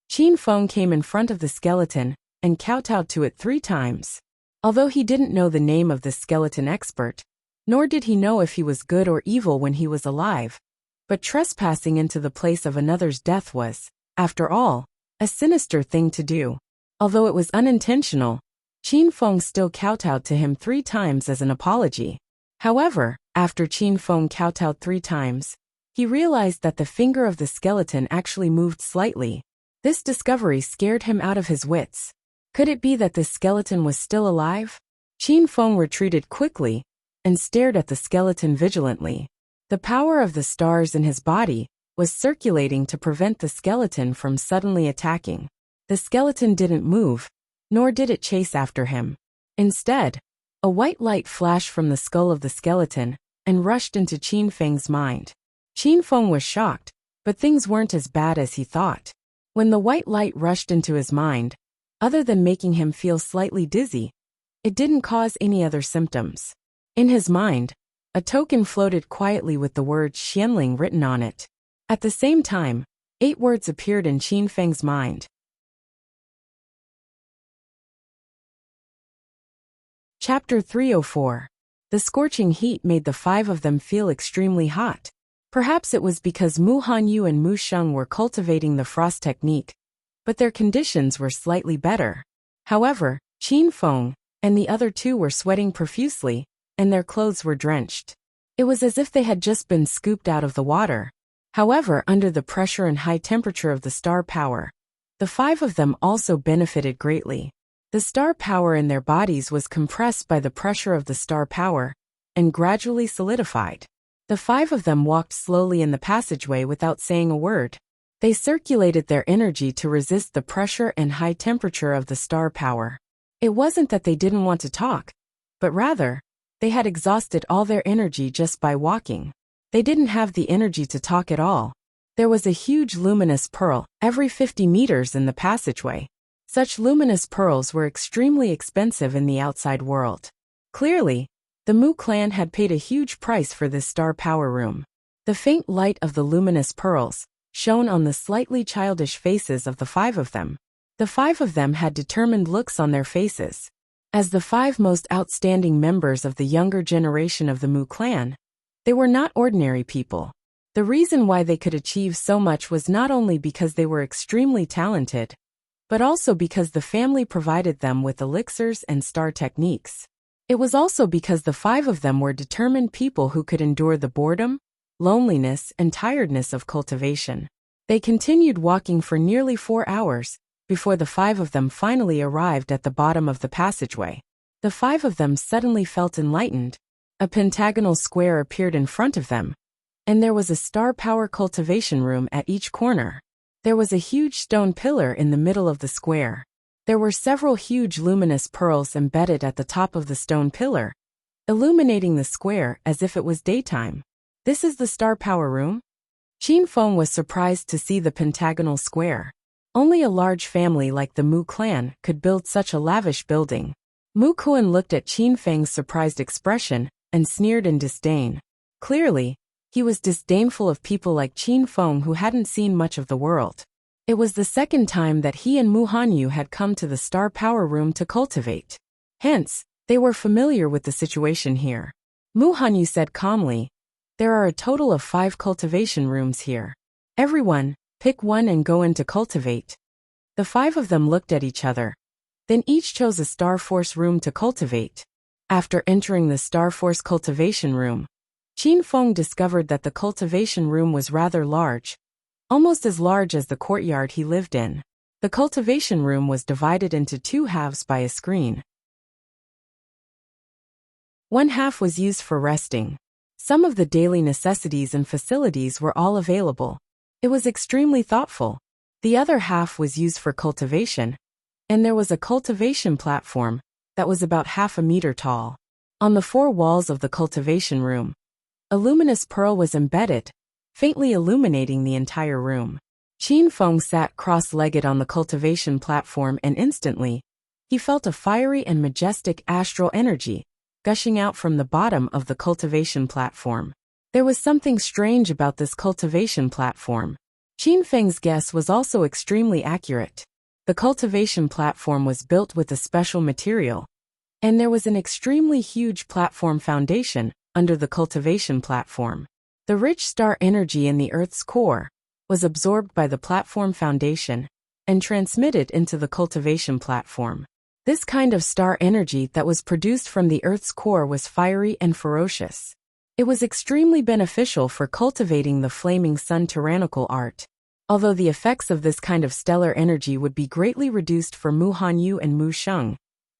Qin Feng came in front of the skeleton and kowtowed to it 3 times. Although he didn't know the name of this skeleton expert, nor did he know if he was good or evil when he was alive, but trespassing into the place of another's death was, after all, a sinister thing to do. Although it was unintentional, Qin Feng still kowtowed to him 3 times as an apology. However, after Qin Feng kowtowed 3 times, he realized that the finger of the skeleton actually moved slightly. This discovery scared him out of his wits. Could it be that the skeleton was still alive? Qin Feng retreated quickly and stared at the skeleton vigilantly. The power of the stars in his body was circulating to prevent the skeleton from suddenly attacking. The skeleton didn't move, nor did it chase after him. Instead, a white light flashed from the skull of the skeleton and rushed into Qin Feng's mind. Qin Feng was shocked, but things weren't as bad as he thought. When the white light rushed into his mind, other than making him feel slightly dizzy, it didn't cause any other symptoms. In his mind, a token floated quietly with the word Xianling written on it. At the same time, 8 words appeared in Qin Feng's mind. Chapter 304. The scorching heat made the 5 of them feel extremely hot. Perhaps it was because Mu Hanyu and Mu Sheng were cultivating the frost technique, but their conditions were slightly better. However, Qin Feng and the other 2 were sweating profusely, and their clothes were drenched. It was as if they had just been scooped out of the water. However, under the pressure and high temperature of the star power, the 5 of them also benefited greatly. The star power in their bodies was compressed by the pressure of the star power and gradually solidified. The 5 of them walked slowly in the passageway without saying a word. They circulated their energy to resist the pressure and high temperature of the star power. It wasn't that they didn't want to talk, but rather, they had exhausted all their energy just by walking. They didn't have the energy to talk at all. There was a huge luminous pearl every 50 meters in the passageway. Such luminous pearls were extremely expensive in the outside world. Clearly, the Mu clan had paid a huge price for this star power room. The faint light of the luminous pearls shone on the slightly childish faces of the 5 of them. The 5 of them had determined looks on their faces. As the 5 most outstanding members of the younger generation of the Mu clan, they were not ordinary people. The reason why they could achieve so much was not only because they were extremely talented, but also because the family provided them with elixirs and star techniques. It was also because the 5 of them were determined people who could endure the boredom, loneliness, and tiredness of cultivation. They continued walking for nearly 4 hours before the 5 of them finally arrived at the bottom of the passageway. The 5 of them suddenly felt enlightened. A pentagonal square appeared in front of them, and there was a star power cultivation room at each corner. There was a huge stone pillar in the middle of the square. There were several huge luminous pearls embedded at the top of the stone pillar, illuminating the square as if it was daytime. This is the star power room? Qin Feng was surprised to see the pentagonal square. Only a large family like the Mu clan could build such a lavish building. Mu Kuan looked at Qin Feng's surprised expression and sneered in disdain. Clearly, he was disdainful of people like Qin Feng who hadn't seen much of the world. It was the second time that he and Mu Hanyu had come to the star power room to cultivate. Hence, they were familiar with the situation here. Mu Hanyu said calmly, "There are a total of 5 cultivation rooms here. Everyone, pick one and go in to cultivate." The 5 of them looked at each other. Then each chose a Star Force room to cultivate. After entering the Star Force cultivation room, Qin Feng discovered that the cultivation room was rather large, almost as large as the courtyard he lived in. The cultivation room was divided into two halves by a screen. One half was used for resting. Some of the daily necessities and facilities were all available. It was extremely thoughtful. The other half was used for cultivation, and there was a cultivation platform that was about half a meter tall. On the four walls of the cultivation room, a luminous pearl was embedded, faintly illuminating the entire room. Qin Feng sat cross-legged on the cultivation platform, and instantly, he felt a fiery and majestic astral energy gushing out from the bottom of the cultivation platform. There was something strange about this cultivation platform. Qin Feng's guess was also extremely accurate. The cultivation platform was built with a special material, and there was an extremely huge platform foundation under the cultivation platform. The rich star energy in the Earth's core was absorbed by the platform foundation and transmitted into the cultivation platform. This kind of star energy that was produced from the Earth's core was fiery and ferocious. It was extremely beneficial for cultivating the flaming sun tyrannical art. Although the effects of this kind of stellar energy would be greatly reduced for Mu Hanyu and Mu Sheng,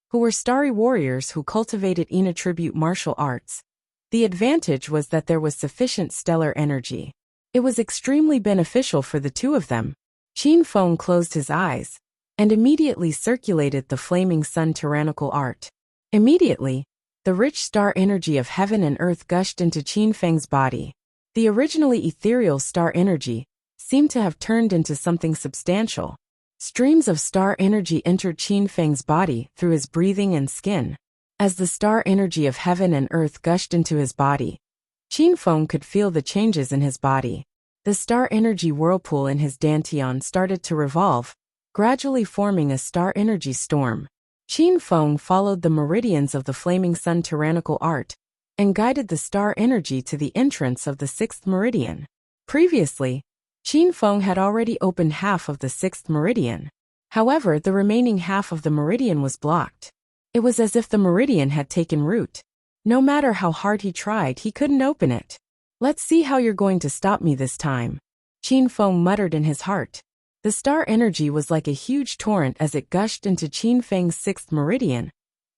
who were starry warriors who cultivated inattribute martial arts, the advantage was that there was sufficient stellar energy. It was extremely beneficial for the two of them. Qin Feng closed his eyes and immediately circulated the flaming sun tyrannical art. Immediately, the rich star energy of heaven and earth gushed into Qin Feng's body. The originally ethereal star energy seemed to have turned into something substantial. Streams of star energy entered Qin Feng's body through his breathing and skin. As the star energy of heaven and earth gushed into his body, Qin Feng could feel the changes in his body. The star energy whirlpool in his dantian started to revolve, gradually forming a star energy storm. Qin Feng followed the meridians of the flaming sun tyrannical art and guided the star energy to the entrance of the sixth meridian. Previously, Qin Feng had already opened half of the sixth meridian. However, the remaining half of the meridian was blocked. It was as if the meridian had taken root. No matter how hard he tried, he couldn't open it. Let's see how you're going to stop me this time, Qin Feng muttered in his heart. The star energy was like a huge torrent as it gushed into Qin Feng's sixth meridian,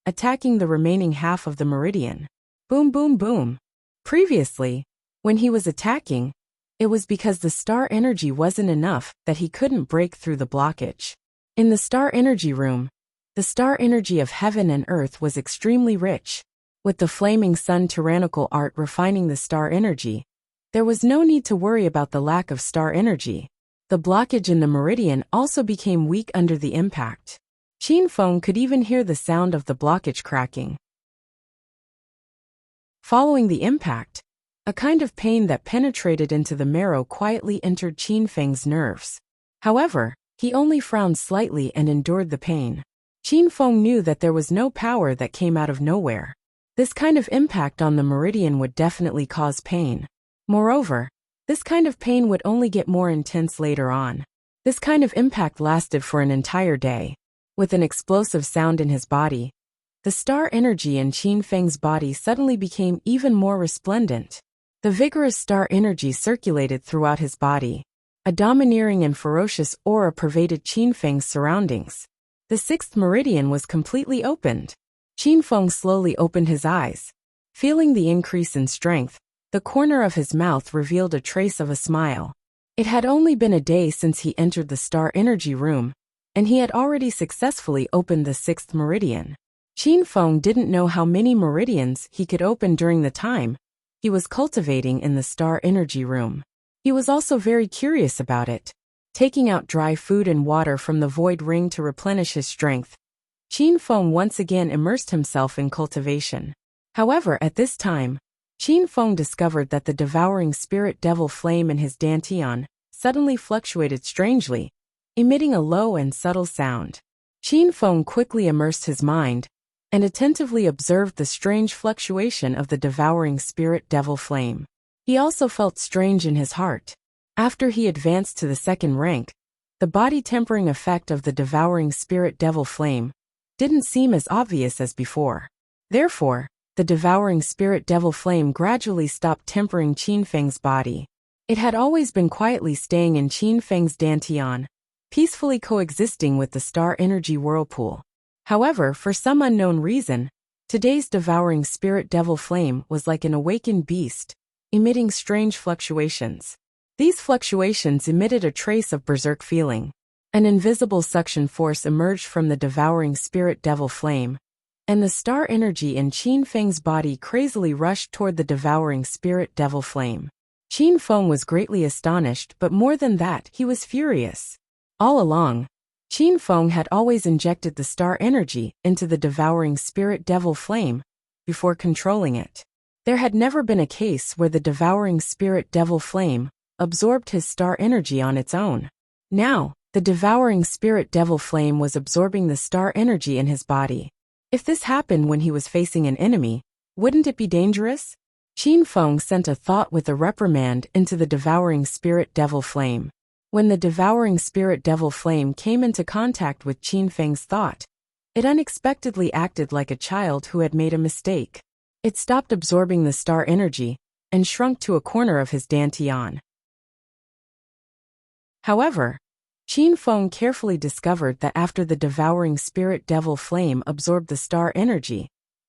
attacking the remaining half of the meridian. Boom, boom, boom. Previously, when he was attacking, it was because the star energy wasn't enough that he couldn't break through the blockage. In the star energy room, the star energy of heaven and earth was extremely rich. With the flaming sun tyrannical art refining the star energy, there was no need to worry about the lack of star energy. The blockage in the meridian also became weak under the impact. Qin Feng could even hear the sound of the blockage cracking. Following the impact, a kind of pain that penetrated into the marrow quietly entered Qin Feng's nerves. However, he only frowned slightly and endured the pain. Qin Feng knew that there was no power that came out of nowhere. This kind of impact on the meridian would definitely cause pain. Moreover, this kind of pain would only get more intense later on. This kind of impact lasted for an entire day. With an explosive sound in his body, the star energy in Qin Feng's body suddenly became even more resplendent. The vigorous star energy circulated throughout his body. A domineering and ferocious aura pervaded Qin Feng's surroundings. The sixth meridian was completely opened. Qin Feng slowly opened his eyes. Feeling the increase in strength, the corner of his mouth revealed a trace of a smile. It had only been a day since he entered the star energy room, and he had already successfully opened the sixth meridian. Qin Feng didn't know how many meridians he could open during the time he was cultivating in the star energy room. He was also very curious about it. Taking out dry food and water from the void ring to replenish his strength, Qin Feng once again immersed himself in cultivation. However, at this time, Qin Feng discovered that the devouring spirit devil flame in his dantian suddenly fluctuated strangely, emitting a low and subtle sound. Qin Feng quickly immersed his mind and attentively observed the strange fluctuation of the devouring spirit devil flame. He also felt strange in his heart. After he advanced to the second rank, the body-tempering effect of the devouring spirit devil flame didn't seem as obvious as before. Therefore, the devouring spirit devil flame gradually stopped tempering Qin Feng's body. It had always been quietly staying in Qin Feng's dantian, peacefully coexisting with the star energy whirlpool. However, for some unknown reason, today's devouring spirit devil flame was like an awakened beast, emitting strange fluctuations. These fluctuations emitted a trace of berserk feeling. An invisible suction force emerged from the devouring spirit devil flame, and the star energy in Qin Feng's body crazily rushed toward the devouring spirit devil flame. Qin Feng was greatly astonished, but more than that, he was furious. All along, Qin Feng had always injected the star energy into the devouring spirit devil flame before controlling it. There had never been a case where the devouring spirit devil flame absorbed his star energy on its own. Now, the devouring spirit devil flame was absorbing the star energy in his body. If this happened when he was facing an enemy, wouldn't it be dangerous? Qin Feng sent a thought with a reprimand into the devouring spirit devil flame. When the devouring spirit devil flame came into contact with Qin Feng's thought, it unexpectedly acted like a child who had made a mistake. It stopped absorbing the star energy and shrunk to a corner of his dantian. However, Qin Feng carefully discovered that after the devouring spirit devil flame absorbed the star energy,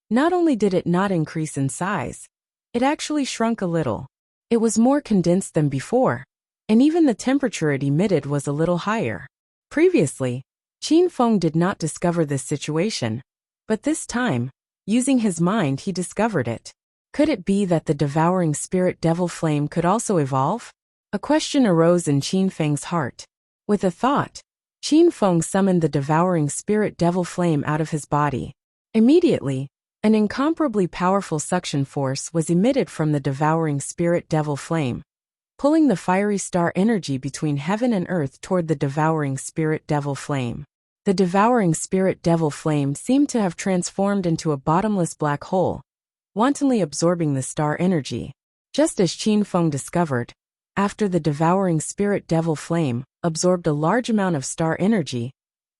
not only did it not increase in size, it actually shrunk a little. It was more condensed than before, and even the temperature it emitted was a little higher. Previously, Qin Feng did not discover this situation, but this time, using his mind, he discovered it. Could it be that the devouring spirit devil flame could also evolve? A question arose in Qin Feng's heart. With a thought, Qin Feng summoned the devouring spirit devil flame out of his body. Immediately, an incomparably powerful suction force was emitted from the devouring spirit devil flame, pulling the fiery star energy between heaven and earth toward the devouring spirit devil flame. The devouring spirit devil flame seemed to have transformed into a bottomless black hole, wantonly absorbing the star energy. Just as Qin Feng discovered, after the devouring spirit devil flame absorbed a large amount of star energy,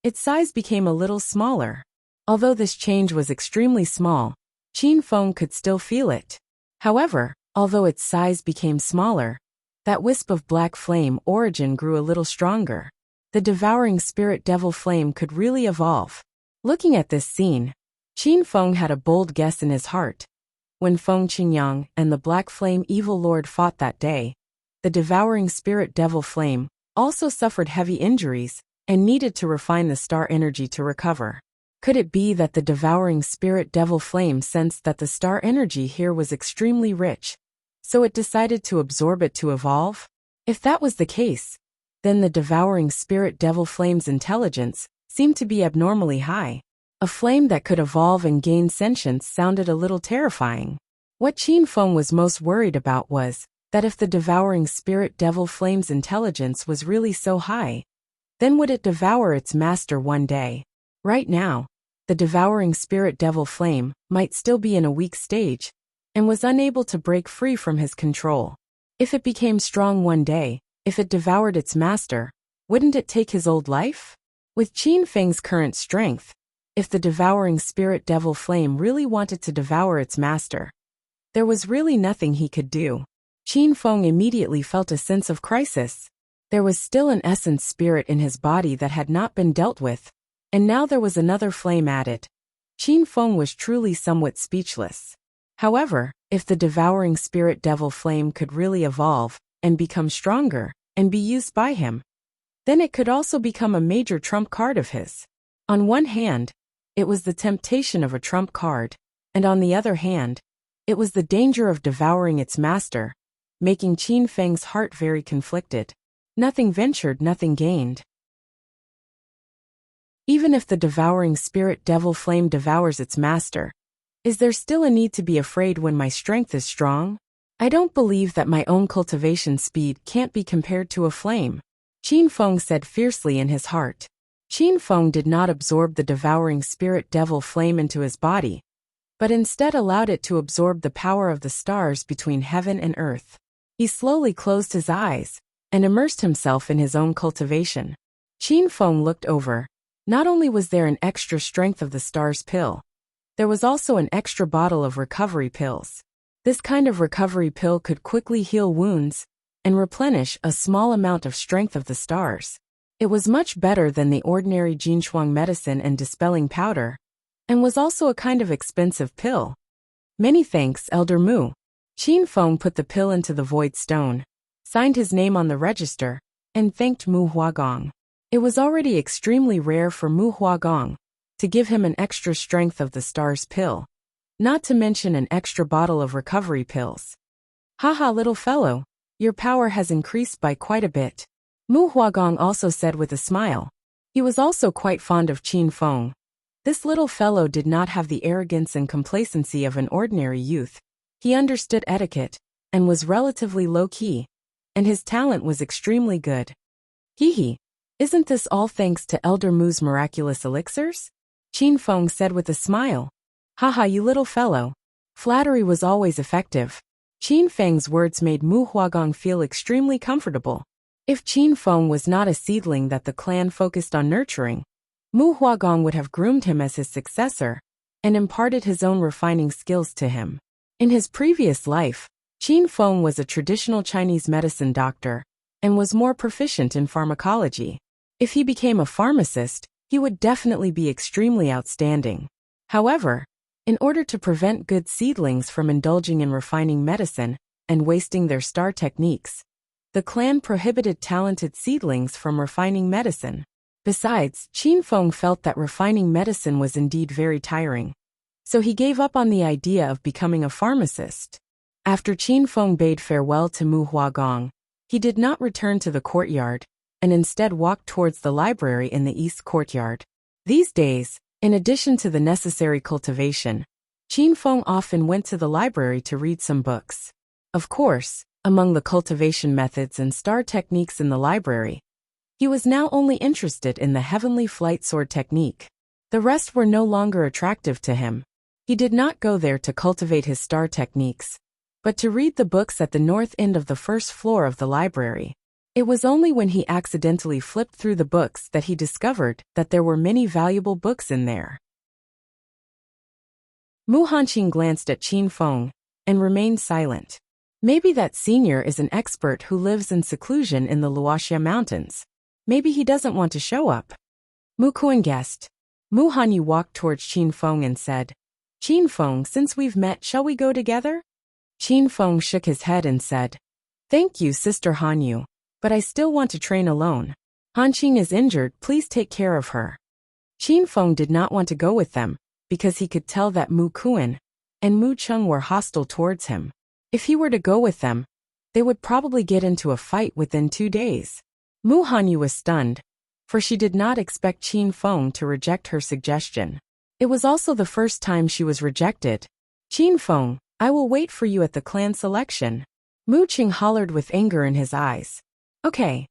its size became a little smaller. Although this change was extremely small, Qin Feng could still feel it. However, although its size became smaller, that wisp of black flame origin grew a little stronger. The devouring spirit devil flame could really evolve. Looking at this scene, Qin Feng had a bold guess in his heart. When Feng Qingyang and the black flame evil lord fought that day, the devouring spirit devil flame also suffered heavy injuries and needed to refine the star energy to recover. Could it be that the devouring spirit devil flame sensed that the star energy here was extremely rich, so it decided to absorb it to evolve? If that was the case, then the devouring spirit devil flame's intelligence seemed to be abnormally high. A flame that could evolve and gain sentience sounded a little terrifying. What Qin Feng was most worried about was that if the devouring spirit devil flame's intelligence was really so high, then would it devour its master one day? Right now, the devouring spirit devil flame might still be in a weak stage and was unable to break free from his control. If it became strong one day, if it devoured its master, wouldn't it take his old life? With Qin Feng's current strength, if the devouring spirit devil flame really wanted to devour its master, there was really nothing he could do. Qin Feng immediately felt a sense of crisis. There was still an essence spirit in his body that had not been dealt with, and now there was another flame added. Qin Feng was truly somewhat speechless. However, if the devouring spirit devil flame could really evolve and become stronger and be used by him, then it could also become a major trump card of his. On one hand, it was the temptation of a trump card, and on the other hand, it was the danger of devouring its master, making Qin Feng's heart very conflicted. Nothing ventured, nothing gained. Even if the devouring spirit devil flame devours its master, is there still a need to be afraid when my strength is strong? I don't believe that my own cultivation speed can't be compared to a flame, Qin Feng said fiercely in his heart. Qin Feng did not absorb the devouring spirit devil flame into his body, but instead allowed it to absorb the power of the stars between heaven and earth. He slowly closed his eyes and immersed himself in his own cultivation. Qin Feng looked over. Not only was there an extra strength of the stars pill, there was also an extra bottle of recovery pills. This kind of recovery pill could quickly heal wounds and replenish a small amount of strength of the stars. It was much better than the ordinary Jinshuang medicine and dispelling powder, and was also a kind of expensive pill. Many thanks, Elder Mu. Qin Feng put the pill into the void stone, signed his name on the register, and thanked Mu Huagong. It was already extremely rare for Mu Huagong to give him an extra strength of the star's pill, not to mention an extra bottle of recovery pills. Haha, little fellow, your power has increased by quite a bit, Mu Huagong also said with a smile. He was also quite fond of Qin Feng. This little fellow did not have the arrogance and complacency of an ordinary youth. He understood etiquette, and was relatively low-key, and his talent was extremely good. Hee, isn't this all thanks to Elder Mu's miraculous elixirs? Qin Feng said with a smile. Haha, you little fellow. Flattery was always effective. Qin Feng's words made Mu Huagong feel extremely comfortable. If Qin Feng was not a seedling that the clan focused on nurturing, Mu Huagong would have groomed him as his successor, and imparted his own refining skills to him. In his previous life, Qin Feng was a traditional Chinese medicine doctor, and was more proficient in pharmacology. If he became a pharmacist, he would definitely be extremely outstanding. However, in order to prevent good seedlings from indulging in refining medicine and wasting their star techniques, the clan prohibited talented seedlings from refining medicine. Besides, Qin Feng felt that refining medicine was indeed very tiring, so he gave up on the idea of becoming a pharmacist. After Qin Feng bade farewell to Mu Huagong, he did not return to the courtyard, and instead walked towards the library in the east courtyard. These days, in addition to the necessary cultivation, Qin Feng often went to the library to read some books. Of course, among the cultivation methods and star techniques in the library, he was now only interested in the heavenly flight sword technique. The rest were no longer attractive to him. He did not go there to cultivate his star techniques, but to read the books at the north end of the first floor of the library. It was only when he accidentally flipped through the books that he discovered that there were many valuable books in there. Mu Hanqing glanced at Qin Feng and remained silent. Maybe that senior is an expert who lives in seclusion in the Luoxia Mountains. Maybe he doesn't want to show up. Mu Kuan guessed. Mu Hanyu walked towards Qin Feng and said, Qin Feng, since we've met, shall we go together? Qin Feng shook his head and said, Thank you, Sister Hanyu, but I still want to train alone. Hanqing is injured, please take care of her. Qin Feng did not want to go with them, because he could tell that Mu Kuan and Mu Cheng were hostile towards him. If he were to go with them, they would probably get into a fight within 2 days. Mu Hanyu was stunned, for she did not expect Qin Feng to reject her suggestion. It was also the first time she was rejected. Qin Feng, I will wait for you at the clan selection. Mu Cheng hollered with anger in his eyes. Okay.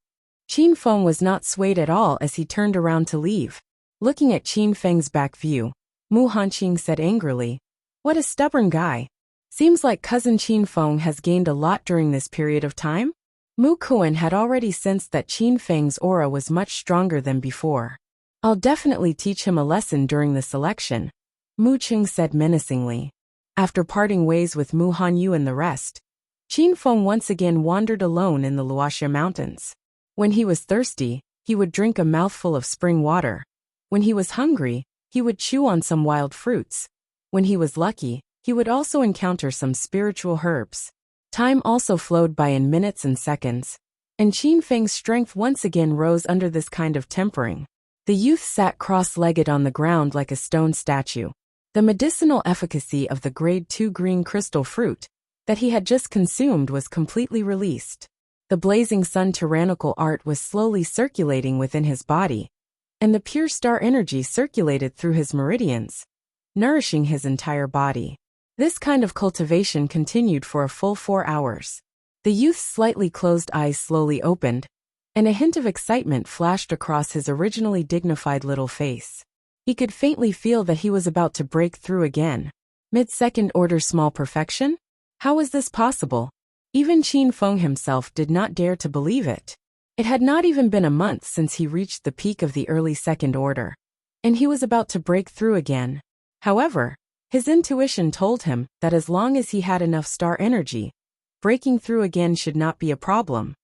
Qin Feng was not swayed at all as he turned around to leave. Looking at Qin Feng's back view, Mu Hanqing said angrily, What a stubborn guy. Seems like cousin Qin Feng has gained a lot during this period of time. Mu Kuan had already sensed that Qin Feng's aura was much stronger than before. I'll definitely teach him a lesson during the selection, Mu Cheng said menacingly. After parting ways with Mu Hanyu and the rest, Qin Feng once again wandered alone in the Luoxia Mountains. When he was thirsty, he would drink a mouthful of spring water. When he was hungry, he would chew on some wild fruits. When he was lucky, he would also encounter some spiritual herbs. Time also flowed by in minutes and seconds, and Qin Feng's strength once again rose under this kind of tempering. The youth sat cross-legged on the ground like a stone statue. The medicinal efficacy of the grade 2 green crystal fruit that he had just consumed was completely released. The blazing sun tyrannical art was slowly circulating within his body, and the pure star energy circulated through his meridians, nourishing his entire body. This kind of cultivation continued for a full 4 hours. The youth's slightly closed eyes slowly opened, and a hint of excitement flashed across his originally dignified little face. He could faintly feel that he was about to break through again. Mid-second order small perfection? How was this possible? Even Qin Feng himself did not dare to believe it. It had not even been a month since he reached the peak of the early second order, and he was about to break through again. However, his intuition told him that as long as he had enough star energy, breaking through again should not be a problem.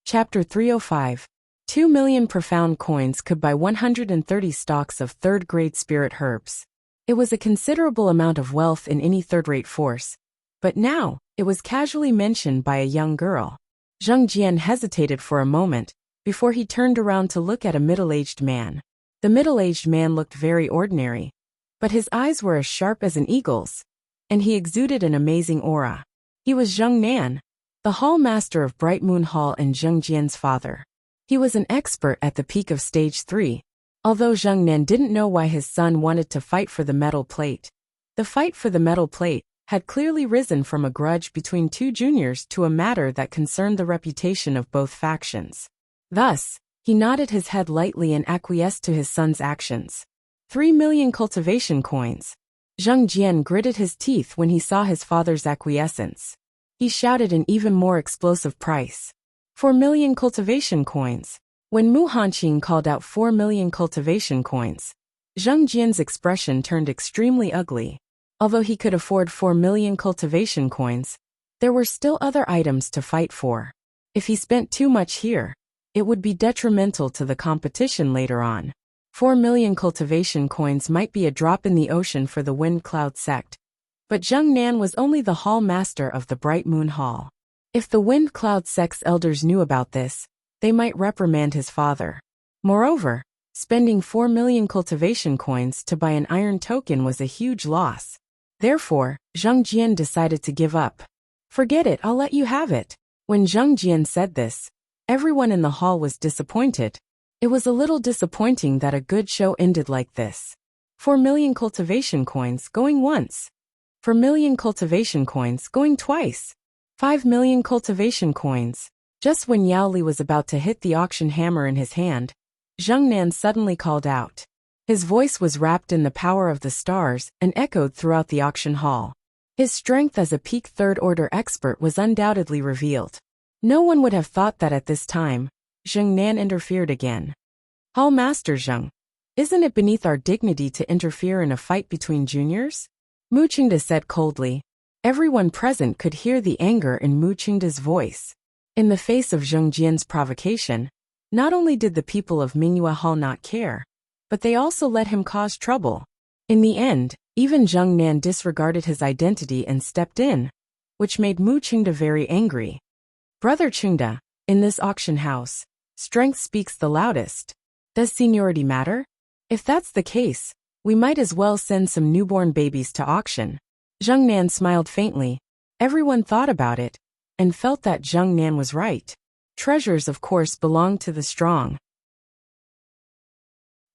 Chapter 305. 2 million profound coins could buy 130 stalks of third-grade spirit herbs. It was a considerable amount of wealth in any third-rate force, but now, it was casually mentioned by a young girl. Zheng Jian hesitated for a moment, before he turned around to look at a middle-aged man. The middle-aged man looked very ordinary, but his eyes were as sharp as an eagle's, and he exuded an amazing aura. He was Zheng Nan, the hall master of Bright Moon Hall and Zheng Jian's father. He was an expert at the peak of Stage 3, although Zheng Nan didn't know why his son wanted to fight for the metal plate. The fight for the metal plate had clearly risen from a grudge between two juniors to a matter that concerned the reputation of both factions. Thus, he nodded his head lightly and acquiesced to his son's actions. 3 million cultivation coins. Zheng Jian gritted his teeth when he saw his father's acquiescence. He shouted an even more explosive price. 4 million cultivation coins. When Mu Hanqing called out 4 million cultivation coins, Zheng Jian's expression turned extremely ugly. Although he could afford 4 million cultivation coins, there were still other items to fight for. If he spent too much here, it would be detrimental to the competition later on. 4 million cultivation coins might be a drop in the ocean for the Wind Cloud sect, but Zheng Nan was only the hall master of the Bright Moon Hall. If the Wind Cloud sect's elders knew about this, they might reprimand his father. Moreover, spending 4 million cultivation coins to buy an iron token was a huge loss. Therefore, Zheng Jian decided to give up. Forget it, I'll let you have it. When Zheng Jian said this, everyone in the hall was disappointed. It was a little disappointing that a good show ended like this. 4 million cultivation coins going once. 4 million cultivation coins going twice. 5 million cultivation coins. Just when Yao Li was about to hit the auction hammer in his hand, Zheng Nan suddenly called out. His voice was wrapped in the power of the stars and echoed throughout the auction hall. His strength as a peak third-order expert was undoubtedly revealed. No one would have thought that at this time. Zheng Nan interfered again. Hall Master Zheng, isn't it beneath our dignity to interfere in a fight between juniors? Mu Qingde said coldly. Everyone present could hear the anger in Mu Qingde's voice. In the face of Zheng Jian's provocation, not only did the people of Mingyue Hall not care, but they also let him cause trouble. In the end, even Zheng Nan disregarded his identity and stepped in, which made Mu Qingde very angry. Brother Qingde, in this auction house, strength speaks the loudest. Does seniority matter? If that's the case, we might as well send some newborn babies to auction. Zheng Nan smiled faintly. Everyone thought about it, and felt that Zheng Nan was right. Treasures of course belong to the strong.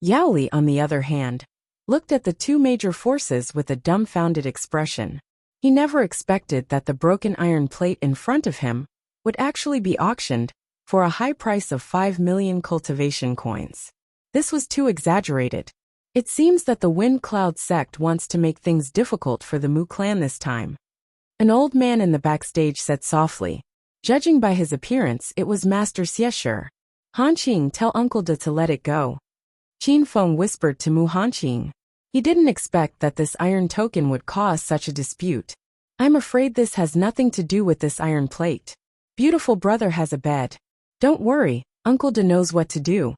Yao Li, on the other hand, looked at the two major forces with a dumbfounded expression. He never expected that the broken iron plate in front of him would actually be auctioned for a high price of 5 million cultivation coins. This was too exaggerated. It seems that the Wind Cloud sect wants to make things difficult for the Mu clan this time. An old man in the backstage said softly. Judging by his appearance, it was Master Xie. Hanqing, tell Uncle De to let it go. Qin Feng whispered to Mu Hanqing. He didn't expect that this iron token would cause such a dispute. I'm afraid this has nothing to do with this iron plate. Beautiful brother has a bed. Don't worry, Uncle De knows what to do.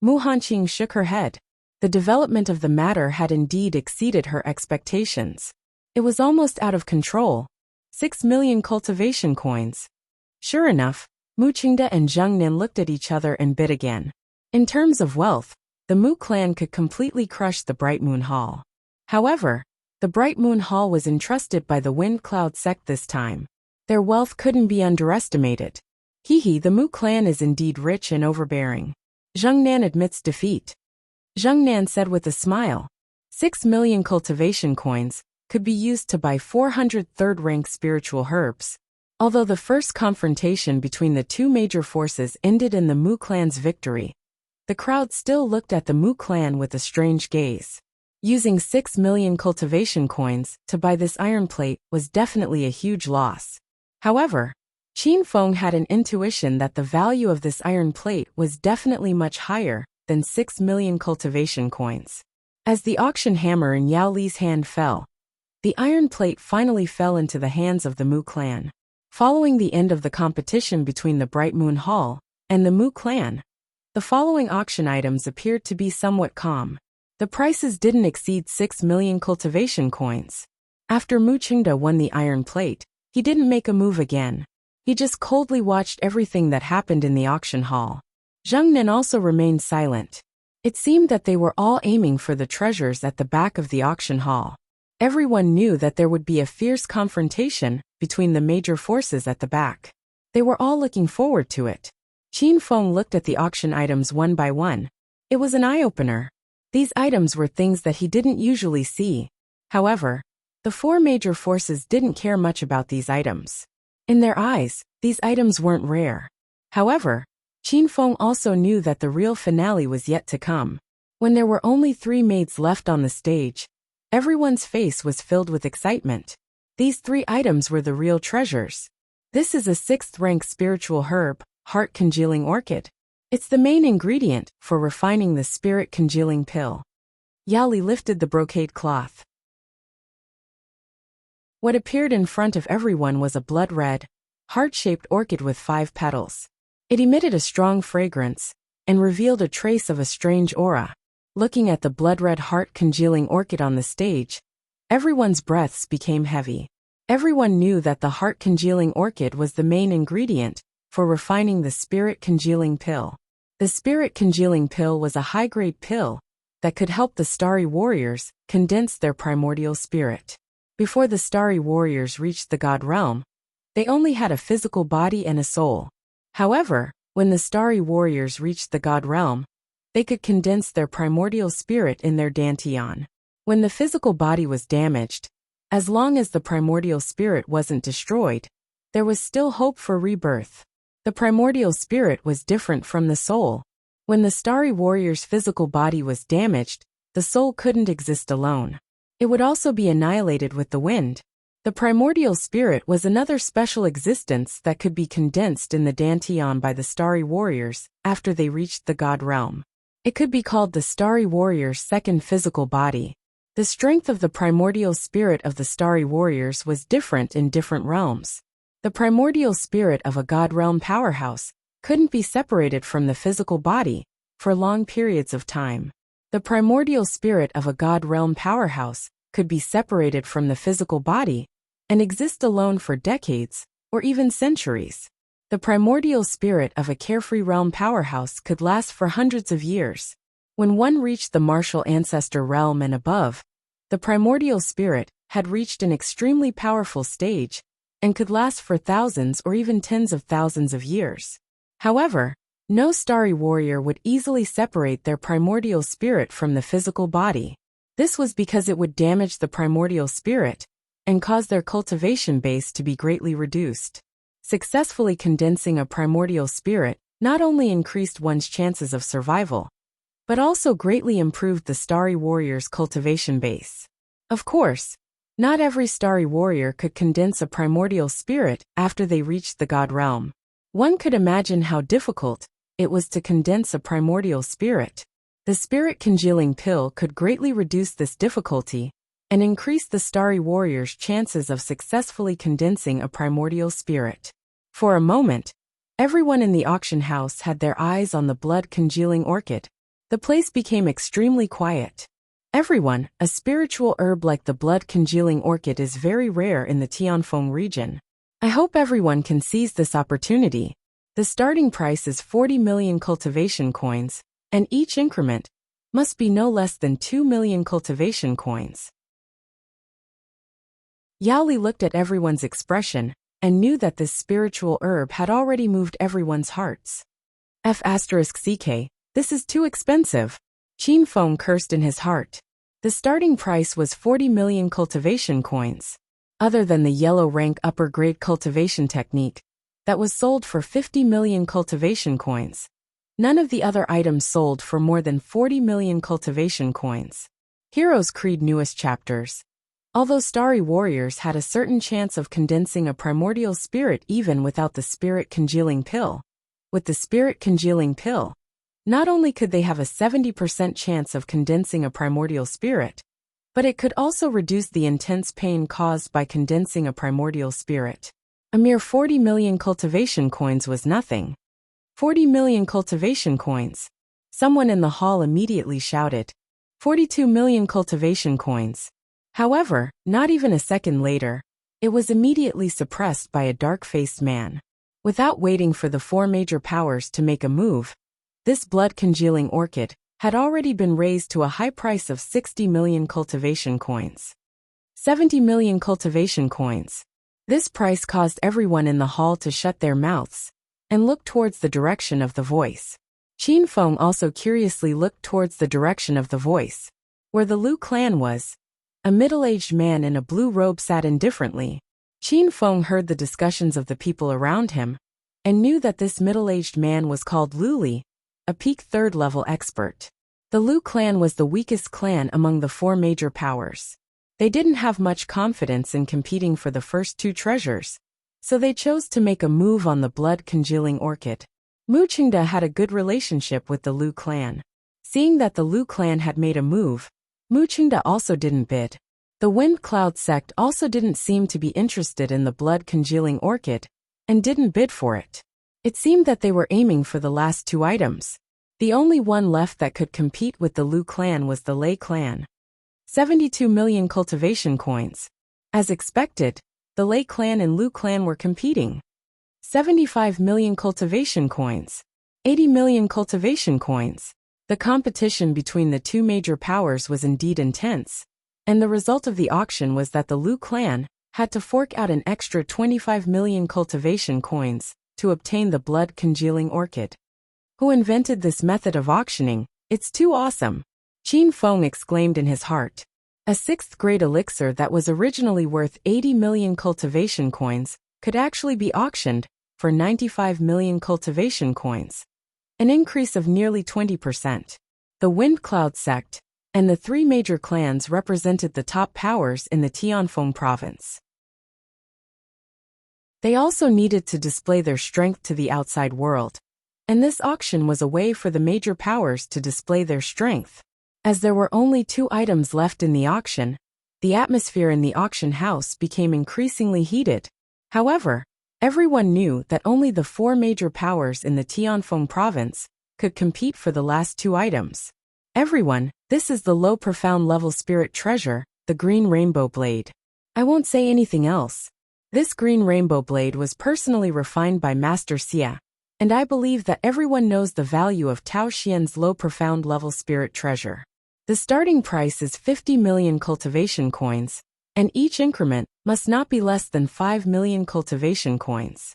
Mu Hanqing shook her head. The development of the matter had indeed exceeded her expectations. It was almost out of control. 6 million cultivation coins. Sure enough, Mu Qingde and Zheng Nan looked at each other and bid again. In terms of wealth, the Mu clan could completely crush the Bright Moon Hall. However, the Bright Moon Hall was entrusted by the Wind Cloud sect this time. Their wealth couldn't be underestimated. The Mu clan is indeed rich and overbearing. Zheng Nan admits defeat. Zheng Nan said with a smile. 6 million cultivation coins could be used to buy 400 third-rank spiritual herbs. Although the first confrontation between the two major forces ended in the Mu clan's victory, the crowd still looked at the Mu clan with a strange gaze. Using 6 million cultivation coins to buy this iron plate was definitely a huge loss. However, Qin Feng had an intuition that the value of this iron plate was definitely much higher than 6 million cultivation coins. As the auction hammer in Yao Li's hand fell, the iron plate finally fell into the hands of the Mu clan. Following the end of the competition between the Bright Moon Hall and the Mu clan, the following auction items appeared to be somewhat calm. The prices didn't exceed 6 million cultivation coins. After Mu Qingda won the iron plate, he didn't make a move again. He just coldly watched everything that happened in the auction hall. Zheng Nin also remained silent. It seemed that they were all aiming for the treasures at the back of the auction hall. Everyone knew that there would be a fierce confrontation between the major forces at the back. They were all looking forward to it. Qin Feng looked at the auction items one by one. It was an eye-opener. These items were things that he didn't usually see. However, the four major forces didn't care much about these items. In their eyes, these items weren't rare. However, Qin Feng also knew that the real finale was yet to come. When there were only 3 maids left on the stage, everyone's face was filled with excitement. These 3 items were the real treasures. This is a 6th-rank spiritual herb, heart-congealing orchid. It's the main ingredient for refining the spirit-congealing pill. Yali lifted the brocade cloth. What appeared in front of everyone was a blood-red, heart-shaped orchid with 5 petals. It emitted a strong fragrance and revealed a trace of a strange aura. Looking at the blood-red heart-congealing orchid on the stage, everyone's breaths became heavy. Everyone knew that the heart-congealing orchid was the main ingredient for refining the spirit-congealing pill. The spirit-congealing pill was a high-grade pill that could help the Starry Warriors condense their primordial spirit. Before the Starry Warriors reached the God Realm, they only had a physical body and a soul. However, when the Starry Warriors reached the God Realm, they could condense their primordial spirit in their dantian. When the physical body was damaged, as long as the primordial spirit wasn't destroyed, there was still hope for rebirth. The primordial spirit was different from the soul. When the Starry Warrior's physical body was damaged, the soul couldn't exist alone. It would also be annihilated with the wind. The primordial spirit was another special existence that could be condensed in the dantian by the Starry Warriors after they reached the God Realm. It could be called the Starry Warrior's second physical body. The strength of the primordial spirit of the Starry Warriors was different in different realms. The primordial spirit of a God Realm powerhouse couldn't be separated from the physical body for long periods of time. The primordial spirit of a God Realm powerhouse could be separated from the physical body and exist alone for decades or even centuries. The primordial spirit of a carefree realm powerhouse could last for hundreds of years. When one reached the martial ancestor realm and above, the primordial spirit had reached an extremely powerful stage and could last for thousands or even tens of thousands of years. However, no Starry Warrior would easily separate their primordial spirit from the physical body. This was because it would damage the primordial spirit and cause their cultivation base to be greatly reduced. Successfully condensing a primordial spirit not only increased one's chances of survival, but also greatly improved the Starry Warrior's cultivation base. Of course, not every Starry Warrior could condense a primordial spirit after they reached the God Realm. One could imagine how difficult it was to condense a primordial spirit. The spirit-congealing pill could greatly reduce this difficulty and increase the Starry Warrior's chances of successfully condensing a primordial spirit. For a moment, everyone in the auction house had their eyes on the blood-congealing orchid. The place became extremely quiet. Everyone, a spiritual herb like the blood-congealing orchid is very rare in the Tianfeng region. I hope everyone can seize this opportunity. The starting price is 40 million cultivation coins, and each increment must be no less than 2 million cultivation coins. Yaoli looked at everyone's expression and knew that this spiritual herb had already moved everyone's hearts. F*CK, this is too expensive. Qin Feng cursed in his heart. The starting price was 40 million cultivation coins. Other than the yellow rank upper grade cultivation technique that was sold for 50 million cultivation coins, none of the other items sold for more than 40 million cultivation coins. Heroes Creed newest chapters. Although Starry Warriors had a certain chance of condensing a primordial spirit even without the spirit-congealing pill, with the spirit-congealing pill, not only could they have a 70% chance of condensing a primordial spirit, but it could also reduce the intense pain caused by condensing a primordial spirit. A mere 40 million cultivation coins was nothing. 40 million cultivation coins. Someone in the hall immediately shouted. 42 million cultivation coins. However, not even a second later, it was immediately suppressed by a dark-faced man. Without waiting for the four major powers to make a move, this blood-congealing orchid had already been raised to a high price of 60 million cultivation coins. 70 million cultivation coins. This price caused everyone in the hall to shut their mouths and look towards the direction of the voice. Qin Feng also curiously looked towards the direction of the voice, where the Lu clan was. A middle-aged man in a blue robe sat indifferently. Qin Feng heard the discussions of the people around him and knew that this middle-aged man was called Lu Li, a peak third-level expert. The Lu clan was the weakest clan among the four major powers. They didn't have much confidence in competing for the first two treasures, so they chose to make a move on the blood-congealing orchid. Mu Qingde had a good relationship with the Lu clan. Seeing that the Lu clan had made a move, Mu Qingde also didn't bid. The Wind Cloud sect also didn't seem to be interested in the blood-congealing orchid and didn't bid for it. It seemed that they were aiming for the last two items. The only one left that could compete with the Lu clan was the Lei clan. 72 million cultivation coins. As expected, the Lei clan and Lu clan were competing. 75 million cultivation coins. 80 million cultivation coins. The competition between the two major powers was indeed intense, and the result of the auction was that the Lu clan had to fork out an extra 25 million cultivation coins to obtain the blood-congealing orchid. Who invented this method of auctioning? It's too awesome! Qin Feng exclaimed in his heart. A sixth-grade elixir that was originally worth 80 million cultivation coins could actually be auctioned for 95 million cultivation coins, an increase of nearly 20%. The Wind Cloud sect and the three major clans represented the top powers in the Tianfeng province. They also needed to display their strength to the outside world, and this auction was a way for the major powers to display their strength. As there were only two items left in the auction, the atmosphere in the auction house became increasingly heated. However, everyone knew that only the four major powers in the Tianfeng province could compete for the last two items. Everyone, this is the low profound level spirit treasure, the green rainbow blade. I won't say anything else. This green rainbow blade was personally refined by Master Xia, and I believe that everyone knows the value of Tao Xian's low profound level spirit treasure. The starting price is 50 million cultivation coins, and each increment must not be less than 5 million cultivation coins.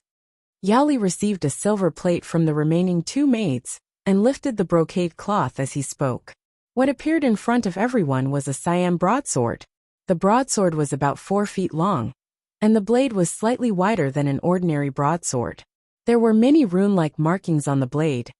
Yaoli received a silver plate from the remaining two maids and lifted the brocade cloth as he spoke. What appeared in front of everyone was a Siam broadsword. The broadsword was about 4 feet long, and the blade was slightly wider than an ordinary broadsword. There were many rune-like markings on the blade,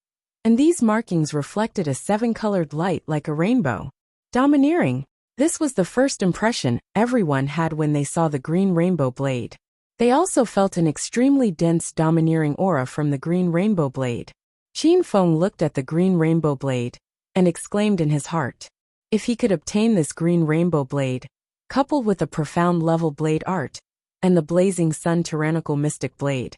and these markings reflected a 7-colored light like a rainbow. Domineering. This was the first impression everyone had when they saw the green rainbow blade. They also felt an extremely dense domineering aura from the green rainbow blade. Qin Feng looked at the green rainbow blade and exclaimed in his heart. If he could obtain this green rainbow blade, coupled with a profound level blade art and the blazing sun tyrannical mystic blade,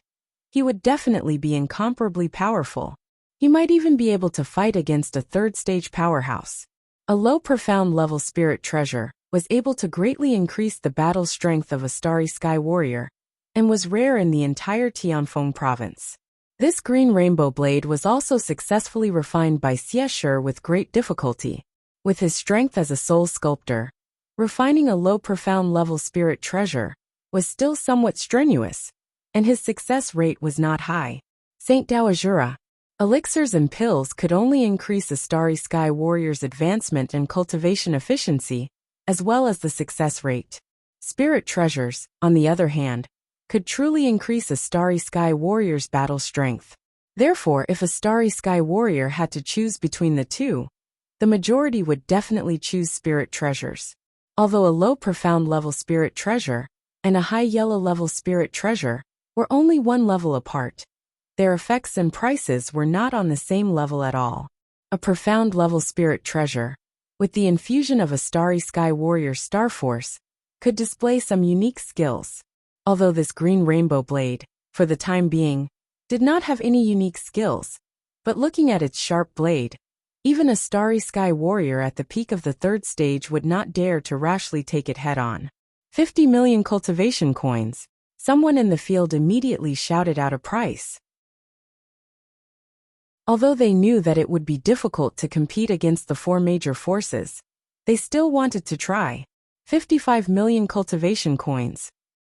he would definitely be incomparably powerful. He might even be able to fight against a third-stage powerhouse. A low profound level spirit treasure was able to greatly increase the battle strength of a starry sky warrior and was rare in the entire Tianfeng province. This green rainbow blade was also successfully refined by Xie Shi with great difficulty. With his strength as a soul sculptor, refining a low profound level spirit treasure was still somewhat strenuous, and his success rate was not high. Saint Dao Azura. Elixirs and pills could only increase a starry sky warrior's advancement and cultivation efficiency, as well as the success rate. Spirit treasures, on the other hand, could truly increase a starry sky warrior's battle strength. Therefore, if a starry sky warrior had to choose between the two, the majority would definitely choose spirit treasures. Although a low profound level spirit treasure and a high yellow level spirit treasure were only one level apart, their effects and prices were not on the same level at all. A profound level spirit treasure, with the infusion of a starry sky warrior star force, could display some unique skills. although this green rainbow blade, for the time being, did not have any unique skills. But looking at its sharp blade, even a starry sky warrior at the peak of the third stage would not dare to rashly take it head-on. 50 million cultivation coins. Someone in the field immediately shouted out a price. Although they knew that it would be difficult to compete against the four major forces, they still wanted to try. 55 million cultivation coins.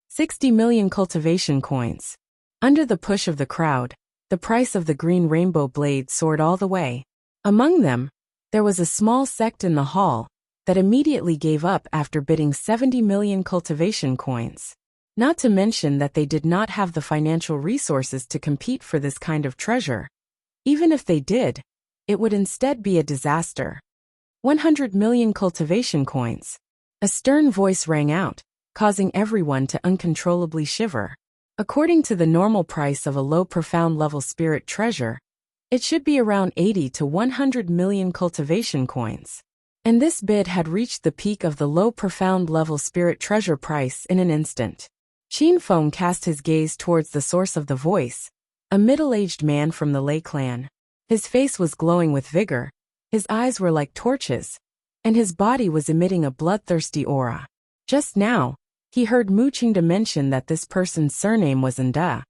60 million cultivation coins. Under the push of the crowd, the price of the green rainbow blade soared all the way. Among them, there was a small sect in the hall that immediately gave up after bidding 70 million cultivation coins. Not to mention that they did not have the financial resources to compete for this kind of treasure. Even if they did, it would instead be a disaster. 100 million cultivation coins. A stern voice rang out, causing everyone to uncontrollably shiver. According to the normal price of a low profound level spirit treasure, it should be around 80 to 100 million cultivation coins. And this bid had reached the peak of the low profound level spirit treasure price in an instant. Qin Feng cast his gaze towards the source of the voice, a middle-aged man from the Lei clan. His face was glowing with vigor, his eyes were like torches, and his body was emitting a bloodthirsty aura. Just now, he heard Mu Qingda mention that this person's surname was Nda,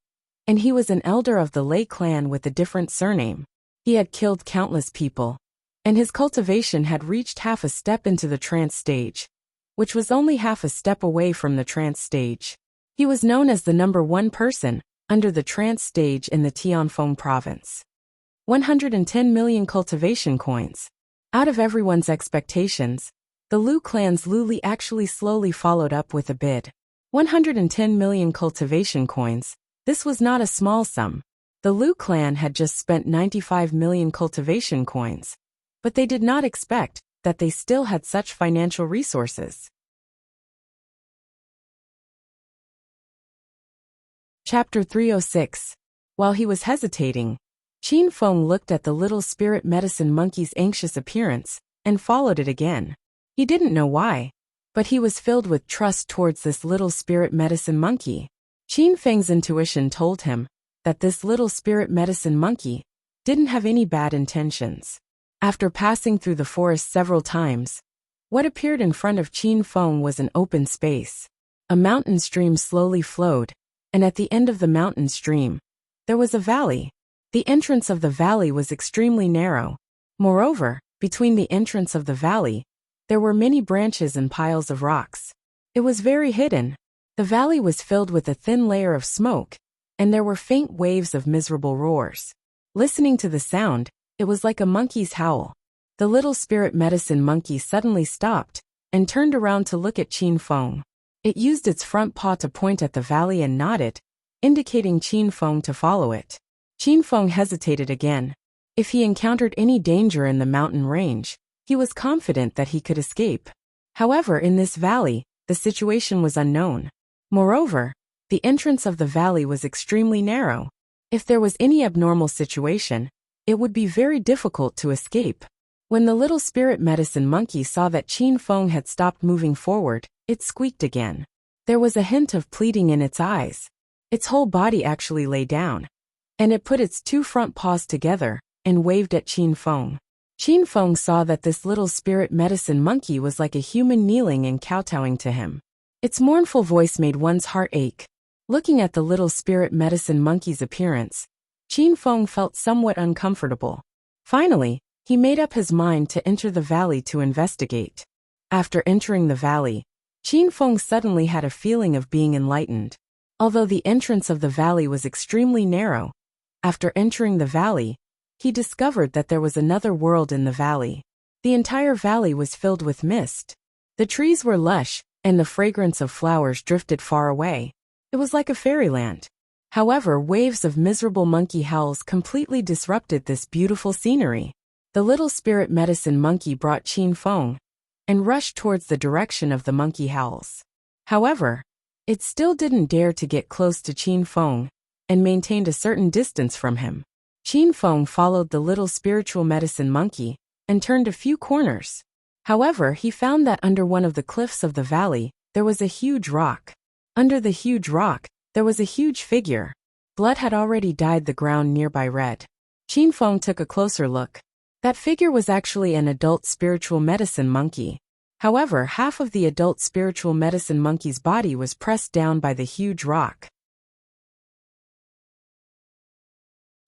and he was an elder of the Lei clan with a different surname. He had killed countless people, and his cultivation had reached half a step into the trance stage, which was only half a step away from the trance stage. He was known as the #1 person under the trance stage in the Tianfeng province. 110 million cultivation coins. Out of everyone's expectations, the Lu clan's Lu Li actually slowly followed up with a bid. 110 million cultivation coins. This was not a small sum. The Lu clan had just spent 95 million cultivation coins, but they did not expect that they still had such financial resources. Chapter 306. While he was hesitating, Qin Feng looked at the little spirit medicine monkey's anxious appearance and followed it again. He didn't know why, but he was filled with trust towards this little spirit medicine monkey. Qin Feng's intuition told him that this little spirit medicine monkey didn't have any bad intentions. After passing through the forest several times, what appeared in front of Qin Feng was an open space. A mountain stream slowly flowed, and at the end of the mountain stream, there was a valley. The entrance of the valley was extremely narrow. Moreover, between the entrance of the valley, there were many branches and piles of rocks. It was very hidden. The valley was filled with a thin layer of smoke, and there were faint waves of miserable roars. Listening to the sound, it was like a monkey's howl. The little spirit medicine monkey suddenly stopped and turned around to look at Qin Feng. It used its front paw to point at the valley and nodded, indicating Qin Feng to follow it. Qin Feng hesitated again. If he encountered any danger in the mountain range, he was confident that he could escape. However, in this valley, the situation was unknown. Moreover, the entrance of the valley was extremely narrow. If there was any abnormal situation, it would be very difficult to escape. When the little spirit medicine monkey saw that Qin Feng had stopped moving forward, it squeaked again. There was a hint of pleading in its eyes. Its whole body actually lay down, and it put its two front paws together and waved at Qin Feng. Qin Feng saw that this little spirit medicine monkey was like a human kneeling and kowtowing to him. Its mournful voice made one's heart ache. Looking at the little spirit medicine monkey's appearance, Qin Feng felt somewhat uncomfortable. Finally, he made up his mind to enter the valley to investigate. After entering the valley, Qin Feng suddenly had a feeling of being enlightened. Although the entrance of the valley was extremely narrow, after entering the valley, he discovered that there was another world in the valley. The entire valley was filled with mist. The trees were lush, and the fragrance of flowers drifted far away. It was like a fairyland. However, waves of miserable monkey howls completely disrupted this beautiful scenery. The little spirit medicine monkey brought Qin Feng and rushed towards the direction of the monkey howls. However, it still didn't dare to get close to Qin Feng and maintained a certain distance from him. Qin Feng followed the little spiritual medicine monkey and turned a few corners. However, he found that under one of the cliffs of the valley, there was a huge rock. Under the huge rock, there was a huge figure. Blood had already dyed the ground nearby red. Qin Feng took a closer look. That figure was actually an adult spiritual medicine monkey. However, half of the adult spiritual medicine monkey's body was pressed down by the huge rock.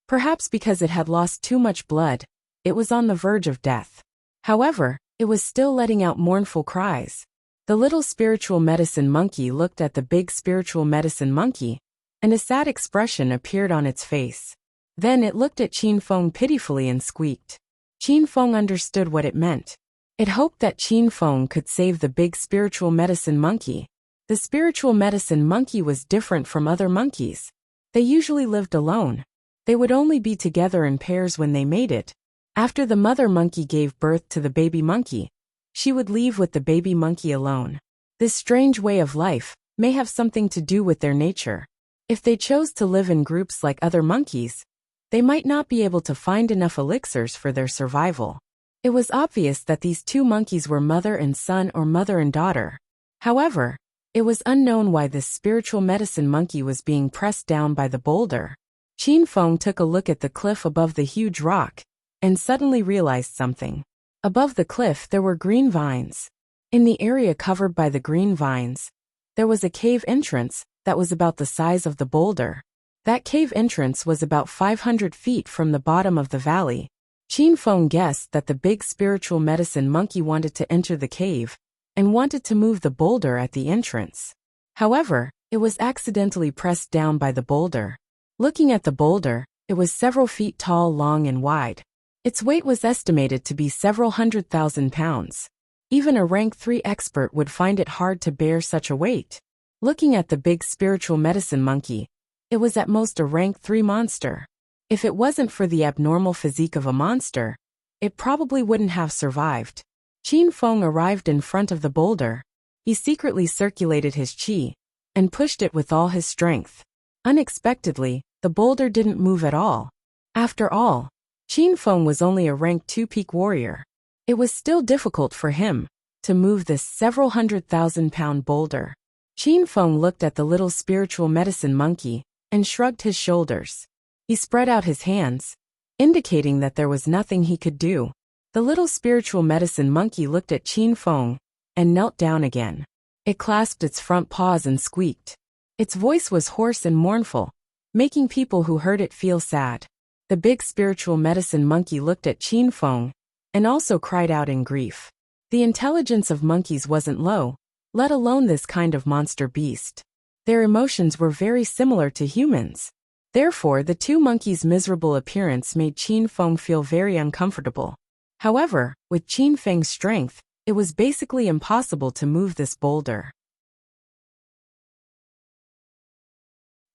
Perhaps because it had lost too much blood, it was on the verge of death. However, it was still letting out mournful cries. The little spiritual medicine monkey looked at the big spiritual medicine monkey, and a sad expression appeared on its face. Then it looked at Qin Feng pitifully and squeaked. Qin Feng understood what it meant. It hoped that Qin Feng could save the big spiritual medicine monkey. The spiritual medicine monkey was different from other monkeys. They usually lived alone. They would only be together in pairs when they mated. After the mother monkey gave birth to the baby monkey, she would leave with the baby monkey alone. This strange way of life may have something to do with their nature. If they chose to live in groups like other monkeys, they might not be able to find enough elixirs for their survival. It was obvious that these two monkeys were mother and son or mother and daughter. However, it was unknown why this spiritual medicine monkey was being pressed down by the boulder. Qin Feng took a look at the cliff above the huge rock, and suddenly realized something. Above the cliff there were green vines. In the area covered by the green vines, there was a cave entrance that was about the size of the boulder. That cave entrance was about 500 feet from the bottom of the valley. Qin Feng guessed that the big spiritual medicine monkey wanted to enter the cave, and wanted to move the boulder at the entrance. However, it was accidentally pressed down by the boulder. Looking at the boulder, it was several feet tall, long and wide. Its weight was estimated to be several 100,000 pounds. Even a rank 3 expert would find it hard to bear such a weight. Looking at the big spiritual medicine monkey, it was at most a rank 3 monster. If it wasn't for the abnormal physique of a monster, it probably wouldn't have survived. Qin Feng arrived in front of the boulder. He secretly circulated his qi, and pushed it with all his strength. Unexpectedly, the boulder didn't move at all. After all, Qin Feng was only a rank 2 peak warrior. It was still difficult for him to move this several 100,000-pound boulder. Qin Feng looked at the little spiritual medicine monkey and shrugged his shoulders. He spread out his hands, indicating that there was nothing he could do. The little spiritual medicine monkey looked at Qin Feng and knelt down again. It clasped its front paws and squeaked. Its voice was hoarse and mournful, making people who heard it feel sad. The big spiritual medicine monkey looked at Qin Feng and also cried out in grief. The intelligence of monkeys wasn't low, let alone this kind of monster beast. Their emotions were very similar to humans. Therefore, the two monkeys' miserable appearance made Qin Feng feel very uncomfortable. However, with Qin Feng's strength, it was basically impossible to move this boulder.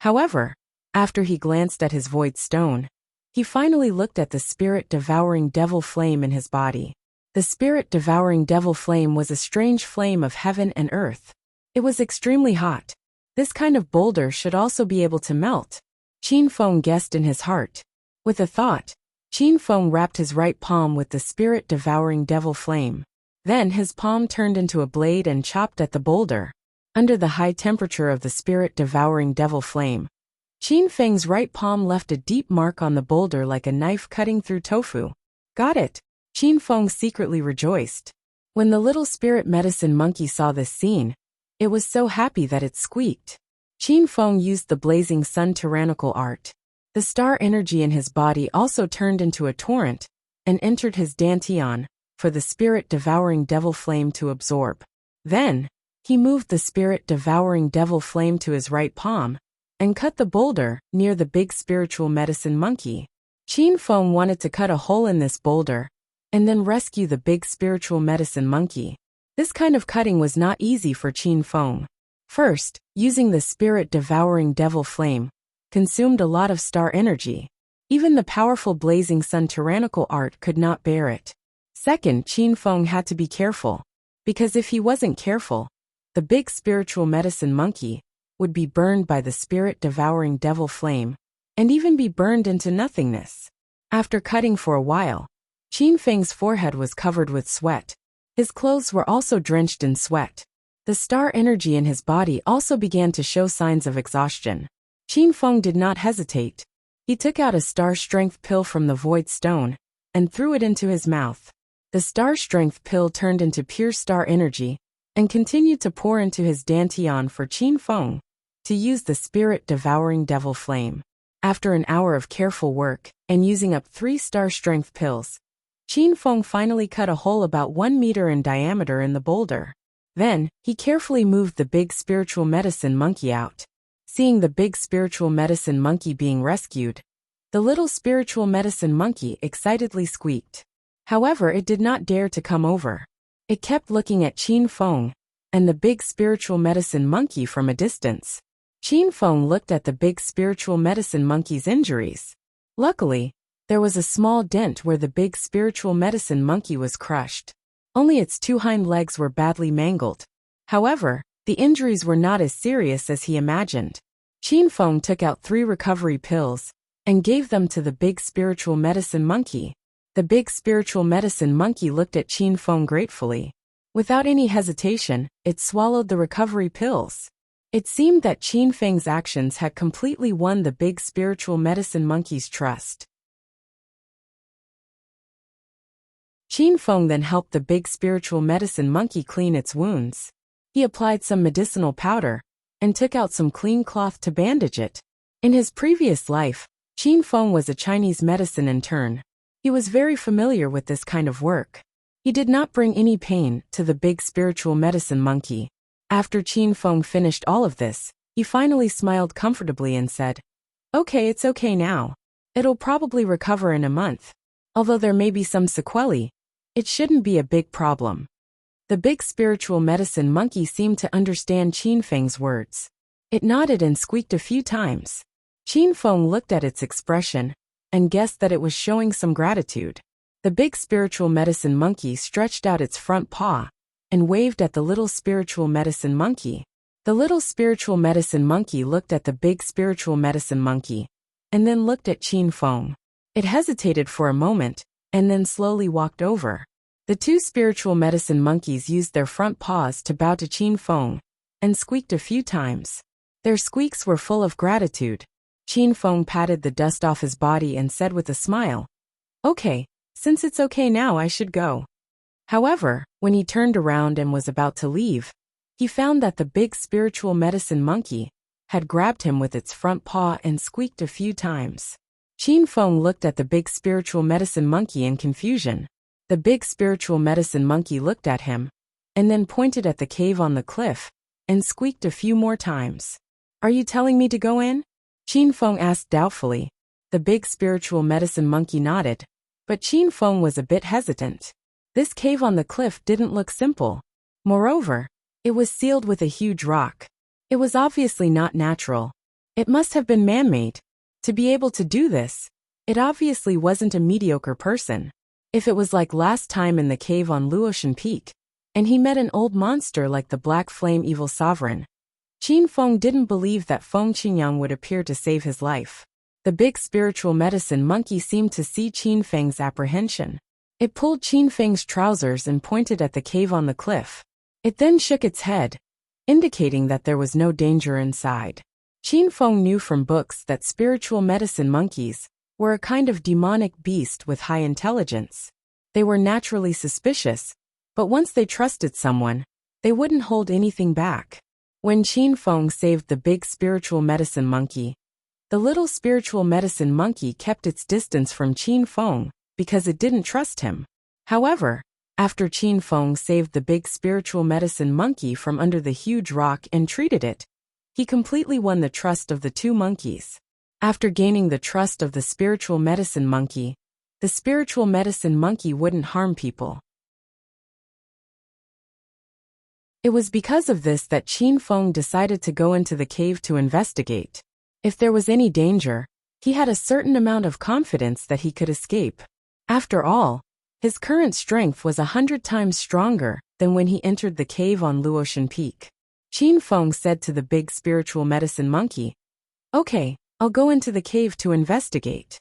However, after he glanced at his void stone, he finally looked at the spirit-devouring devil flame in his body. The spirit-devouring devil flame was a strange flame of heaven and earth. It was extremely hot. This kind of boulder should also be able to melt, Qin Feng guessed in his heart. With a thought, Qin Feng wrapped his right palm with the spirit-devouring devil flame. Then his palm turned into a blade and chopped at the boulder. Under the high temperature of the spirit-devouring devil flame, Qin Feng's right palm left a deep mark on the boulder like a knife cutting through tofu. Got it! Qin Feng secretly rejoiced. When the little spirit medicine monkey saw this scene, it was so happy that it squeaked. Qin Feng used the blazing sun tyrannical art. The star energy in his body also turned into a torrent and entered his dantian for the spirit-devouring devil flame to absorb. Then, he moved the spirit-devouring devil flame to his right palm and cut the boulder near the big spiritual medicine monkey. Qin Feng wanted to cut a hole in this boulder and then rescue the big spiritual medicine monkey. This kind of cutting was not easy for Qin Feng. First, using the spirit-devouring devil flame consumed a lot of star energy. Even the powerful blazing sun tyrannical art could not bear it. Second, Qin Feng had to be careful, because if he wasn't careful, the big spiritual medicine monkey would be burned by the spirit-devouring devil flame, and even be burned into nothingness. After cutting for a while, Qin Feng's forehead was covered with sweat. His clothes were also drenched in sweat. The The star energy in his body also began to show signs of exhaustion. Qin Feng did not hesitate. He took out a star strength pill from the void stone and threw it into his mouth. The star strength pill turned into pure star energy and continued to pour into his dantian for Qin Feng to use the spirit-devouring devil flame. After an hour of careful work and using up 3 star strength pills, Qin Feng finally cut a hole about 1 meter in diameter in the boulder. Then, he carefully moved the big spiritual medicine monkey out. Seeing the big spiritual medicine monkey being rescued, the little spiritual medicine monkey excitedly squeaked. However, it did not dare to come over. It kept looking at Qin Feng and the big spiritual medicine monkey from a distance. Qin Feng looked at the big spiritual medicine monkey's injuries. Luckily, there was a small dent where the big spiritual medicine monkey was crushed. Only its 2 hind legs were badly mangled. However, the injuries were not as serious as he imagined. Qin Feng took out 3 recovery pills and gave them to the big spiritual medicine monkey. The big spiritual medicine monkey looked at Qin Feng gratefully. Without any hesitation, it swallowed the recovery pills. It seemed that Qin Feng's actions had completely won the big spiritual medicine monkey's trust. Qin Feng then helped the big spiritual medicine monkey clean its wounds. He applied some medicinal powder and took out some clean cloth to bandage it. In his previous life, Qin Feng was a Chinese medicine intern. He was very familiar with this kind of work. He did not bring any pain to the big spiritual medicine monkey. After Qin Feng finished all of this, he finally smiled comfortably and said, "Okay, it's okay now. It'll probably recover in a month. Although there may be some sequelae, it shouldn't be a big problem." The big spiritual medicine monkey seemed to understand Qin Feng's words. It nodded and squeaked a few times. Qin Feng looked at its expression and guessed that it was showing some gratitude. The big spiritual medicine monkey stretched out its front paw and waved at the little spiritual medicine monkey. The little spiritual medicine monkey looked at the big spiritual medicine monkey and then looked at Qin Feng. It hesitated for a moment and then slowly walked over. The 2 spiritual medicine monkeys used their front paws to bow to Qin Feng and squeaked a few times. Their squeaks were full of gratitude. Qin Feng patted the dust off his body and said with a smile, "Okay, since it's okay now, I should go." However, when he turned around and was about to leave, he found that the big spiritual medicine monkey had grabbed him with its front paw and squeaked a few times. Qin Feng looked at the big spiritual medicine monkey in confusion. The big spiritual medicine monkey looked at him and then pointed at the cave on the cliff and squeaked a few more times. "Are you telling me to go in?" Qin Feng asked doubtfully. The big spiritual medicine monkey nodded, but Qin Feng was a bit hesitant. This cave on the cliff didn't look simple. Moreover, it was sealed with a huge rock. It was obviously not natural. It must have been man-made. To be able to do this, it obviously wasn't a mediocre person. If it was like last time in the cave on Luotian Peak, and he met an old monster like the Black Flame Evil Sovereign, Qin Feng didn't believe that Feng Qingyang would appear to save his life. The big spiritual medicine monkey seemed to see Qin Feng's apprehension. It pulled Qin Feng's trousers and pointed at the cave on the cliff. It then shook its head, indicating that there was no danger inside. Qin Feng knew from books that spiritual medicine monkeys were a kind of demonic beast with high intelligence. They were naturally suspicious, but once they trusted someone, they wouldn't hold anything back. When Qin Feng saved the big spiritual medicine monkey, the little spiritual medicine monkey kept its distance from Qin Feng because it didn't trust him. However, after Qin Feng saved the big spiritual medicine monkey from under the huge rock and treated it, he completely won the trust of the 2 monkeys. After gaining the trust of the spiritual medicine monkey, the spiritual medicine monkey wouldn't harm people. It was because of this that Qin Feng decided to go into the cave to investigate. If there was any danger, he had a certain amount of confidence that he could escape. After all, his current strength was 100 times stronger than when he entered the cave on Luotian Peak. Qin Feng said to the big spiritual medicine monkey, "Okay, I'll go into the cave to investigate."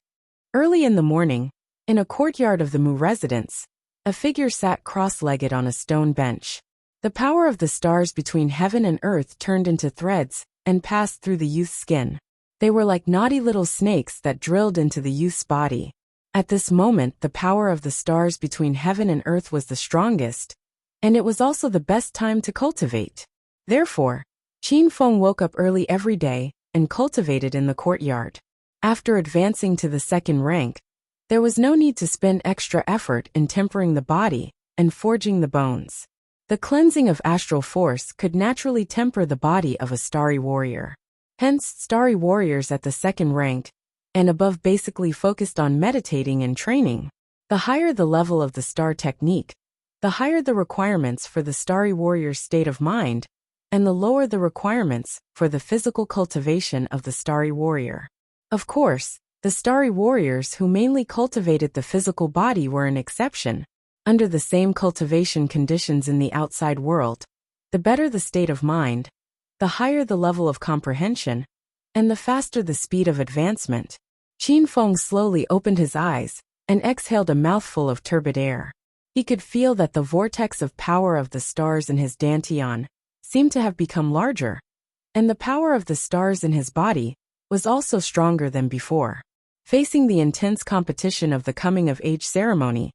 Early in the morning, in a courtyard of the Mu residence, a figure sat cross-legged on a stone bench. The power of the stars between heaven and earth turned into threads and passed through the youth's skin. They were like naughty little snakes that drilled into the youth's body. At this moment, the power of the stars between heaven and earth was the strongest, and it was also the best time to cultivate. Therefore, Qin Feng woke up early every day and cultivated in the courtyard. After advancing to the second rank, there was no need to spend extra effort in tempering the body and forging the bones. The cleansing of astral force could naturally temper the body of a starry warrior. Hence, starry warriors at the second rank and above basically focused on meditating and training. The higher the level of the star technique, the higher the requirements for the starry warrior's state of mind, and the lower the requirements for the physical cultivation of the starry warrior. Of course, the starry warriors who mainly cultivated the physical body were an exception. Under the same cultivation conditions in the outside world, the better the state of mind, the higher the level of comprehension, and the faster the speed of advancement. Qin Feng slowly opened his eyes and exhaled a mouthful of turbid air. He could feel that the vortex of power of the stars in his dantian seemed to have become larger, and the power of the stars in his body was also stronger than before. Facing the intense competition of the coming-of-age ceremony,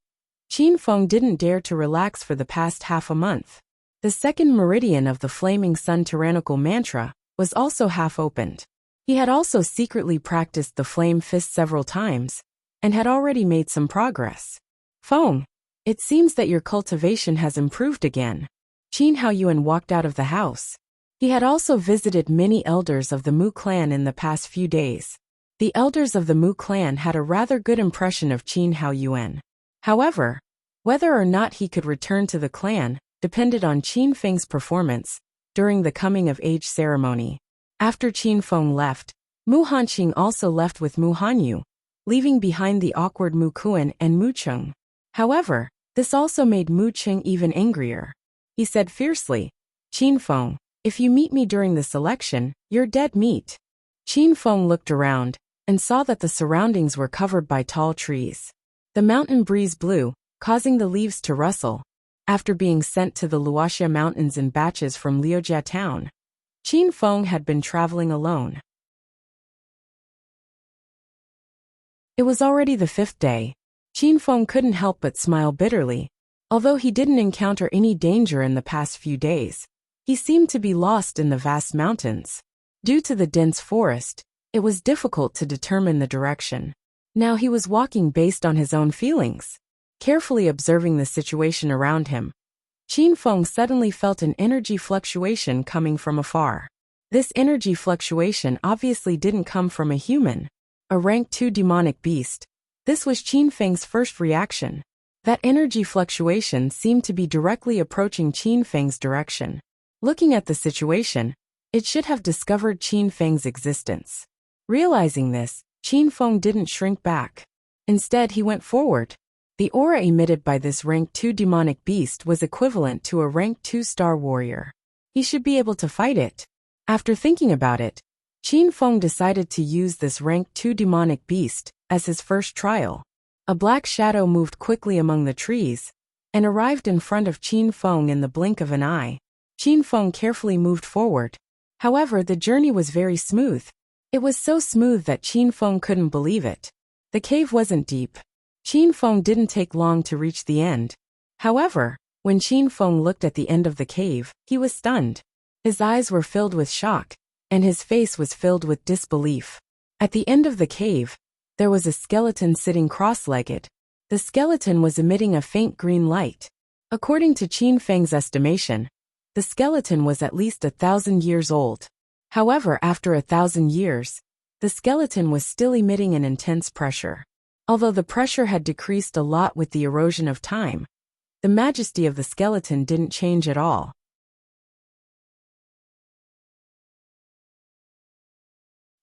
Qin Feng didn't dare to relax for the past half a month. The second meridian of the Flaming Sun tyrannical mantra was also half opened. He had also secretly practiced the flame fist several times, and had already made some progress. Feng, it seems that your cultivation has improved again. Qin Haoyuan walked out of the house. He had also visited many elders of the Mu clan in the past few days. The elders of the Mu clan had a rather good impression of Qin Haoyuan. However, whether or not he could return to the clan depended on Qin Feng's performance during the coming-of-age ceremony. After Qin Feng left, Mu Hanqing also left with Mu Hanyu, leaving behind the awkward Mu Kuan and Mu Cheng. However, this also made Mu Cheng even angrier. He said fiercely, "Qin Feng, if you meet me during the selection, you're dead meat." Qin Feng looked around and saw that the surroundings were covered by tall trees. The mountain breeze blew, causing the leaves to rustle. After being sent to the Luoxia Mountains in batches from Liujia town, Qin Feng had been traveling alone. It was already the 5th day. Qin Feng couldn't help but smile bitterly. Although he didn't encounter any danger in the past few days, he seemed to be lost in the vast mountains. Due to the dense forest, it was difficult to determine the direction. Now he was walking based on his own feelings. Carefully observing the situation around him, Qin Feng suddenly felt an energy fluctuation coming from afar. This energy fluctuation obviously didn't come from a human, a rank 2 demonic beast. This was Qin Feng's first reaction. That energy fluctuation seemed to be directly approaching Qin Feng's direction. Looking at the situation, it should have discovered Qin Feng's existence. Realizing this, Qin Feng didn't shrink back. Instead, he went forward. The aura emitted by this rank 2 demonic beast was equivalent to a rank 2 star warrior. He should be able to fight it. After thinking about it, Qin Feng decided to use this rank 2 demonic beast as his first trial. A black shadow moved quickly among the trees and arrived in front of Qin Feng in the blink of an eye. Qin Feng carefully moved forward. However, the journey was very smooth. It was so smooth that Qin Feng couldn't believe it. The cave wasn't deep. Qin Feng didn't take long to reach the end. However, when Qin Feng looked at the end of the cave, he was stunned. His eyes were filled with shock, and his face was filled with disbelief. At the end of the cave, there was a skeleton sitting cross-legged. The skeleton was emitting a faint green light. According to Qin Feng's estimation, the skeleton was at least 1,000 years old. However, after 1,000 years, the skeleton was still emitting an intense pressure. Although the pressure had decreased a lot with the erosion of time, the majesty of the skeleton didn't change at all.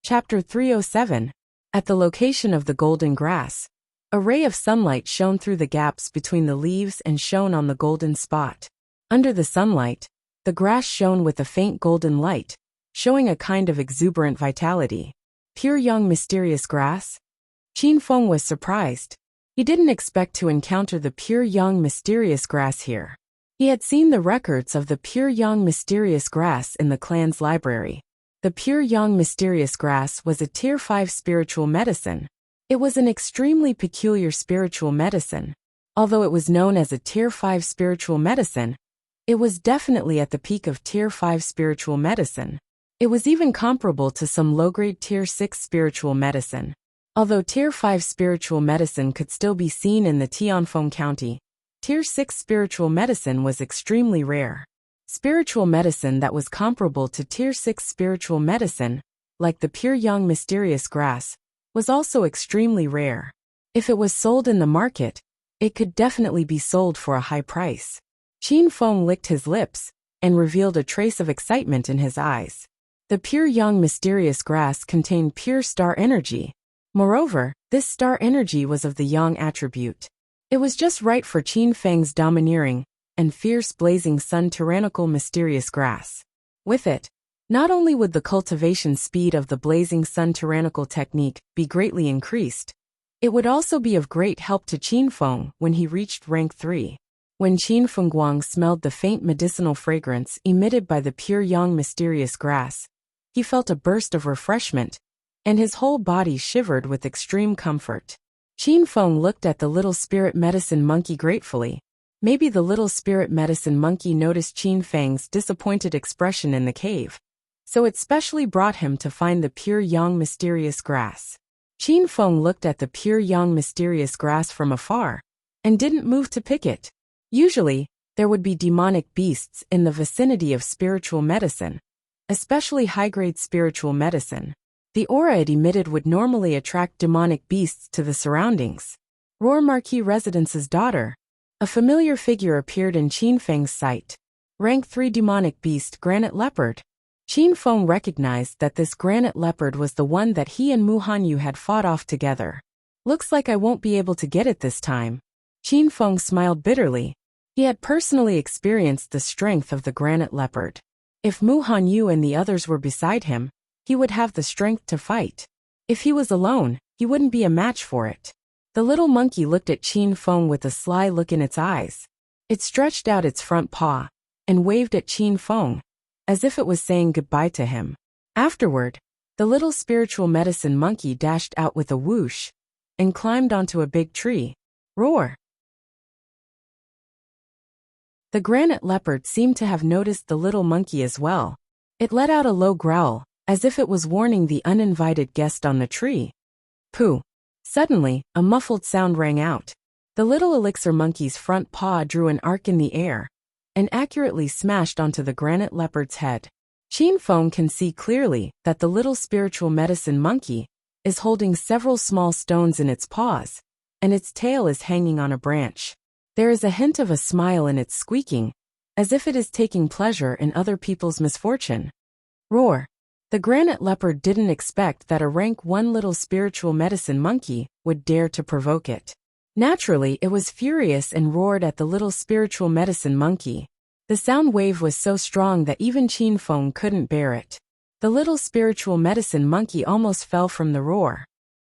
Chapter 307. At the location of the golden grass, a ray of sunlight shone through the gaps between the leaves and shone on the golden spot. Under the sunlight, the grass shone with a faint golden light, showing a kind of exuberant vitality. Pure young mysterious grass? Qin Feng was surprised. He didn't expect to encounter the pure young mysterious grass here. He had seen the records of the pure young mysterious grass in the clan's library. The pure young mysterious grass was a Tier 5 spiritual medicine. It was an extremely peculiar spiritual medicine. Although it was known as a Tier 5 spiritual medicine, it was definitely at the peak of Tier 5 spiritual medicine. It was even comparable to some low-grade Tier 6 spiritual medicine. Although Tier 5 spiritual medicine could still be seen in the Tianfeng County, Tier 6 spiritual medicine was extremely rare. Spiritual medicine that was comparable to Tier 6 spiritual medicine, like the pure young mysterious grass, was also extremely rare. If it was sold in the market, it could definitely be sold for a high price. Qin Feng licked his lips and revealed a trace of excitement in his eyes. The pure young mysterious grass contained pure star energy. Moreover, this star energy was of the yang attribute. It was just right for Qin Feng's domineering and fierce blazing sun tyrannical mysterious grass. With it, not only would the cultivation speed of the blazing sun tyrannical technique be greatly increased, it would also be of great help to Qin Feng when he reached rank 3. When Qin Fengguang smelled the faint medicinal fragrance emitted by the pure young mysterious grass, he felt a burst of refreshment, and his whole body shivered with extreme comfort. Qin Feng looked at the little spirit medicine monkey gratefully. Maybe the little spirit medicine monkey noticed Qin Feng's disappointed expression in the cave, so it specially brought him to find the pure young mysterious grass. Qin Feng looked at the pure young mysterious grass from afar, and didn't move to pick it. Usually, there would be demonic beasts in the vicinity of spiritual medicine, especially high-grade spiritual medicine. The aura it emitted would normally attract demonic beasts to the surroundings. Roar Marquis Residence's daughter. A familiar figure appeared in Qin Feng's sight. Rank 3 demonic beast Granite Leopard. Qin Feng recognized that this granite leopard was the one that he and Mu Hanyu had fought off together. Looks like I won't be able to get it this time. Qin Feng smiled bitterly. He had personally experienced the strength of the granite leopard. If Mu Hanyu and the others were beside him, he would have the strength to fight. If he was alone, he wouldn't be a match for it. The little monkey looked at Qin Feng with a sly look in its eyes. It stretched out its front paw and waved at Qin Feng, as if it was saying goodbye to him. Afterward, the little spiritual medicine monkey dashed out with a whoosh and climbed onto a big tree. Roar! The granite leopard seemed to have noticed the little monkey as well. It let out a low growl, as if it was warning the uninvited guest on the tree. Pooh! Suddenly, a muffled sound rang out. The little elixir monkey's front paw drew an arc in the air and accurately smashed onto the granite leopard's head. Qin Feng can see clearly that the little spiritual medicine monkey is holding several small stones in its paws, and its tail is hanging on a branch. There is a hint of a smile in its squeaking, as if it is taking pleasure in other people's misfortune. Roar! The granite leopard didn't expect that a rank 1 little spiritual medicine monkey would dare to provoke it. Naturally, it was furious and roared at the little spiritual medicine monkey. The sound wave was so strong that even Qin Feng couldn't bear it. The little spiritual medicine monkey almost fell from the roar.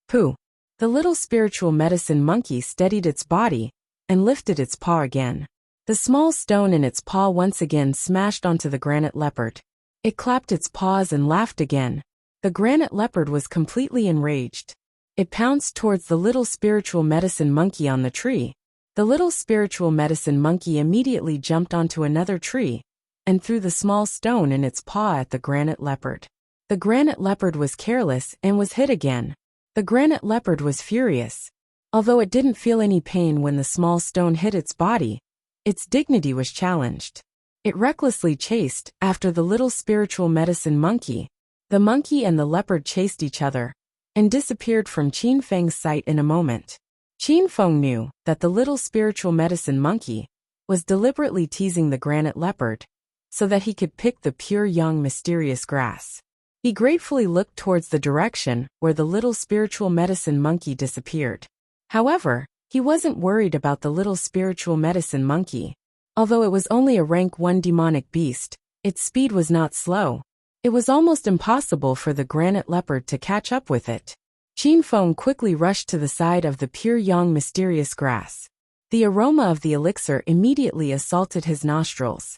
Pooh! The little spiritual medicine monkey steadied its body and lifted its paw again. The small stone in its paw once again smashed onto the granite leopard. It clapped its paws and laughed again. The granite leopard was completely enraged. It pounced towards the little spiritual medicine monkey on the tree. The little spiritual medicine monkey immediately jumped onto another tree and threw the small stone in its paw at the granite leopard. The granite leopard was careless and was hit again. The granite leopard was furious. Although it didn't feel any pain when the small stone hit its body, its dignity was challenged. It recklessly chased after the little spiritual medicine monkey. The monkey and the leopard chased each other and disappeared from Qin Feng's sight in a moment. Qin Feng knew that the little spiritual medicine monkey was deliberately teasing the granite leopard so that he could pick the pure young mysterious grass. He gratefully looked towards the direction where the little spiritual medicine monkey disappeared. However, he wasn't worried about the little spiritual medicine monkey. Although it was only a rank 1 demonic beast, its speed was not slow. It was almost impossible for the granite leopard to catch up with it. Qin Feng quickly rushed to the side of the pure young mysterious grass. The aroma of the elixir immediately assaulted his nostrils.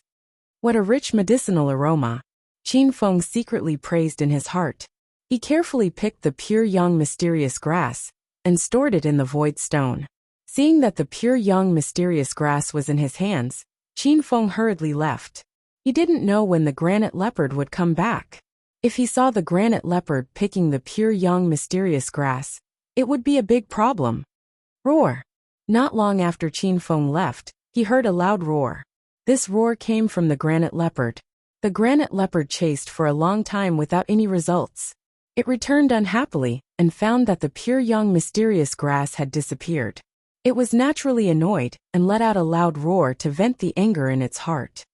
What a rich medicinal aroma! Qin Feng secretly praised in his heart. He carefully picked the pure young mysterious grass and stored it in the void stone. Seeing that the pure young mysterious grass was in his hands, Qin Feng hurriedly left. He didn't know when the granite leopard would come back. If he saw the granite leopard picking the pure young mysterious grass, it would be a big problem. Roar! Not long after Qin Feng left, he heard a loud roar. This roar came from the granite leopard. The granite leopard chased for a long time without any results. It returned unhappily and found that the pure young mysterious grass had disappeared. It was naturally annoyed and let out a loud roar to vent the anger in its heart.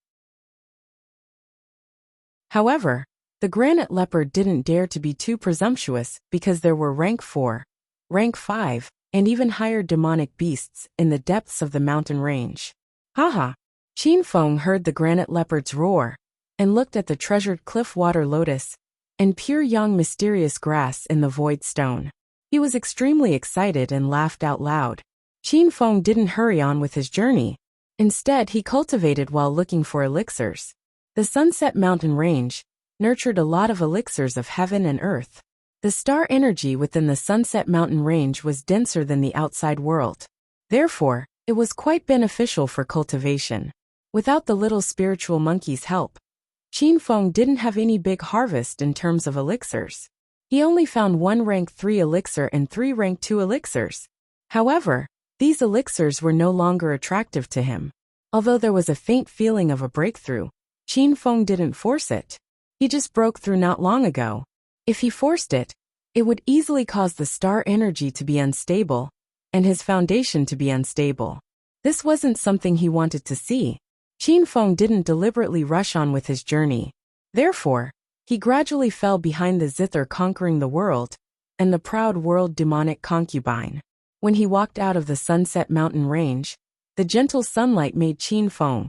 However, the granite leopard didn't dare to be too presumptuous because there were rank 4, rank 5, and even higher demonic beasts in the depths of the mountain range. Haha! Qin Feng heard the granite leopard's roar and looked at the treasured cliff water lotus and pure young mysterious grass in the void stone. He was extremely excited and laughed out loud. Qin Feng didn't hurry on with his journey. Instead, he cultivated while looking for elixirs. The Sunset Mountain Range nurtured a lot of elixirs of heaven and earth. The star energy within the Sunset Mountain Range was denser than the outside world. Therefore, it was quite beneficial for cultivation. Without the little spiritual monkey's help, Qin Feng didn't have any big harvest in terms of elixirs. He only found 1 rank 3 elixir and 3 rank 2 elixirs. However, these elixirs were no longer attractive to him. Although there was a faint feeling of a breakthrough, Qin Feng didn't force it. He just broke through not long ago. If he forced it, it would easily cause the star energy to be unstable and his foundation to be unstable. This wasn't something he wanted to see. Qin Feng didn't deliberately rush on with his journey. Therefore, he gradually fell behind the zither conquering the world and the proud world demonic concubine. When he walked out of the Sunset Mountain Range, the gentle sunlight made Qin Feng,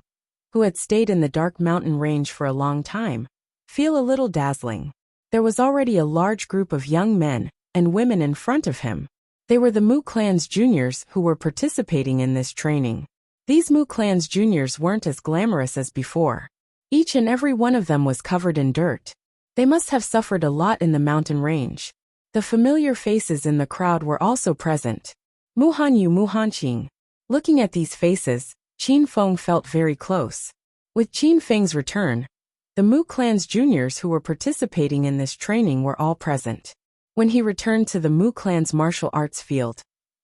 who had stayed in the dark mountain range for a long time, feel a little dazzling. There was already a large group of young men and women in front of him. They were the Mu Clan's juniors who were participating in this training. These Mu Clan's juniors weren't as glamorous as before. Each and every one of them was covered in dirt. They must have suffered a lot in the mountain range. The familiar faces in the crowd were also present. Mu Hanqing. Looking at these faces, Qin Feng felt very close. With Qin Feng's return, the Mu Clan's juniors who were participating in this training were all present. When he returned to the Mu Clan's martial arts field,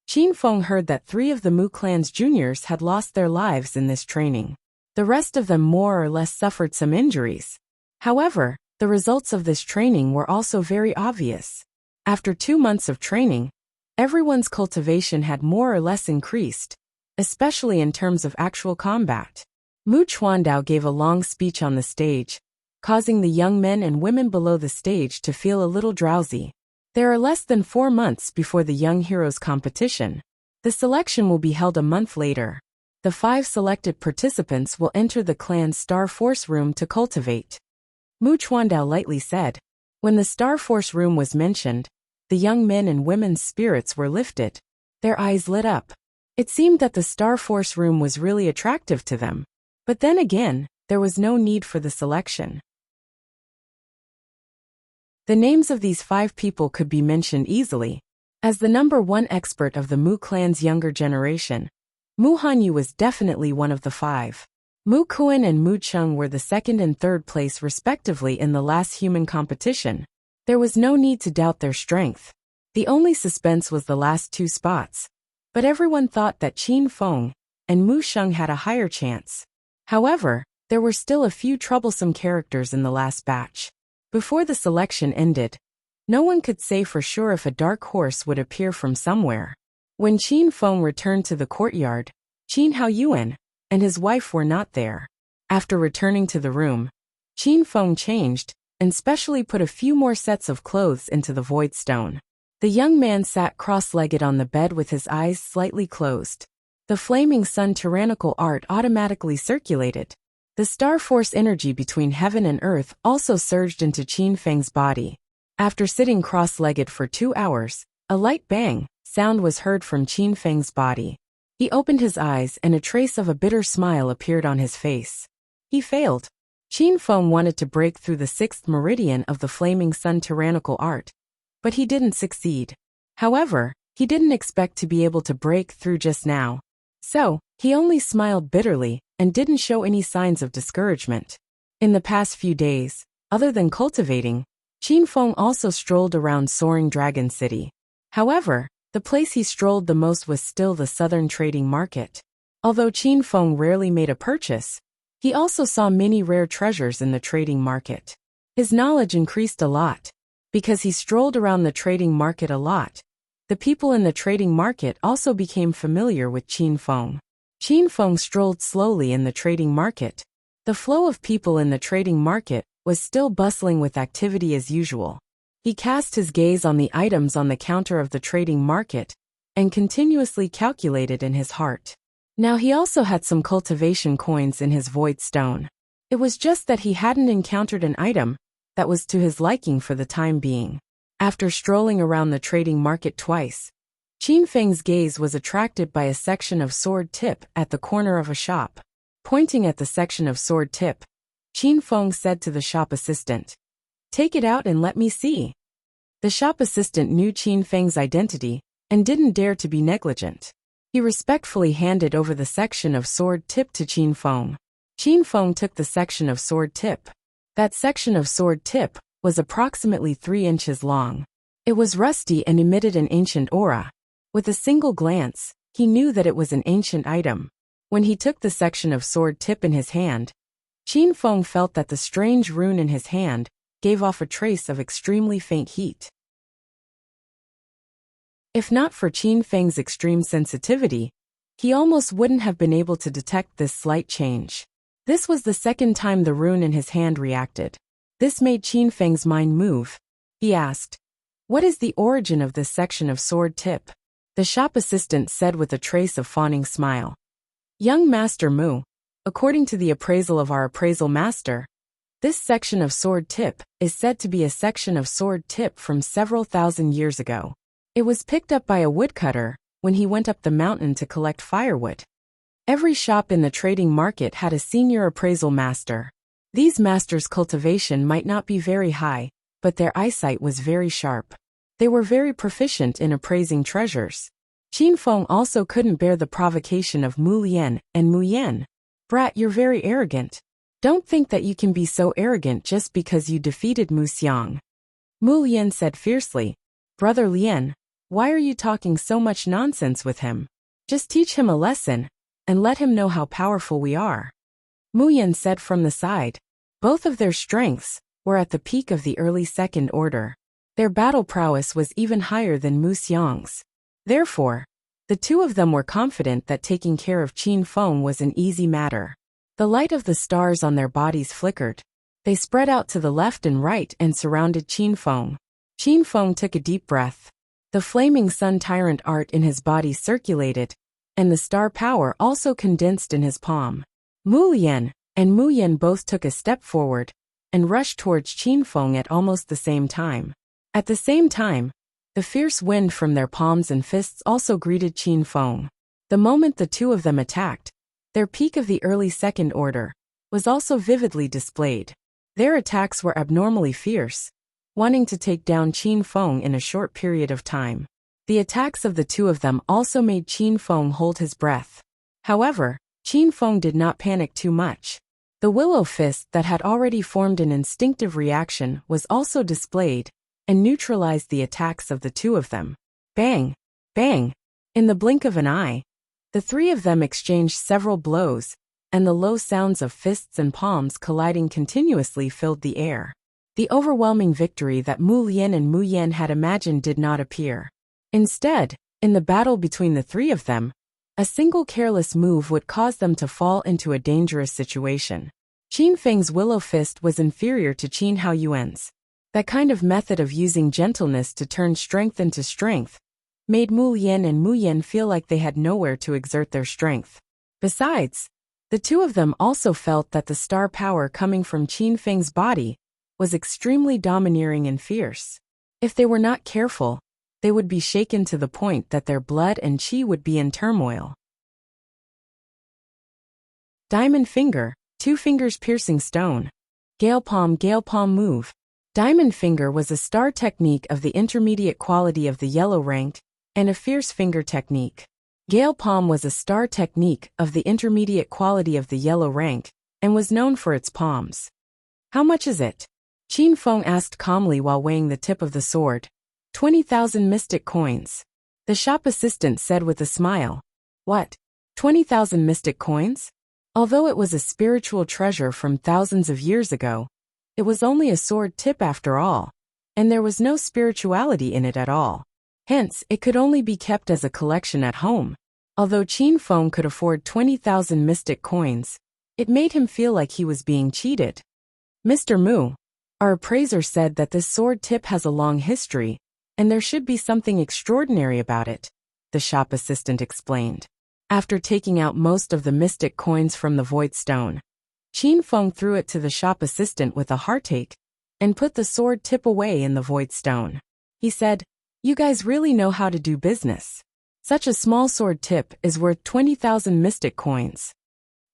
Qin Feng heard that 3 of the Mu Clan's juniors had lost their lives in this training. The rest of them more or less suffered some injuries. However, the results of this training were also very obvious. After 2 months of training, everyone's cultivation had more or less increased, especially in terms of actual combat. Mu Chuandao gave a long speech on the stage, causing the young men and women below the stage to feel a little drowsy. There are less than 4 months before the Young Heroes competition. The selection will be held a month later. The 5 selected participants will enter the clan's Star Force room to cultivate. Mu Chuandao lightly said. When the Star Force room was mentioned, the young men and women's spirits were lifted. Their eyes lit up. It seemed that the Star Force room was really attractive to them. But then again, there was no need for the selection. The names of these 5 people could be mentioned easily. As the number 1 expert of the Mu clan's younger generation, Mu Hanyu was definitely one of the 5. Mu Kuan and Mu Chung were the 2nd and 3rd place respectively in the last human competition. There was no need to doubt their strength. The only suspense was the last 2 spots. But everyone thought that Qin Feng and Mu Sheng had a higher chance. However, there were still a few troublesome characters in the last batch. Before the selection ended, no one could say for sure if a dark horse would appear from somewhere. When Qin Feng returned to the courtyard, Qin Haoyuan and his wife were not there. After returning to the room, Qin Feng changed and specially put a few more sets of clothes into the void stone. The young man sat cross-legged on the bed with his eyes slightly closed. The flaming sun tyrannical art automatically circulated. The Star Force energy between heaven and earth also surged into Qin Feng's body. After sitting cross-legged for 2 hours, a light bang sound was heard from Qin Feng's body. He opened his eyes and a trace of a bitter smile appeared on his face. He failed. Qin Feng wanted to break through the sixth meridian of the Flaming Sun tyrannical art, but he didn't succeed. However, he didn't expect to be able to break through just now. So, he only smiled bitterly and didn't show any signs of discouragement. In the past few days, other than cultivating, Qin Feng also strolled around Soaring Dragon City. However, the place he strolled the most was still the southern trading market. Although Qin Feng rarely made a purchase, he also saw many rare treasures in the trading market. His knowledge increased a lot. Because he strolled around the trading market a lot, the people in the trading market also became familiar with Qin Feng. Qin Feng strolled slowly in the trading market. The flow of people in the trading market was still bustling with activity as usual. He cast his gaze on the items on the counter of the trading market and continuously calculated in his heart. Now he also had some cultivation coins in his void stone. It was just that he hadn't encountered an item that was to his liking for the time being. After strolling around the trading market twice, Qin Feng's gaze was attracted by a section of sword tip at the corner of a shop. Pointing at the section of sword tip, Qin Feng said to the shop assistant, "Take it out and let me see." The shop assistant knew Qin Feng's identity and didn't dare to be negligent. He respectfully handed over the section of sword tip to Qin Feng. Qin Feng took the section of sword tip. That section of sword tip was approximately 3 inches long. It was rusty and emitted an ancient aura. With a single glance, he knew that it was an ancient item. When he took the section of sword tip in his hand, Qin Feng felt that the strange rune in his hand gave off a trace of extremely faint heat. If not for Qin Feng's extreme sensitivity, he almost wouldn't have been able to detect this slight change. This was the second time the rune in his hand reacted. This made Qin Feng's mind move. He asked, "What is the origin of this section of sword tip?" The shop assistant said with a trace of fawning smile. "Young Master Mu, according to the appraisal of our appraisal master, this section of sword tip is said to be a section of sword tip from several thousand years ago. It was picked up by a woodcutter when he went up the mountain to collect firewood." Every shop in the trading market had a senior appraisal master. These masters' cultivation might not be very high, but their eyesight was very sharp. They were very proficient in appraising treasures. Qin Feng also couldn't bear the provocation of Mu Lian and Mu Yan. "Brat, you're very arrogant. Don't think that you can be so arrogant just because you defeated Mu Xiang." Mu Lian said fiercely, "Brother Lian, why are you talking so much nonsense with him? Just teach him a lesson and let him know how powerful we are." Mu Yan said from the side. Both of their strengths were at the peak of the early second order. Their battle prowess was even higher than Mu Xiang's. Therefore, the two of them were confident that taking care of Qin Feng was an easy matter. The light of the stars on their bodies flickered. They spread out to the left and right and surrounded Qin Feng. Qin Feng took a deep breath. The Flaming Sun tyrant art in his body circulated, and the star power also condensed in his palm. Mu Lian and Mu Yan both took a step forward and rushed towards Qin Feng at almost the same time. At the same time, the fierce wind from their palms and fists also greeted Qin Feng. The moment the two of them attacked, their peak of the early second order was also vividly displayed. Their attacks were abnormally fierce, wanting to take down Qin Feng in a short period of time. The attacks of the two of them also made Qin Feng hold his breath. However, Qin Feng did not panic too much. The willow fist that had already formed an instinctive reaction was also displayed and neutralized the attacks of the two of them. Bang! Bang! In the blink of an eye, the three of them exchanged several blows, and the low sounds of fists and palms colliding continuously filled the air. The overwhelming victory that Mu Lian and Mu Yan had imagined did not appear. Instead, in the battle between the three of them, a single careless move would cause them to fall into a dangerous situation. Qin Feng's willow fist was inferior to Qin Haoyuan's. That kind of method of using gentleness to turn strength into strength made Mu Lian and Mu Yan feel like they had nowhere to exert their strength. Besides, the two of them also felt that the star power coming from Qin Feng's body was extremely domineering and fierce. If they were not careful, they would be shaken to the point that their blood and qi would be in turmoil. Diamond finger, 2 fingers piercing stone. Gale palm move. Diamond finger was a star technique of the intermediate quality of the yellow ranked, and a fierce finger technique. Gale palm was a star technique of the intermediate quality of the yellow rank, and was known for its palms. How much is it? Qin Feng asked calmly while weighing the tip of the sword. 20,000 mystic coins. The shop assistant said with a smile. What? 20,000 mystic coins? Although it was a spiritual treasure from thousands of years ago, it was only a sword tip after all, and there was no spirituality in it at all. Hence, it could only be kept as a collection at home. Although Qin Feng could afford 20,000 mystic coins, it made him feel like he was being cheated. Mr. Mu, our appraiser said that this sword tip has a long history, and there should be something extraordinary about it, the shop assistant explained. After taking out most of the mystic coins from the void stone, Qin Feng threw it to the shop assistant with a heartache, and put the sword tip away in the void stone. He said, "You guys really know how to do business. Such a small sword tip is worth 20,000 mystic coins."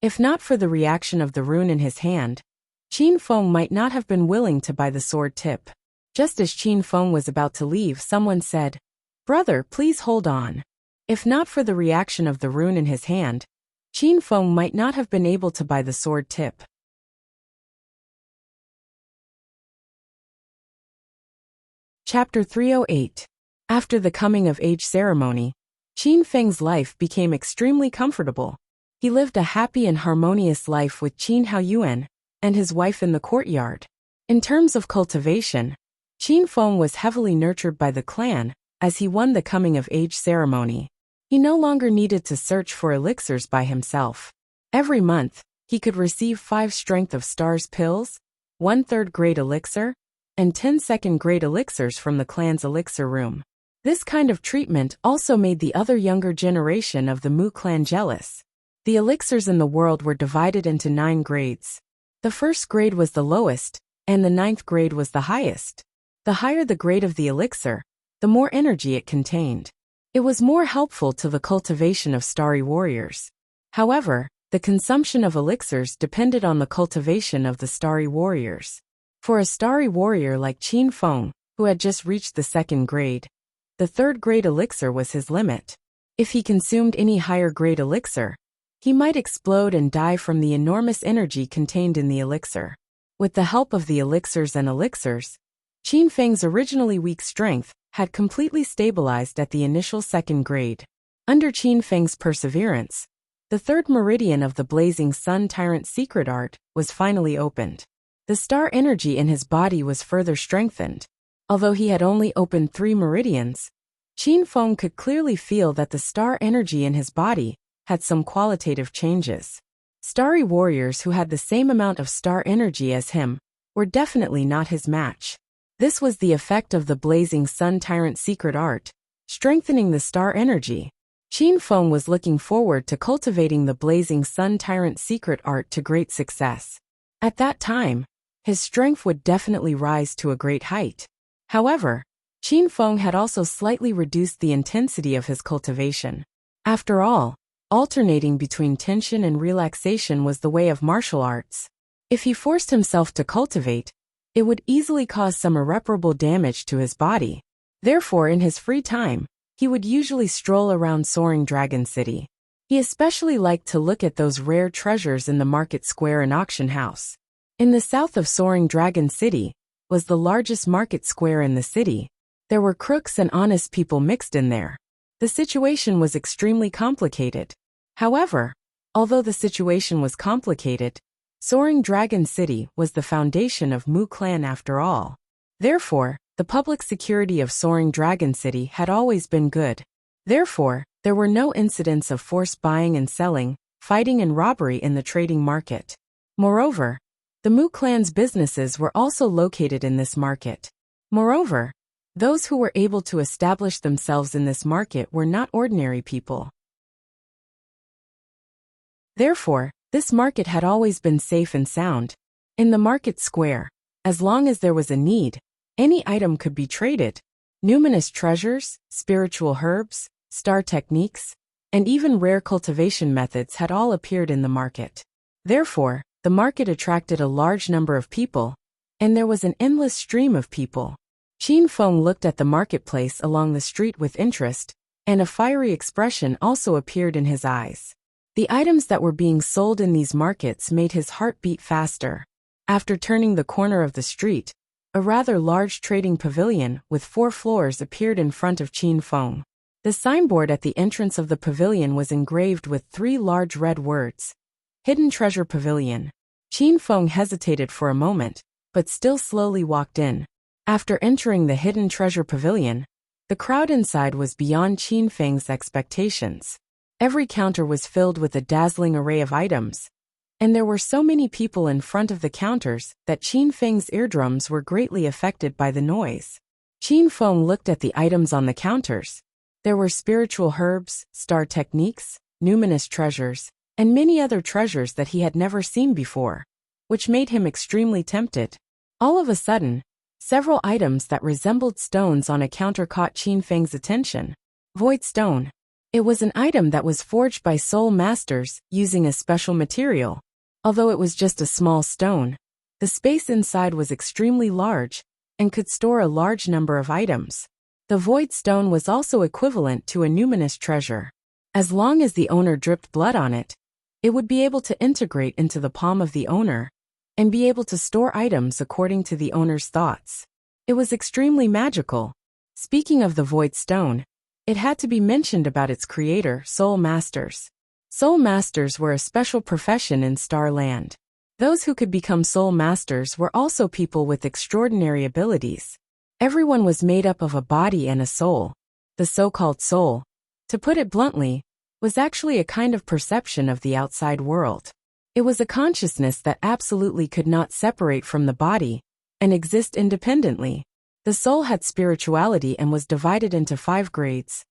If not for the reaction of the rune in his hand, Qin Feng might not have been willing to buy the sword tip. Just as Qin Feng was about to leave, someone said, "Brother, please hold on." If not for the reaction of the rune in his hand, Qin Feng might not have been able to buy the sword tip. Chapter 308. After the coming-of-age ceremony, Qin Feng's life became extremely comfortable. He lived a happy and harmonious life with Qin Haoyuan and his wife in the courtyard. In terms of cultivation, Qin Feng was heavily nurtured by the clan as he won the coming-of-age ceremony. He no longer needed to search for elixirs by himself. Every month, he could receive 5 Strength of Stars pills, 1 3rd-grade elixir, and 10 2nd-grade elixirs from the clan's elixir room. This kind of treatment also made the other younger generation of the Mu clan jealous. The elixirs in the world were divided into 9 grades. The 1st grade was the lowest, and the 9th grade was the highest. The higher the grade of the elixir, the more energy it contained. It was more helpful to the cultivation of starry warriors. However, the consumption of elixirs depended on the cultivation of the starry warriors. For a starry warrior like Qin Feng, who had just reached the 2nd grade, the 3rd-grade elixir was his limit. If he consumed any higher-grade elixir, he might explode and die from the enormous energy contained in the elixir. With the help of the elixirs, Qin Feng's originally weak strength had completely stabilized at the initial 2nd grade. Under Qin Feng's perseverance, the 3rd meridian of the Blazing Sun Tyrant secret art was finally opened. The star energy in his body was further strengthened. Although he had only opened 3 meridians, Qin Feng could clearly feel that the star energy in his body had some qualitative changes. Starry warriors who had the same amount of star energy as him were definitely not his match. This was the effect of the Blazing Sun Tyrant secret art, strengthening the star energy. Qin Feng was looking forward to cultivating the Blazing Sun Tyrant secret art to great success. At that time, his strength would definitely rise to a great height. However, Qin Feng had also slightly reduced the intensity of his cultivation. After all, alternating between tension and relaxation was the way of martial arts. If he forced himself to cultivate, it would easily cause some irreparable damage to his body. Therefore, in his free time, he would usually stroll around Soaring Dragon City. He especially liked to look at those rare treasures in the market square and auction house. In the south of Soaring Dragon City was the largest market square in the city. There were crooks and honest people mixed in there. The situation was extremely complicated. However, although the situation was complicated, Soaring Dragon City was the foundation of Mu Clan after all. Therefore, the public security of Soaring Dragon City had always been good. Therefore, there were no incidents of forced buying and selling, fighting and robbery in the trading market. Moreover, the Mu Clan's businesses were also located in this market. Moreover, those who were able to establish themselves in this market were not ordinary people. Therefore, this market had always been safe and sound. In the market square, as long as there was a need, any item could be traded. Numinous treasures, spiritual herbs, star techniques, and even rare cultivation methods had all appeared in the market. Therefore, the market attracted a large number of people, and there was an endless stream of people. Qin Feng looked at the marketplace along the street with interest, and a fiery expression also appeared in his eyes. The items that were being sold in these markets made his heart beat faster. After turning the corner of the street, a rather large trading pavilion with 4 floors appeared in front of Qin Feng. The signboard at the entrance of the pavilion was engraved with 3 large red words: Hidden Treasure Pavilion. Qin Feng hesitated for a moment, but still slowly walked in. After entering the Hidden Treasure Pavilion, the crowd inside was beyond Qin Feng's expectations. Every counter was filled with a dazzling array of items, and there were so many people in front of the counters that Qin Feng's eardrums were greatly affected by the noise. Qin Feng looked at the items on the counters. There were spiritual herbs, star techniques, numinous treasures, and many other treasures that he had never seen before, which made him extremely tempted. All of a sudden, several items that resembled stones on a counter caught Qin Feng's attention. Void stone. It was an item that was forged by soul masters using a special material. Although it was just a small stone, the space inside was extremely large and could store a large number of items. The void stone was also equivalent to a numinous treasure. As long as the owner dripped blood on it, it would be able to integrate into the palm of the owner and be able to store items according to the owner's thoughts. It was extremely magical. Speaking of the void stone, it had to be mentioned about its creator, soul masters. Soul masters were a special profession in Starland. Those who could become soul masters were also people with extraordinary abilities. Everyone was made up of a body and a soul. The so-called soul, to put it bluntly, was actually a kind of perception of the outside world. It was a consciousness that absolutely could not separate from the body and exist independently. The soul had spirituality and was divided into 5 grades: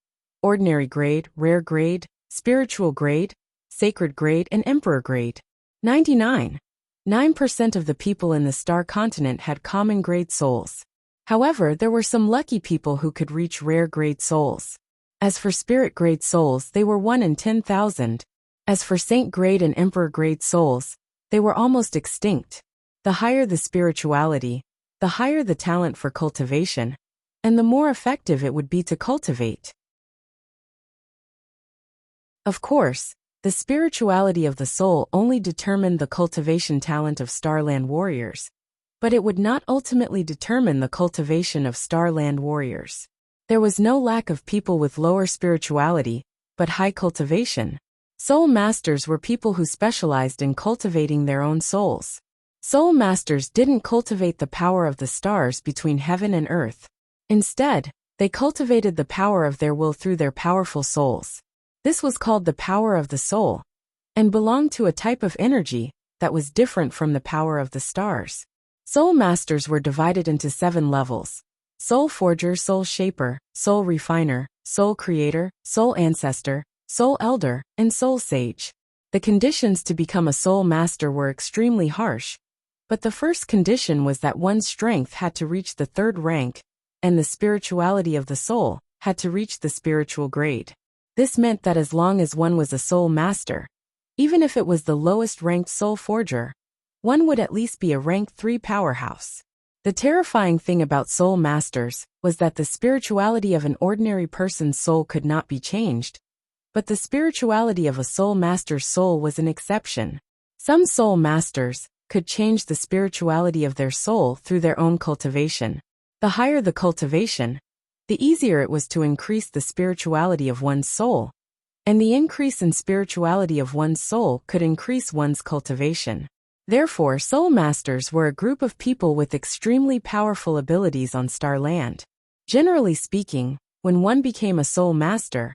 ordinary grade, rare grade, spiritual grade, sacred grade, and emperor grade. 99.9% of the people in the star continent had common grade souls. However, there were some lucky people who could reach rare grade souls. As for spirit grade souls, they were 1 in 10,000. As for saint grade and emperor grade souls, they were almost extinct. The higher the spirituality, the higher the talent for cultivation, and the more effective it would be to cultivate. Of course, the spirituality of the soul only determined the cultivation talent of Starland warriors, but it would not ultimately determine the cultivation of Starland warriors. There was no lack of people with lower spirituality, but high cultivation. Soul masters were people who specialized in cultivating their own souls. Soul masters didn't cultivate the power of the stars between heaven and earth. Instead, they cultivated the power of their will through their powerful souls. This was called the power of the soul, and belonged to a type of energy that was different from the power of the stars. Soul masters were divided into 7 levels: soul forger, soul shaper, soul refiner, soul creator, soul ancestor, soul elder, and soul sage. The conditions to become a soul master were extremely harsh, but the first condition was that one's strength had to reach the 3rd rank, and the spirituality of the soul had to reach the spiritual grade. This meant that as long as one was a soul master, even if it was the lowest ranked soul forger, one would at least be a rank 3 powerhouse. The terrifying thing about soul masters was that the spirituality of an ordinary person's soul could not be changed, but the spirituality of a soul master's soul was an exception. Some soul masters could change the spirituality of their soul through their own cultivation. The higher the cultivation, the easier it was to increase the spirituality of one's soul, and the increase in spirituality of one's soul could increase one's cultivation. Therefore, soul masters were a group of people with extremely powerful abilities on Starland. Generally speaking, when one became a soul master,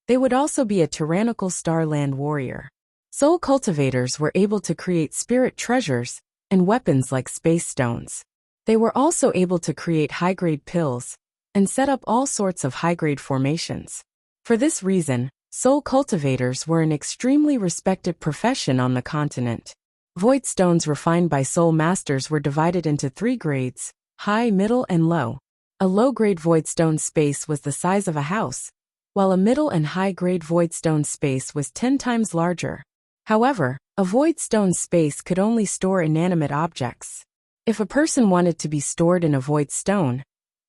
they would also be a tyrannical Starland warrior. Soul cultivators were able to create spirit treasures and weapons like space stones. They were also able to create high-grade pills and set up all sorts of high-grade formations. For this reason, soul cultivators were an extremely respected profession on the continent. Void stones refined by soul masters were divided into 3 grades: high, middle, and low. A low-grade void stone space was the size of a house, while a middle and high-grade void stone space was 10 times larger. However, A void stone space could only store inanimate objects. If a person wanted to be stored in a void stone,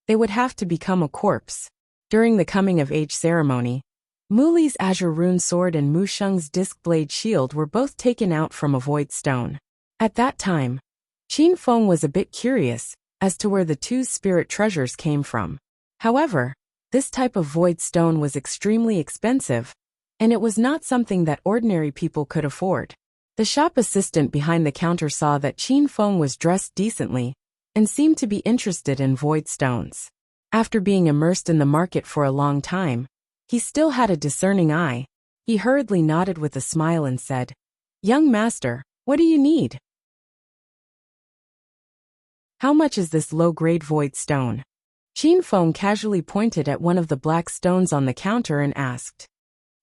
they would have to become a corpse. During the coming-of-age ceremony, Mu Li's azure rune sword and Mu Sheng's disc blade shield were both taken out from a void stone. At that time, Qin Feng was a bit curious as to where the two spirit treasures came from. However, this type of void stone was extremely expensive, and it was not something that ordinary people could afford. The shop assistant behind the counter saw that Qin Feng was dressed decently and seemed to be interested in void stones. After being immersed in the market for a long time, he still had a discerning eye. He hurriedly nodded with a smile and said, "Young master, what do you need? How much is this low-grade void stone?" Qin Feng casually pointed at one of the black stones on the counter and asked.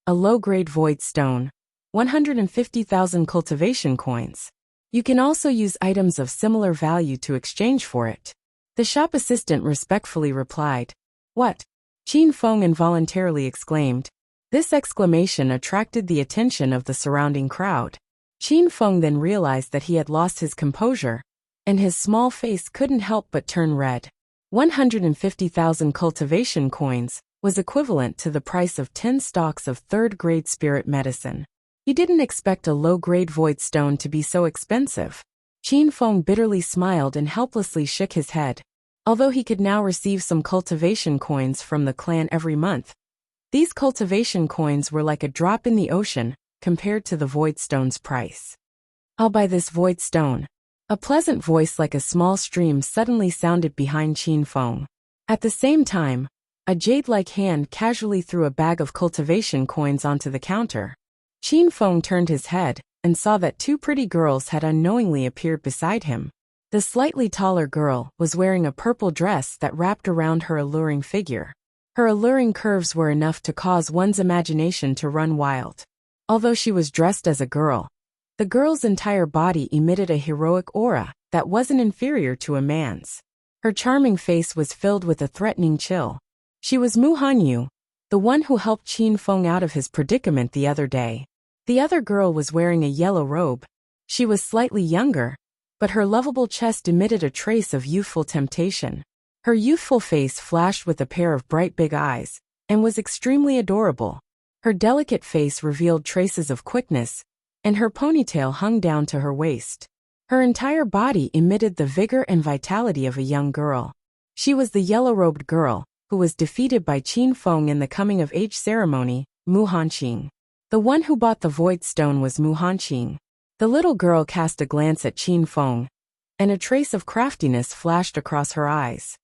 "A low-grade void stone. 150,000 cultivation coins. You can also use items of similar value to exchange for it." The shop assistant respectfully replied. "What?" Qin Feng involuntarily exclaimed. This exclamation attracted the attention of the surrounding crowd. Qin Feng then realized that he had lost his composure, and his small face couldn't help but turn red. 150,000 cultivation coins was equivalent to the price of 10 stalks of third-grade spirit medicine. He didn't expect a low-grade void stone to be so expensive. Qin Feng bitterly smiled and helplessly shook his head. Although he could now receive some cultivation coins from the clan every month, these cultivation coins were like a drop in the ocean compared to the void stone's price. "I'll buy this void stone." A pleasant voice like a small stream suddenly sounded behind Qin Feng. At the same time, a jade-like hand casually threw a bag of cultivation coins onto the counter. Qin Feng turned his head and saw that two pretty girls had unknowingly appeared beside him. The slightly taller girl was wearing a purple dress that wrapped around her alluring figure. Her alluring curves were enough to cause one's imagination to run wild. Although she was dressed as a girl, the girl's entire body emitted a heroic aura that wasn't inferior to a man's. Her charming face was filled with a threatening chill. She was Mu Hanyu, the one who helped Qin Feng out of his predicament the other day. The other girl was wearing a yellow robe. She was slightly younger, but her lovable chest emitted a trace of youthful temptation. Her youthful face flashed with a pair of bright big eyes, and was extremely adorable. Her delicate face revealed traces of quickness, and her ponytail hung down to her waist. Her entire body emitted the vigor and vitality of a young girl. She was the yellow-robed girl, who was defeated by Qin Feng in the coming-of-age ceremony, Mu Hanqing. The one who bought the void stone was Mu Hanqing. The little girl cast a glance at Qin Feng, and a trace of craftiness flashed across her eyes.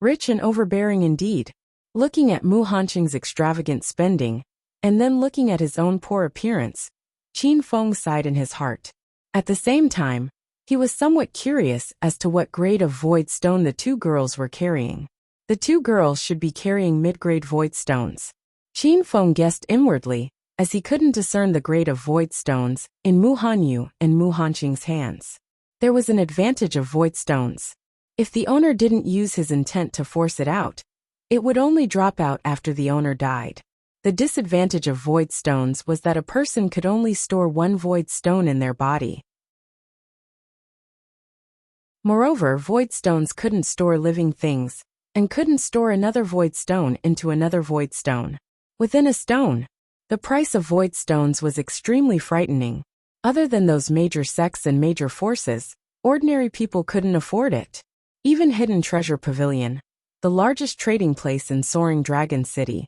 Rich and overbearing indeed. Looking at Mu Hanqing's extravagant spending, and then looking at his own poor appearance, Qin Feng sighed in his heart. At the same time, he was somewhat curious as to what grade of void stone the two girls were carrying. The two girls should be carrying mid-grade void stones. Qin Feng guessed inwardly, as he couldn't discern the grade of void stones in Mu Hanyu and Mu Hanqing's hands. There was an advantage of void stones. If the owner didn't use his intent to force it out, it would only drop out after the owner died. The disadvantage of void stones was that a person could only store one void stone in their body. Moreover, void stones couldn't store living things, and couldn't store another void stone into another void stone. Within a stone, the price of void stones was extremely frightening. Other than those major sects and major forces, ordinary people couldn't afford it. Even Hidden Treasure Pavilion, the largest trading place in Soaring Dragon City,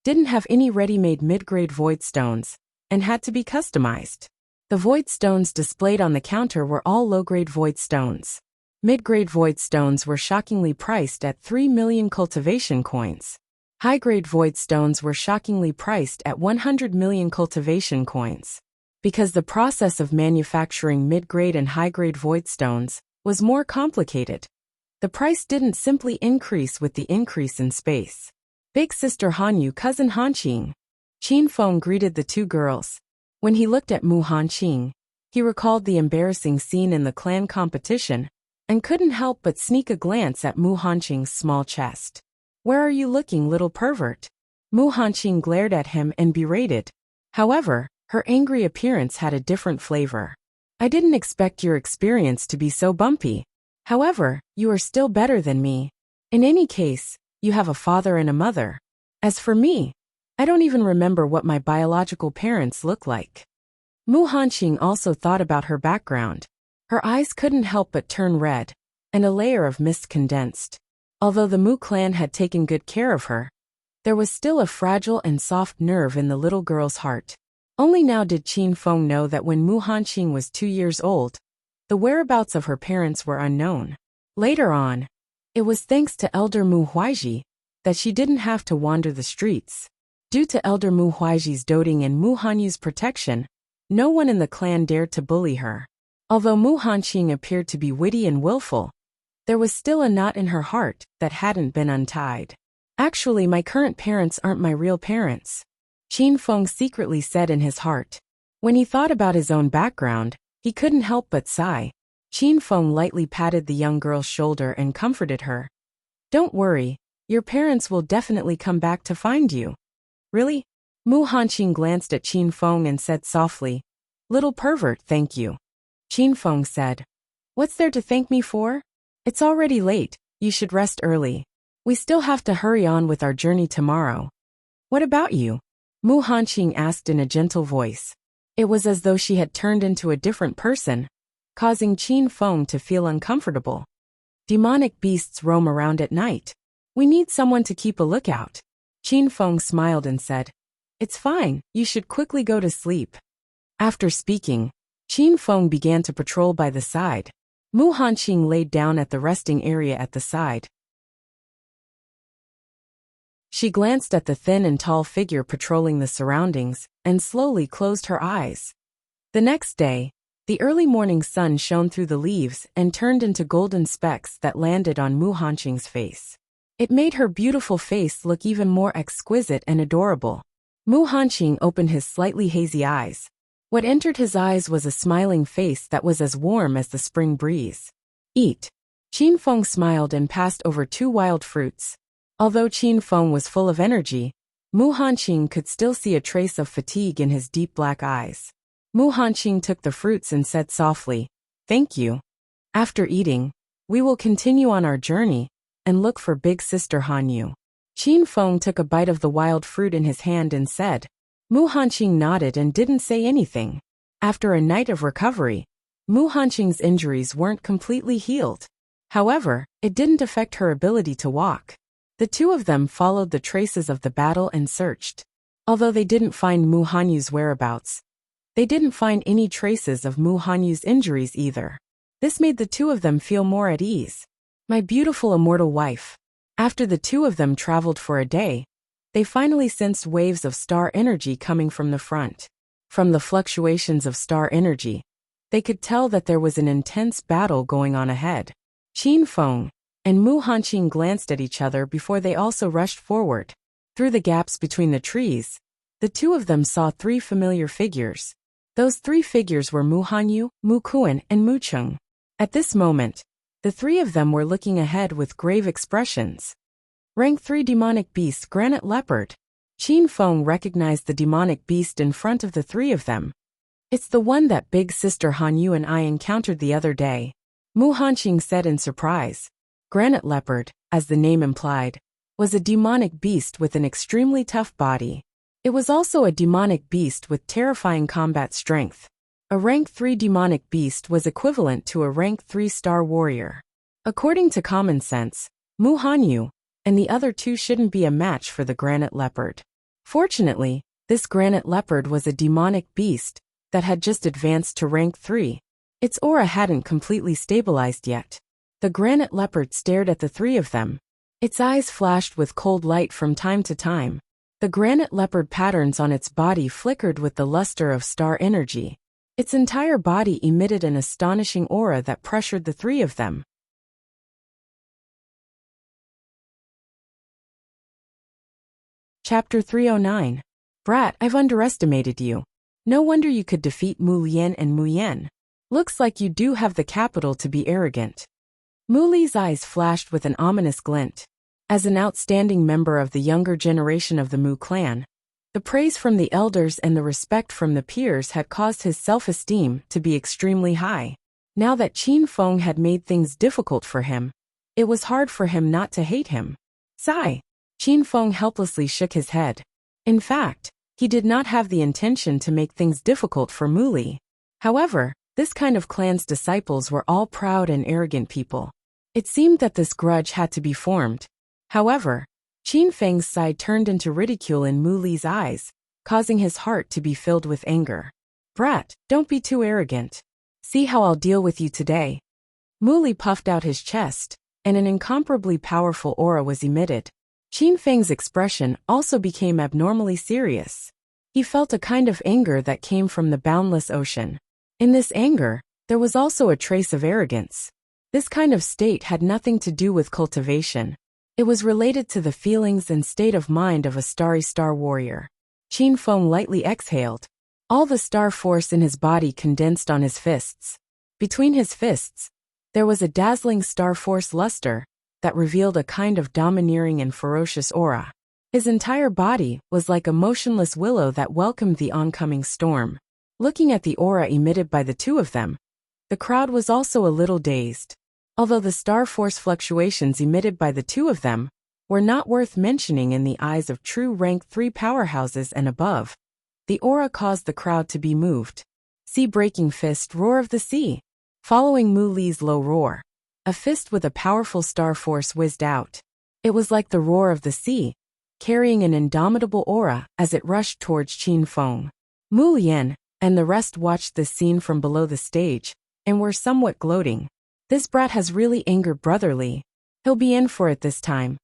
didn't have any ready-made mid-grade void stones, and had to be customized. The void stones displayed on the counter were all low-grade void stones. Mid-grade void stones were shockingly priced at 3 million cultivation coins. High-grade void stones were shockingly priced at 100 million cultivation coins. Because the process of manufacturing mid-grade and high-grade void stones was more complicated, the price didn't simply increase with the increase in space. Big sister Hanyu, cousin Hanqing. Qin Feng greeted the two girls. When he looked at Mu Hanqing, he recalled the embarrassing scene in the clan competition, and couldn't help but sneak a glance at Mu Hanqing's small chest. "Where are you looking, little pervert?" Mu Hanqing glared at him and berated. However, Her angry appearance had a different flavor. I didn't expect your experience to be so bumpy. However, you are still better than me. In any case, you have a father and a mother. As for me, I don't even remember what my biological parents look like. Mu Hanqing also thought about her background. Her eyes couldn't help but turn red, and a layer of mist condensed. Although the Mu clan had taken good care of her, there was still a fragile and soft nerve in the little girl's heart. Only now did Qin Feng know that when Mu Hanqing was 2 years old, the whereabouts of her parents were unknown. Later on, it was thanks to Elder Mu Huaiji that she didn't have to wander the streets. Due to Elder Mu Huaiji's doting and Mu Hanyu's protection, no one in the clan dared to bully her. Although Mu Hanqing appeared to be witty and willful, there was still a knot in her heart that hadn't been untied. Actually, my current parents aren't my real parents, Qin Feng secretly said in his heart. When he thought about his own background, he couldn't help but sigh. Qin Feng lightly patted the young girl's shoulder and comforted her. Don't worry, your parents will definitely come back to find you. Really? Mu Hanqing glanced at Qin Feng and said softly, Little pervert, thank you. Qin Feng said, What's there to thank me for? It's already late, you should rest early. We still have to hurry on with our journey tomorrow. What about you? Mu Hanqing asked in a gentle voice. It was as though she had turned into a different person, causing Qin Feng to feel uncomfortable. Demonic beasts roam around at night. We need someone to keep a lookout. Qin Feng smiled and said, It's fine, you should quickly go to sleep. After speaking, Qin Feng began to patrol by the side. Mu Hanqing laid down at the resting area at the side. She glanced at the thin and tall figure patrolling the surroundings, and slowly closed her eyes. The next day, the early morning sun shone through the leaves and turned into golden specks that landed on Mu Hanqing's face. It made her beautiful face look even more exquisite and adorable. Mu Hanqing opened his slightly hazy eyes. What entered his eyes was a smiling face that was as warm as the spring breeze. Eat. Qin Feng smiled and passed over 2 wild fruits. Although Qin Feng was full of energy, Mu Hanqing could still see a trace of fatigue in his deep black eyes. Mu Hanqing took the fruits and said softly, Thank you. After eating, we will continue on our journey and look for Big Sister Hanyu. Qin Feng took a bite of the wild fruit in his hand and said. Mu Hanqing nodded and didn't say anything. After a night of recovery, Mu Hanqing's injuries weren't completely healed. However, it didn't affect her ability to walk. The two of them followed the traces of the battle and searched. Although they didn't find Mu Hanyu's whereabouts, they didn't find any traces of Mu Hanyu's injuries either. This made the two of them feel more at ease. My beautiful immortal wife. After the two of them traveled for a day, they finally sensed waves of star energy coming from the front. From the fluctuations of star energy, they could tell that there was an intense battle going on ahead. Qin Feng and Mu Hanqing glanced at each other before they also rushed forward. Through the gaps between the trees, the two of them saw 3 familiar figures. Those 3 figures were Mu Hanyu, Mu Kuan, and Mu Cheng. At this moment, the 3 of them were looking ahead with grave expressions. Rank 3 Demonic Beast Granite Leopard. Qin Feng recognized the demonic beast in front of the 3 of them. It's the one that Big Sister Hanyu and I encountered the other day, Mu Hanqing said in surprise. Granite Leopard, as the name implied, was a demonic beast with an extremely tough body. It was also a demonic beast with terrifying combat strength. A rank 3 demonic beast was equivalent to a rank 3 star warrior. According to common sense, Mu Hanyu and the other 2 shouldn't be a match for the Granite Leopard. Fortunately, this Granite Leopard was a demonic beast that had just advanced to rank 3. Its aura hadn't completely stabilized yet. The Granite Leopard stared at the 3 of them. Its eyes flashed with cold light from time to time. The Granite Leopard patterns on its body flickered with the luster of star energy. Its entire body emitted an astonishing aura that pressured the 3 of them. Chapter 309. Brat, I've underestimated you. No wonder you could defeat Mu Lian and Mu Yan. Looks like you do have the capital to be arrogant. Mu Li's eyes flashed with an ominous glint. As an outstanding member of the younger generation of the Mu clan, The praise from the elders and the respect from the peers had caused his self-esteem to be extremely high. Now that Qin Feng had made things difficult for him, it was hard for him not to hate him. Sigh. Qin Feng helplessly shook his head. In fact, he did not have the intention to make things difficult for Mu Li. However, this kind of clan's disciples were all proud and arrogant people. It seemed that this grudge had to be formed. However, Qin Feng's side turned into ridicule in Mu Li's eyes, causing his heart to be filled with anger. Brat, don't be too arrogant. See how I'll deal with you today. Mu Li puffed out his chest, and an incomparably powerful aura was emitted. Qin Feng's expression also became abnormally serious. He felt a kind of anger that came from the boundless ocean. In this anger, there was also a trace of arrogance. This kind of state had nothing to do with cultivation. It was related to the feelings and state of mind of a starry star warrior. Qin Feng lightly exhaled. All the star force in his body condensed on his fists. Between his fists, there was a dazzling star force luster that revealed a kind of domineering and ferocious aura. His entire body was like a motionless willow that welcomed the oncoming storm. Looking at the aura emitted by the two of them, the crowd was also a little dazed. Although the star force fluctuations emitted by the two of them were not worth mentioning in the eyes of true rank 3 powerhouses and above, the aura caused the crowd to be moved. Sea-breaking fist, roar of the sea. Following Mu Li's low roar, a fist with a powerful star force whizzed out. It was like the roar of the sea, carrying an indomitable aura as it rushed towards Qin Feng. Mu Lian and the rest watched this scene from below the stage and were somewhat gloating. This brat has really angered Brotherly. He'll be in for it this time.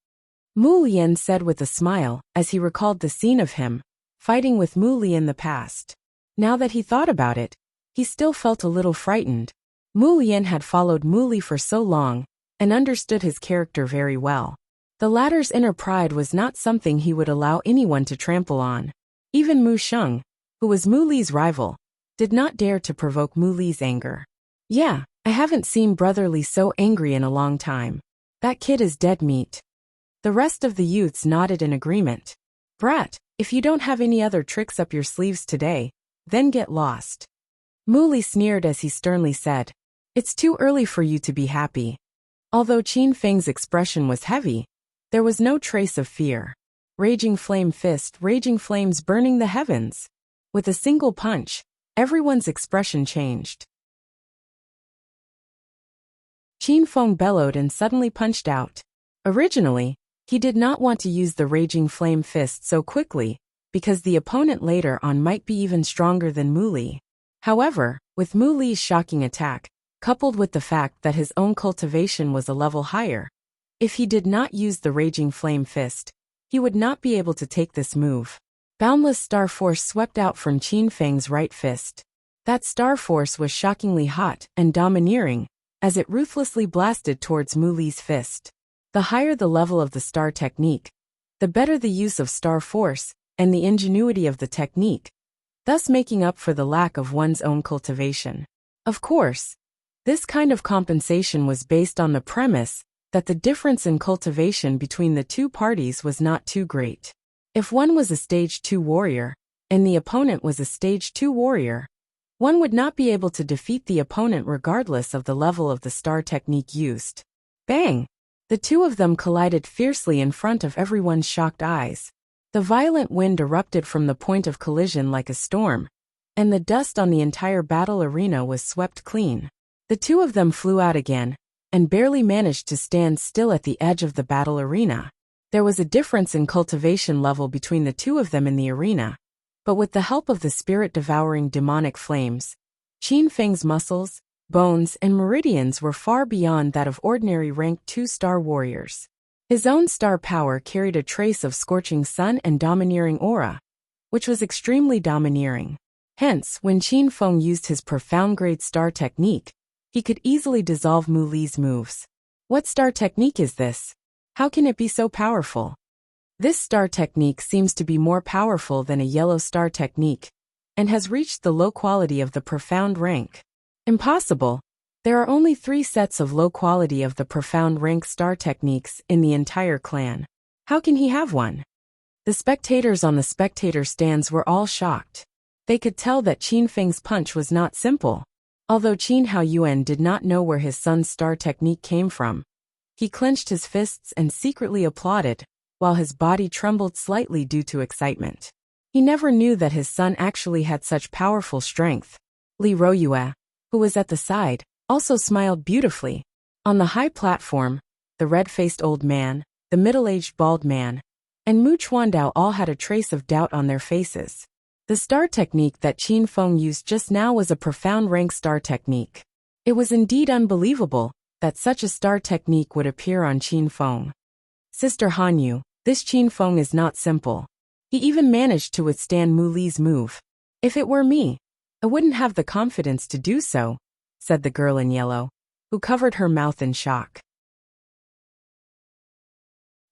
Mu Lian said with a smile as he recalled the scene of him fighting with Mu Li in the past. Now that he thought about it, he still felt a little frightened. Mu Lian had followed Mu Li for so long and understood his character very well. The latter's inner pride was not something he would allow anyone to trample on. Even Mu Sheng, who was Mu Li's rival, did not dare to provoke Mu Li's anger. Yeah, I haven't seen Brotherly so angry in a long time. That kid is dead meat. The rest of the youths nodded in agreement. Brat, if you don't have any other tricks up your sleeves today, then get lost. Mu Li sneered as he sternly said, It's too early for you to be happy. Although Qin Feng's expression was heavy, there was no trace of fear. Raging flame fist, raging flames burning the heavens. With a single punch, everyone's expression changed. Qin Feng bellowed and suddenly punched out. Originally, he did not want to use the raging flame fist so quickly, because the opponent later on might be even stronger than Mu Li. However, with Mu Li's shocking attack, coupled with the fact that his own cultivation was a level higher, if he did not use the raging flame fist, he would not be able to take this move. Boundless star force swept out from Qin Feng's right fist. That star force was shockingly hot and domineering, as it ruthlessly blasted towards Mu Li's fist. The higher the level of the star technique, the better the use of star force and the ingenuity of the technique, thus making up for the lack of one's own cultivation. Of course, this kind of compensation was based on the premise that the difference in cultivation between the two parties was not too great. If one was a stage 2 warrior, and the opponent was a stage 2 warrior, one would not be able to defeat the opponent regardless of the level of the star technique used. Bang! The two of them collided fiercely in front of everyone's shocked eyes. The violent wind erupted from the point of collision like a storm, and the dust on the entire battle arena was swept clean. The two of them flew out again, and barely managed to stand still at the edge of the battle arena. There was a difference in cultivation level between the two of them in the arena, but with the help of the spirit-devouring demonic flames, Qin Feng's muscles, bones, and meridians were far beyond that of ordinary rank 2-star warriors. His own star power carried a trace of scorching sun and domineering aura, which was extremely domineering. Hence, when Qin Feng used his profound grade star technique, he could easily dissolve Mu Li's moves. What star technique is this? How can it be so powerful? This star technique seems to be more powerful than a yellow star technique, and has reached the low quality of the profound rank. Impossible. There are only 3 sets of low quality of the profound rank star techniques in the entire clan. How can he have one? The spectators on the spectator stands were all shocked. They could tell that Qin Feng's punch was not simple. Although Qin Haoyuan did not know where his son's star technique came from, he clenched his fists and secretly applauded, while his body trembled slightly due to excitement. He never knew that his son actually had such powerful strength. Li Royue, who was at the side, also smiled beautifully. On the high platform, the red-faced old man, the middle-aged bald man, and Mu Chuandao all had a trace of doubt on their faces. The star technique that Qin Feng used just now was a profound rank star technique. It was indeed unbelievable that such a star technique would appear on Qin Feng. Sister Hanyu, this Qin Feng is not simple. He even managed to withstand Mu Li's move. If it were me, I wouldn't have the confidence to do so, said the girl in yellow, who covered her mouth in shock.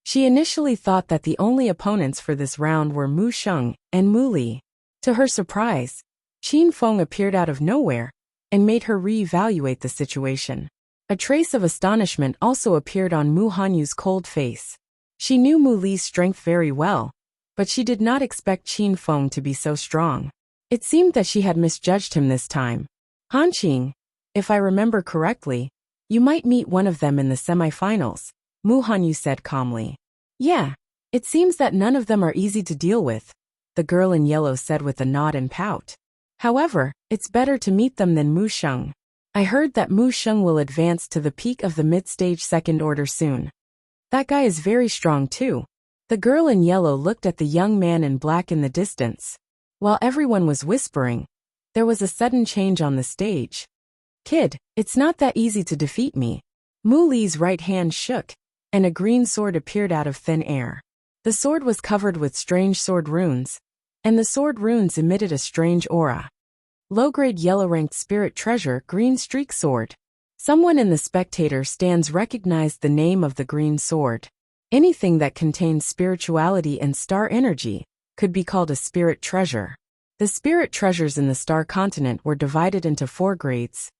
She initially thought that the only opponents for this round were Mu Sheng and Mu Li. To her surprise, Qin Feng appeared out of nowhere and made her re-evaluate the situation. A trace of astonishment also appeared on Mu Hanyu's cold face. She knew Mu Li's strength very well, but she did not expect Qin Feng to be so strong. It seemed that she had misjudged him this time. Hanqing, if I remember correctly, you might meet one of them in the semifinals, Mu Hanyu said calmly. Yeah, it seems that none of them are easy to deal with, the girl in yellow said with a nod and pout. However, it's better to meet them than Mu Sheng. I heard that Mu Sheng will advance to the peak of the mid-stage second order soon. That guy is very strong too. The girl in yellow looked at the young man in black in the distance. While everyone was whispering, there was a sudden change on the stage. Kid, it's not that easy to defeat me. Mu Li's right hand shook, and a green sword appeared out of thin air. The sword was covered with strange sword runes, and the sword runes emitted a strange aura. Low-grade yellow-ranked spirit treasure green streak sword. Someone in the spectator stands recognized the name of the green sword. Anything that contains spirituality and star energy could be called a spirit treasure. The spirit treasures in the star continent were divided into 4 grades: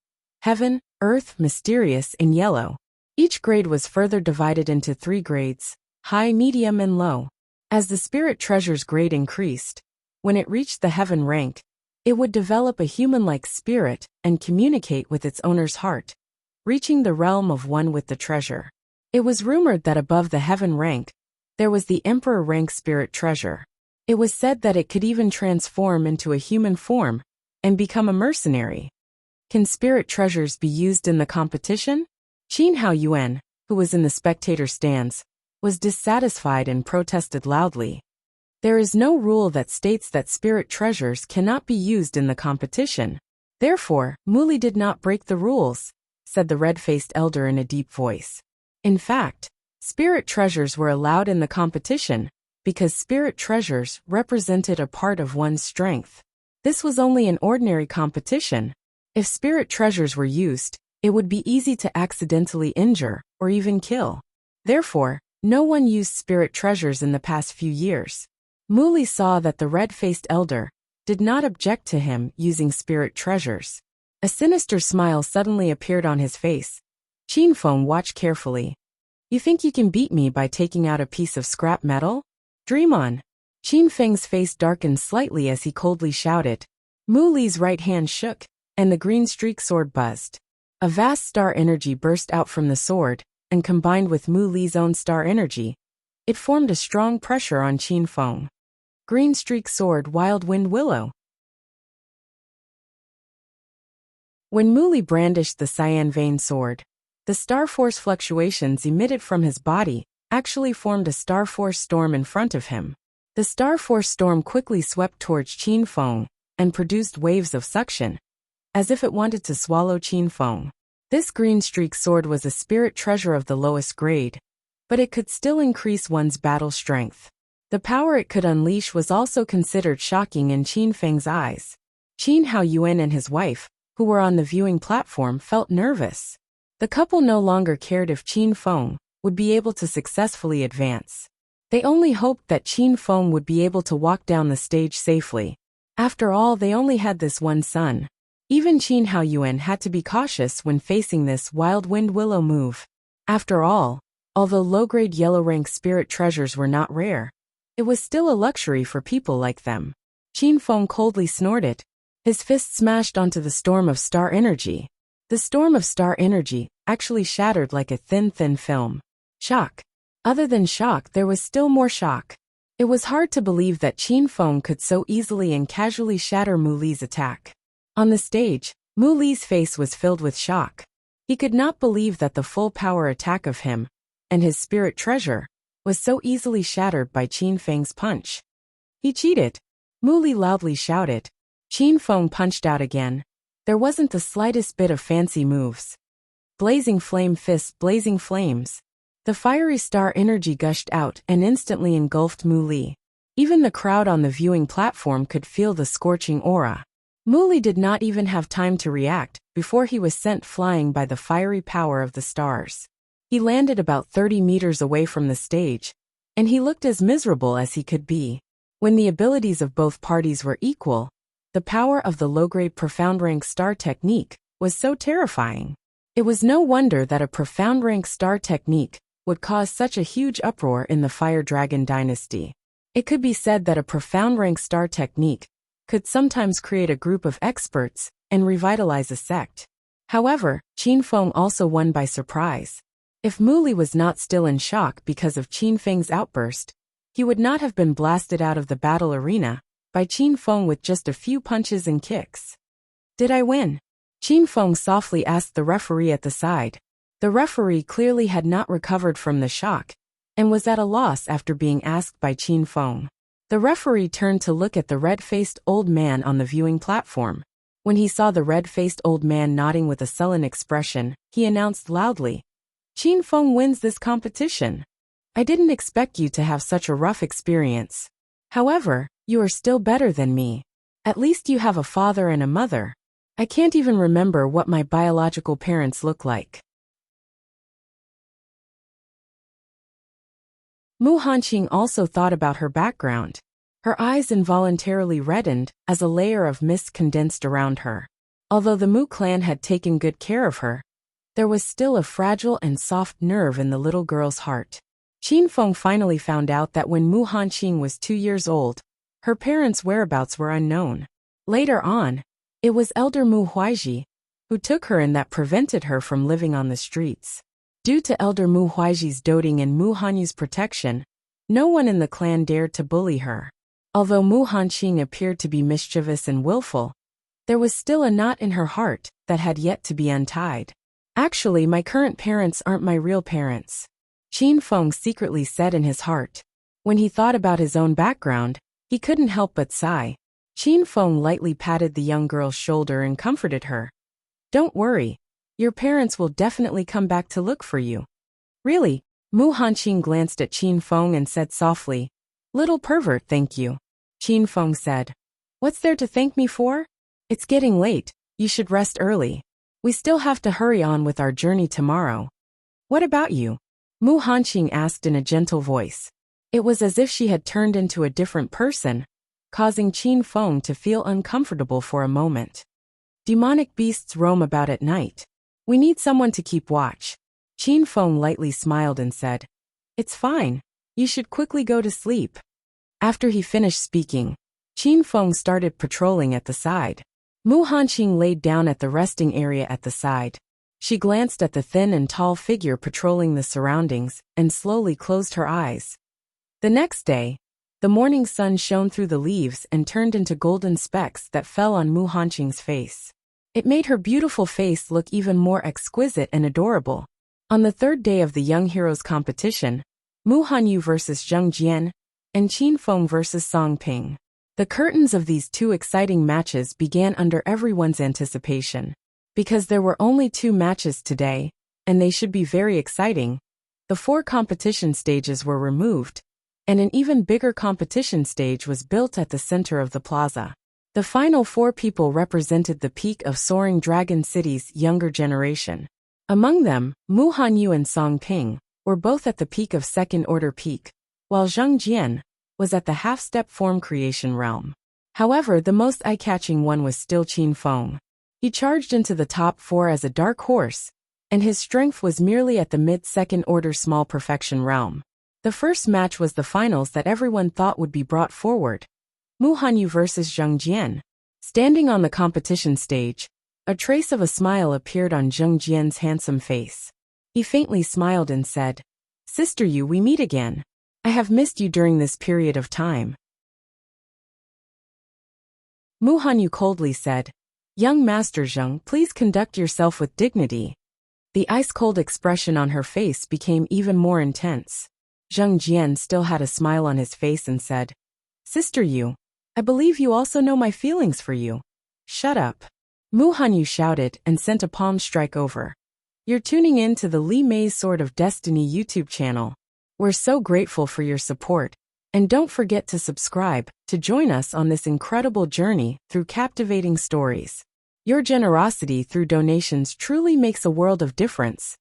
heaven, earth, mysterious, and yellow. Each grade was further divided into 3 grades: high, medium, and low. As the spirit treasure's grade increased, when it reached the heaven rank, it would develop a human-like spirit and communicate with its owner's heart, reaching the realm of one with the treasure. It was rumored that above the heaven rank, there was the emperor rank spirit treasure. It was said that it could even transform into a human form and become a mercenary. Can spirit treasures be used in the competition? Qin Haoyuan, who was in the spectator stands, was dissatisfied and protested loudly. There is no rule that states that spirit treasures cannot be used in the competition. Therefore, Mu Li did not break the rules, said the red-faced elder in a deep voice. In fact, spirit treasures were allowed in the competition because spirit treasures represented a part of one's strength. This was only an ordinary competition. If spirit treasures were used, it would be easy to accidentally injure or even kill. Therefore, no one used spirit treasures in the past few years. Mu Li saw that the red-faced elder did not object to him using spirit treasures. A sinister smile suddenly appeared on his face. Qin Feng watched carefully. You think you can beat me by taking out a piece of scrap metal? Dream on. Qin Feng's face darkened slightly as he coldly shouted. Mu Li's right hand shook, and the green streak sword buzzed. A vast star energy burst out from the sword, and combined with Mu Li's own star energy, it formed a strong pressure on Qin Feng. Green streak sword wild wind willow. When Mu Li brandished the cyan vein sword, the star force fluctuations emitted from his body actually formed a star force storm in front of him. The star force storm quickly swept towards Qin Feng and produced waves of suction, as if it wanted to swallow Qin Feng. This green streak sword was a spirit treasure of the lowest grade, but it could still increase one's battle strength. The power it could unleash was also considered shocking in Qin Feng's eyes. Qin Haoyuan and his wife, who were on the viewing platform, felt nervous. The couple no longer cared if Qin Feng would be able to successfully advance. They only hoped that Qin Feng would be able to walk down the stage safely. After all, they only had this one son. Even Qin Haoyuan had to be cautious when facing this wild wind willow move. After all, although low-grade yellow rank spirit treasures were not rare, It was still a luxury for people like them. Qin Feng coldly snorted. His fist smashed onto the storm of star energy. The storm of star energy actually shattered like a thin film. Shock. Other than shock, there was still more shock. It was hard to believe that Qin Feng could so easily and casually shatter Mu Li's attack. On the stage, Mu Li's face was filled with shock. He could not believe that the full power attack of him, and his spirit treasure, was so easily shattered by Qin Feng's punch. He cheated. Mu Li loudly shouted. Qin Feng punched out again. There wasn't the slightest bit of fancy moves. Blazing flame fists, blazing flames. The fiery star energy gushed out and instantly engulfed Mu Li. Even the crowd on the viewing platform could feel the scorching aura. Mu Li did not even have time to react before he was sent flying by the fiery power of the stars. He landed about 30 meters away from the stage, and he looked as miserable as he could be. When the abilities of both parties were equal, the power of the low-grade profound rank star technique was so terrifying. It was no wonder that a profound rank star technique would cause such a huge uproar in the Fire Dragon dynasty. It could be said that a profound rank star technique could sometimes create a group of experts and revitalize a sect. However, Qin Feng also won by surprise. If Mu Li was not still in shock because of Qin Feng's outburst, he would not have been blasted out of the battle arena by Qin Feng with just a few punches and kicks. Did I win? Qin Feng softly asked the referee at the side. The referee clearly had not recovered from the shock and was at a loss after being asked by Qin Feng. The referee turned to look at the red-faced old man on the viewing platform. When he saw the red-faced old man nodding with a sullen expression, he announced loudly, "Qin Feng wins this competition. I didn't expect you to have such a rough experience. However, you are still better than me. At least you have a father and a mother. I can't even remember what my biological parents look like." Mu Hanqing also thought about her background. Her eyes involuntarily reddened as a layer of mist condensed around her. Although the Mu clan had taken good care of her, there was still a fragile and soft nerve in the little girl's heart. Qin Feng finally found out that when Mu Hanqing was 2 years old, her parents' whereabouts were unknown. Later on, it was elder Mu Huaiji who took her and that prevented her from living on the streets. Due to elder Mu Huaiji's doting and Mu Hanyu's protection, no one in the clan dared to bully her. Although Mu Hanqing appeared to be mischievous and willful, there was still a knot in her heart that had yet to be untied. Actually, my current parents aren't my real parents, Qin Feng secretly said in his heart. When he thought about his own background, he couldn't help but sigh. Qin Feng lightly patted the young girl's shoulder and comforted her. "Don't worry. Your parents will definitely come back to look for you." "Really?" Mu Hanqing glanced at Qin Feng and said softly, "Little pervert, thank you." Qin Feng said, "What's there to thank me for? It's getting late, you should rest early. We still have to hurry on with our journey tomorrow." "What about you?" Mu Hanqing asked in a gentle voice. It was as if she had turned into a different person, causing Qin Feng to feel uncomfortable for a moment. "Demonic beasts roam about at night. We need someone to keep watch." Qin Feng lightly smiled and said, "It's fine. You should quickly go to sleep." After he finished speaking, Qin Feng started patrolling at the side. Mu Hanqing laid down at the resting area at the side. She glanced at the thin and tall figure patrolling the surroundings and slowly closed her eyes. The next day, the morning sun shone through the leaves and turned into golden specks that fell on Mu Hanqing's face. It made her beautiful face look even more exquisite and adorable. On the third day of the Young Heroes competition, Mu Hanyu versus Zheng Jian, and Qin Feng versus Song Ping. The curtains of these two exciting matches began under everyone's anticipation. Because there were only 2 matches today, and they should be very exciting, the 4 competition stages were removed, and an even bigger competition stage was built at the center of the plaza. The final 4 people represented the peak of Soaring Dragon City's younger generation. Among them, Mu Hanyu and Song Ping were both at the peak of second-order peak, while Zheng Jian was at the half-step form creation realm. However, the most eye-catching one was still Qin Feng. He charged into the top 4 as a dark horse, and his strength was merely at the mid-second-order small perfection realm. The first match was the finals that everyone thought would be brought forward. Mu Hanyu versus Zheng Jian. Standing on the competition stage, a trace of a smile appeared on Zheng Jian's handsome face. He faintly smiled and said, "Sister Yu, we meet again. I have missed you during this period of time." Mu Hanyu coldly said, "Young Master Zheng, please conduct yourself with dignity." The ice-cold expression on her face became even more intense. Zheng Jian still had a smile on his face and said, "Sister Yu, I believe you also know my feelings for you." "Shut up." Mu Hanyu shouted and sent a palm strike over. You're tuning in to the Li Mei's Sword of Destiny YouTube channel. We're so grateful for your support. And don't forget to subscribe to join us on this incredible journey through captivating stories. Your generosity through donations truly makes a world of difference,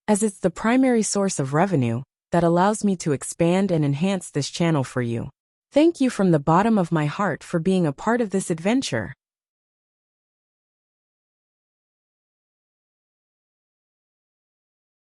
as it's the primary source of revenue that allows me to expand and enhance this channel for you. Thank you from the bottom of my heart for being a part of this adventure.